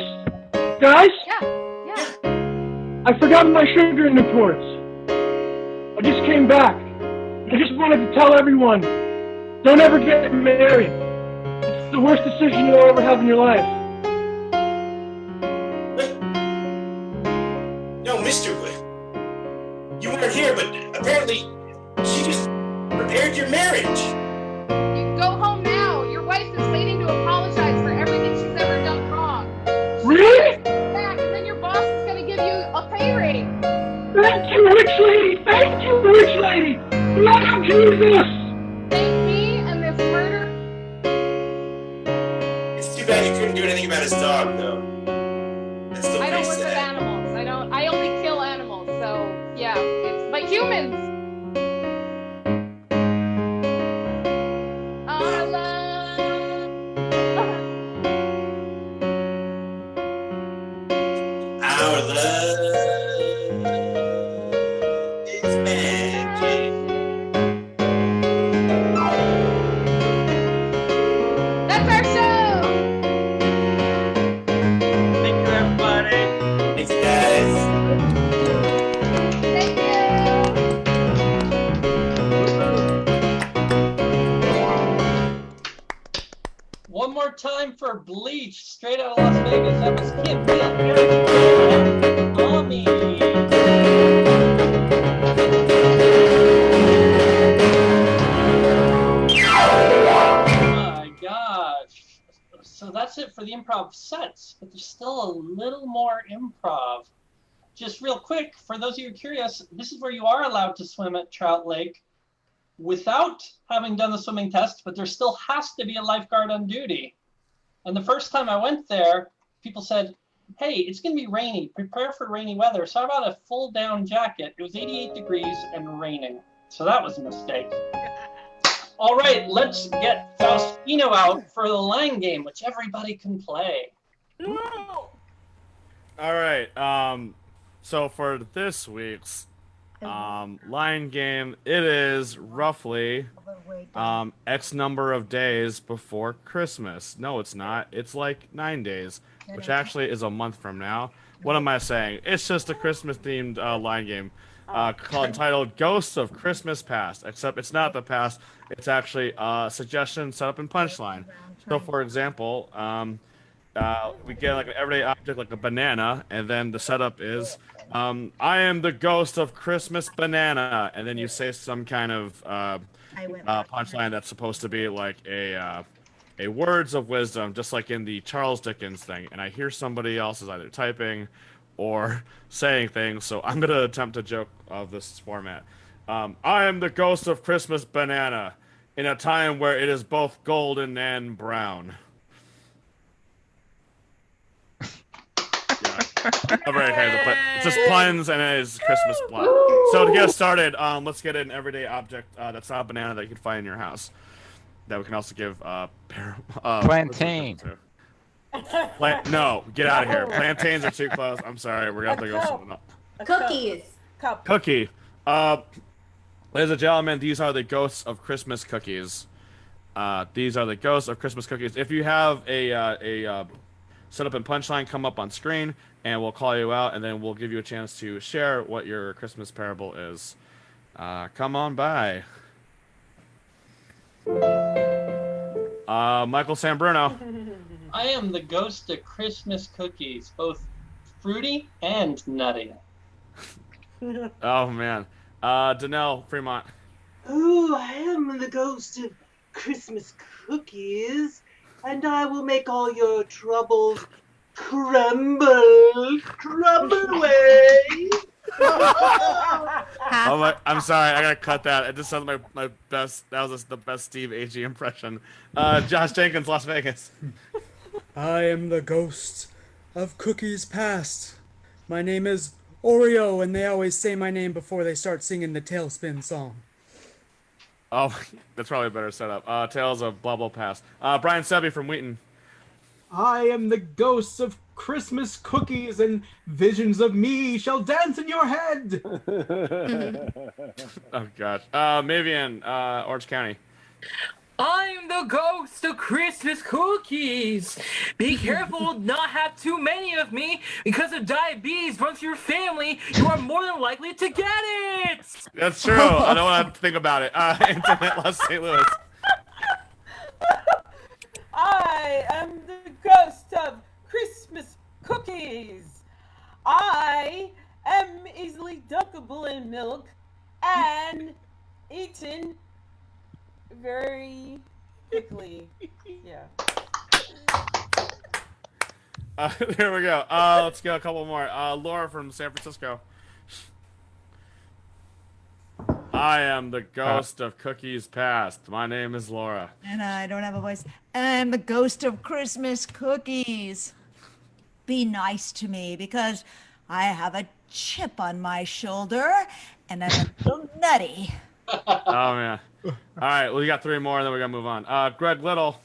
Speaker 12: Guys?
Speaker 20: Yeah.
Speaker 12: I forgot my sugar in the ports. I just came back. I just wanted to tell everyone, don't ever get married. It's the worst decision you'll ever have in your life.
Speaker 2: No, Mr. Wood. You weren't here, but apparently she just prepared your marriage.
Speaker 20: You can go home now. Your wife is waiting to apologize for everything she's ever done wrong.
Speaker 12: Really?
Speaker 20: Back, and then your boss is going to give you a pay raise.
Speaker 12: Thank you, rich lady! Thank you, rich lady! Blood of Jesus!
Speaker 20: Thank me and this murder.
Speaker 2: It's too bad you couldn't do anything about his dog, though. That's still
Speaker 20: I don't
Speaker 2: pretty
Speaker 20: work with
Speaker 2: sad.
Speaker 20: animals. I only kill animals. So, yeah, it's like humans. Our love.
Speaker 2: Our love is magic.
Speaker 20: That's our show.
Speaker 6: Thank you, everybody.
Speaker 2: Thanks, guys.
Speaker 20: Thank you.
Speaker 3: One more time for Bleach, straight out of Las Vegas. That was Kim, Bill, Eric, and Ami. Oh my gosh. So that's it for the improv sets, but there's still a little more improv. Just real quick, for those of you curious, this is where you are allowed to swim at Trout Lake without having done the swimming test, but there still has to be a lifeguard on duty. And the first time I went there, people said, hey, it's going to be rainy. Prepare for rainy weather. So I bought a full down jacket. It was 88 degrees and raining. So that was a mistake. All right, let's get Faustino out for the line game, which everybody can play.
Speaker 4: All right. So for this week's line game, it is roughly X number of days before Christmas. No, it's not. It's like 9 days, which actually is a month from now. What am I saying? It's just a Christmas-themed line game entitled Ghosts of Christmas Past, except it's not the past. It's actually suggestion, setup, and punchline. So, for example, we get like an everyday object like a banana, and then the setup is, I am the ghost of Christmas banana, and then you say some kind of punchline that's supposed to be like a words of wisdom, just like in the Charles Dickens thing, and I hear somebody else is either typing or saying things, so I'm gonna attempt a joke of this format. I am the ghost of Christmas banana, in a time where it is both golden and brown. I'm very excited, but it's just puns and it is Christmas plot. So to get us started, let's get an everyday object that's not a banana that you can find in your house. That we can also give
Speaker 8: plantain.
Speaker 4: No, get out of here. Plantains are too close. I'm sorry. We're gonna have to go something else.
Speaker 5: Cookies.
Speaker 4: Cookie. Ladies and gentlemen, these are the ghosts of Christmas cookies. These are the ghosts of Christmas cookies. If you have a setup and punchline, come up on screen, and we'll call you out, and then we'll give you a chance to share what your Christmas parable is. Come on by. Michael San Bruno.
Speaker 3: I am the ghost of Christmas cookies, both fruity and nutty.
Speaker 4: Oh, man. Danelle Fremont.
Speaker 23: Oh, I am the ghost of Christmas cookies, and I will make all your troubles crumble away.
Speaker 4: Oh, I'm sorry. I gotta cut that. It just sounded my best. That was the best Steve Agee impression. Josh Jenkins, Las Vegas.
Speaker 1: I am the ghost of cookies past. My name is Oreo, and they always say my name before they start singing the Tailspin song.
Speaker 4: Oh, that's probably a better setup. Tales of Blah Blah Past. Brian Sebby from Wheaton.
Speaker 17: I am the ghost of Christmas cookies, and visions of me shall dance in your head.
Speaker 4: Oh, gosh. Maviene, Orange County.
Speaker 10: I'm the ghost of Christmas cookies. Be careful not have too many of me because if diabetes runs your family, you are more than likely to get it.
Speaker 4: That's true. I don't want to think about it. Internet Los St. Louis.
Speaker 14: I am the ghost of Christmas cookies. I am easily dunkable in milk and eaten very quickly. Yeah.
Speaker 4: There we go. Let's go a couple more. Laura from San Francisco. I am the ghost of cookies past. My name is Laura.
Speaker 11: And I don't have a voice. I'm the ghost of Christmas cookies. Be nice to me because I have a chip on my shoulder and I'm a little nutty.
Speaker 4: Oh man. All right, well, we got 3 more, and then we're gonna move on. Greg Little.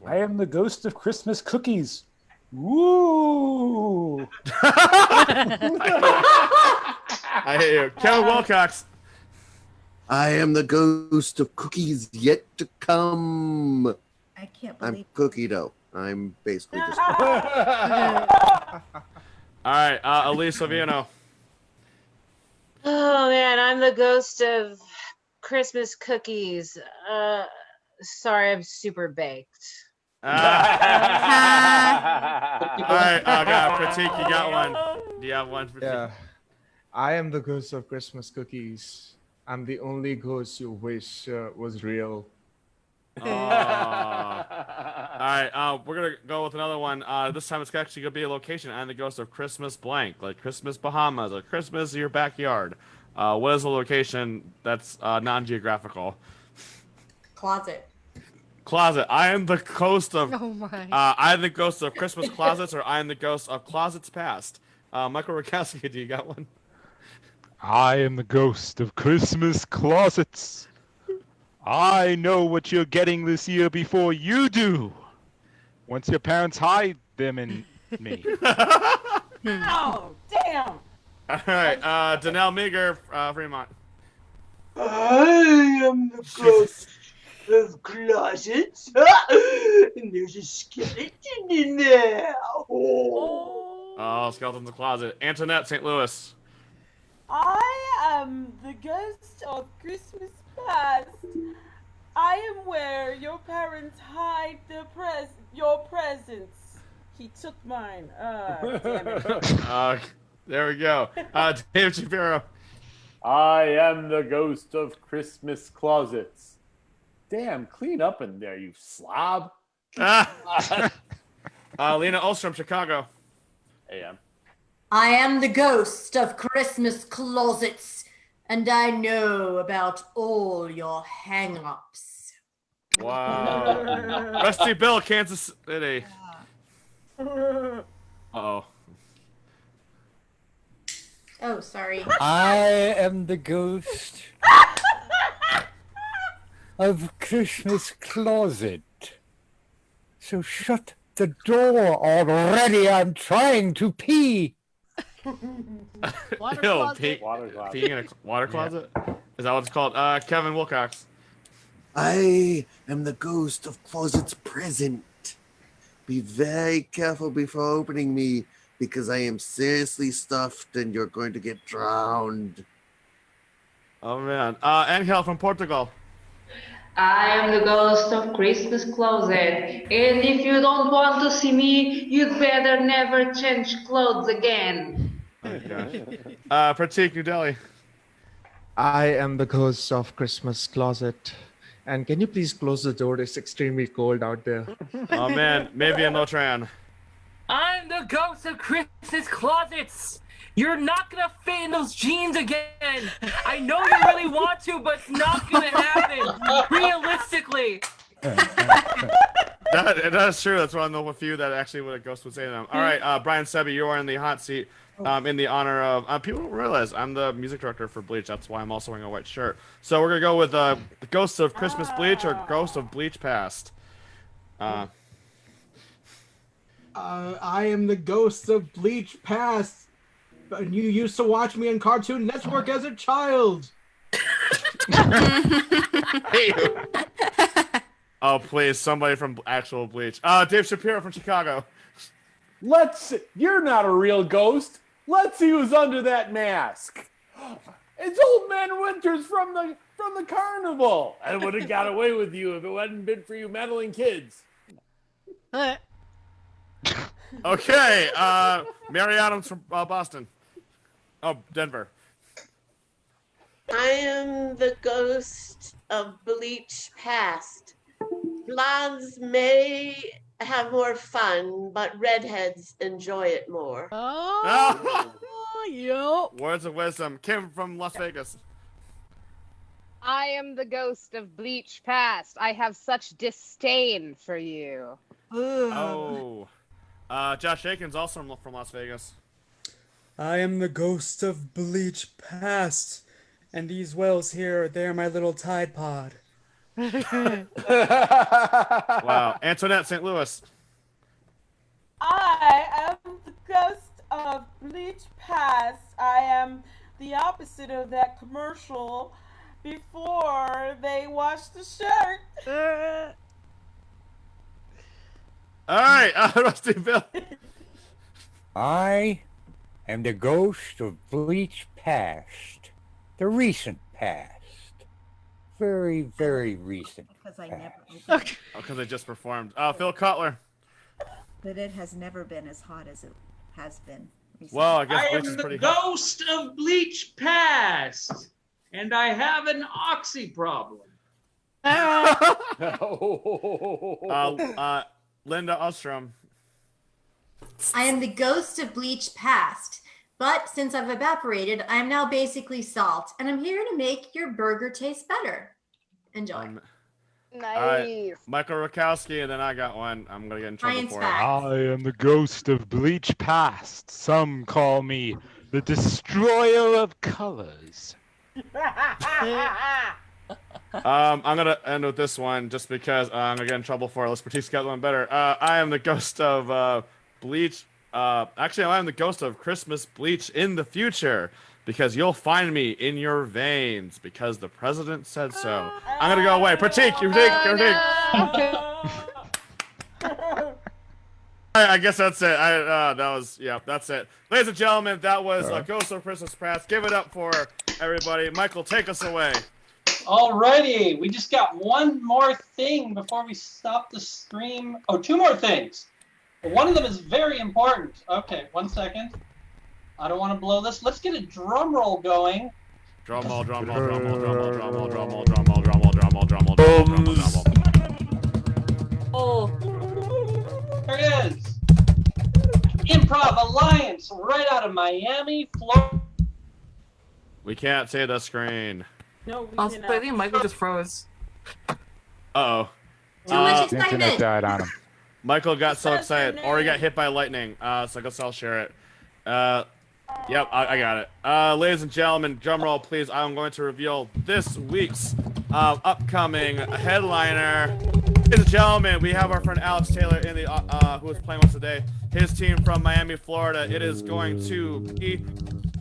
Speaker 15: I am the ghost of Christmas cookies. Woo!
Speaker 4: I hate you. Kevin Wilcox.
Speaker 18: I am the ghost of cookies yet to come.
Speaker 11: I can't
Speaker 18: I'm
Speaker 11: believe
Speaker 18: cookie dough. I'm basically just.
Speaker 4: All right, Elise Saviano.
Speaker 24: Oh man, I'm the ghost of Christmas cookies. Sorry, I'm super baked.
Speaker 4: All right, got Pratik, you got one. Do you have one? Pratik?
Speaker 25: Yeah. I am the ghost of Christmas cookies. I'm the only ghost you wish was real.
Speaker 4: All right, we're gonna go with another one. This time it's actually gonna be a location. I'm the ghost of Christmas blank, like Christmas Bahamas or Christmas your backyard. What is a location that's non-geographical?
Speaker 5: Closet.
Speaker 4: Closet. I am the ghost of.
Speaker 13: Oh my.
Speaker 4: I am the ghost of Christmas closets, or I am the ghost of closets past. Michael Wirkowski, do you got one?
Speaker 8: I am the ghost of Christmas closets. I know what you're getting this year before you do. Once your parents hide them in me.
Speaker 14: Oh, damn!
Speaker 4: All right, Danelle Meager, Fremont.
Speaker 26: I am the ghost of closets. And there's a skeleton in there.
Speaker 4: Oh, skeleton's in the closet. Antoinette, St. Louis.
Speaker 14: I am the ghost of Christmas past. I am where your parents hide your presents. He took mine. Damn it.
Speaker 4: There we go. Dave Shapiro.
Speaker 15: I am the ghost of Christmas closets. Damn, clean up in there, you slob.
Speaker 4: Lena Ostrom, Chicago.
Speaker 15: AM.
Speaker 5: I am the ghost of Christmas closets, and I know about all your hang-ups.
Speaker 4: Wow. Rusty Bill, Kansas City. Uh-oh.
Speaker 5: Oh, sorry.
Speaker 9: I am the ghost of Christmas closet. So shut the door already. I'm trying to pee.
Speaker 4: Water closet. Peeing in a water closet? Is that what it's called? Kevin Wilcox.
Speaker 18: I am the ghost of closets present. Be very careful before opening me, because I am seriously stuffed and you're going to get drowned.
Speaker 4: Oh man. Angell from Portugal.
Speaker 27: I am the ghost of Christmas closet, and if you don't want to see me, you'd better never change clothes again.
Speaker 4: Oh gosh. Pratik, New Delhi.
Speaker 25: I am the ghost of Christmas closet. And can you please close the door? It's extremely cold out there.
Speaker 4: Oh man, Maviene no Tran.
Speaker 10: I'm the ghost of Christmas closets. You're not gonna fit in those jeans again. I know you really want to, but it's not gonna happen. Realistically.
Speaker 4: That's true. That's one of the few that actually what a ghost would say to them. All right, Brian Sebby, you are in the hot seat. In the honor of people don't realize I'm the music director for Bleach. That's why I'm also wearing a white shirt. So we're gonna go with the Ghosts of Christmas Bleach or Ghost of Bleach Past.
Speaker 17: I am the ghost of Bleach Past. And you used to watch me on Cartoon Network as a child.
Speaker 4: Oh, please, somebody from actual Bleach. Dave Shapiro from Chicago.
Speaker 15: You're not a real ghost. Let's see who's under that mask. It's Old Man Winters from the carnival. I would have got away with you if it hadn't been for you meddling kids.
Speaker 4: Okay, Mary Adams from Boston. Oh, Denver.
Speaker 26: I am the ghost of Bleach past. Blondes may have more fun, but redheads enjoy it more.
Speaker 4: Words of wisdom. Kim from Las Vegas.
Speaker 20: I am the ghost of Bleach past. I have such disdain for you.
Speaker 4: Oh. Josh Jenkins, also from Las Vegas.
Speaker 1: I am the ghost of Bleach past, and these wells here, they're my little Tide Pod.
Speaker 4: Wow. Antoinette, St. Louis.
Speaker 14: I am the ghost of Bleach past. I am the opposite of that commercial before they wash the shirt.
Speaker 4: All right, Rusty Bill.
Speaker 9: I am the ghost of Bleach past. The recent past. Very, very recent.
Speaker 11: Because I never
Speaker 4: Oh, because they just performed. Phil Kotler.
Speaker 11: But it has never been as hot as it has been recently.
Speaker 4: Well, I guess
Speaker 6: I
Speaker 4: Bleach
Speaker 6: am
Speaker 4: is
Speaker 6: the
Speaker 4: pretty hot.
Speaker 6: ghost of Bleach past, and I have an oxy problem.
Speaker 4: Linda Ostrom.
Speaker 5: I am the ghost of Bleach past, but since I've evaporated, I am now basically salt, and I'm here to make your burger taste better. Enjoy.
Speaker 20: Nice.
Speaker 4: Michael Wirkowski, and then I got one. I'm gonna get in trouble
Speaker 5: Science
Speaker 4: for
Speaker 5: fact.
Speaker 8: I am the ghost of Bleach past. Some call me the destroyer of colors.
Speaker 4: I'm gonna end with this one just because I'm gonna get in trouble for it. Let's Batiste got one better. I am the ghost of Bleach. Actually, I am the ghost of Christmas Bleach in the future because you'll find me in your veins because the president said so. I'm gonna go away. Pratik, you take. I guess that's it. That's it. Ladies and gentlemen, that was Ghost of Christmas Past. Give it up for everybody. Michael, take us away.
Speaker 3: Alrighty, we just got one more thing before we stop the stream. Oh, two more things. One of them is very important. Okay, 1 second. I don't want to blow this. Let's get a drum roll going.
Speaker 4: Drum roll, drum roll, drum roll, drum roll, drum roll, drum roll, drum roll, drum roll, drum roll, drum roll, drum roll, drum roll.
Speaker 20: Oh.
Speaker 3: There it is. Improv Alliance, right out of Miami, Florida.
Speaker 4: We can't see the screen.
Speaker 14: No, we
Speaker 10: I
Speaker 14: cannot.
Speaker 10: think Michael just froze.
Speaker 4: Uh-oh.
Speaker 5: Too much
Speaker 8: The internet
Speaker 5: excitement.
Speaker 8: died on him.
Speaker 4: Michael got so excited, or he got hit by lightning. So I guess I'll share it. Yep, I got it. Ladies and gentlemen, drum roll, please. I'm going to reveal this week's upcoming headliner. Ladies and gentlemen, we have our friend Alex Taylor in the who is playing with us today. His team from Miami, Florida. It is going to be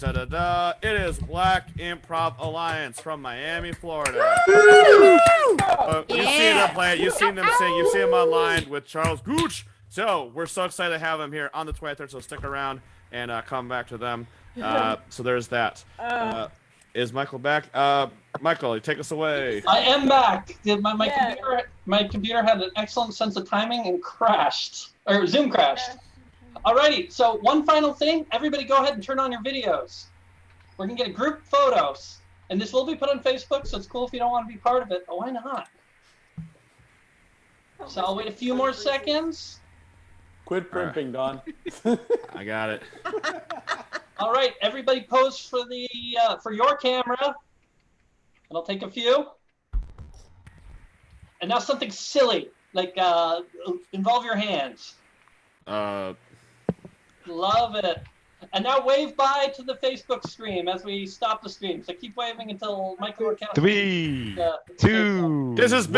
Speaker 4: it is Black Improv Alliance from Miami, Florida. You've seen them play it, you've seen them sing, you've seen them online with Charles Gooch. So we're so excited to have him here on the 23rd. So stick around and come back to them. So there's that. Is Michael back? Michael, take us away.
Speaker 3: I am back. My computer had an excellent sense of timing and crashed, or Zoom crashed. Alrighty, so one final thing. Everybody go ahead and turn on your videos. We're going to get group photos. And this will be put on Facebook, so it's cool if you don't want to be part of it. But why not? So I'll wait a few more seconds.
Speaker 15: Quit primping, Don.
Speaker 4: I got it.
Speaker 3: All right, everybody pose for the for your camera. And I'll take a few. And now something silly, like involve your hands. Love it. And now wave bye to the Facebook stream as we stop the stream. So keep waving until Michael or Cal.
Speaker 8: 3, 2.
Speaker 4: This has been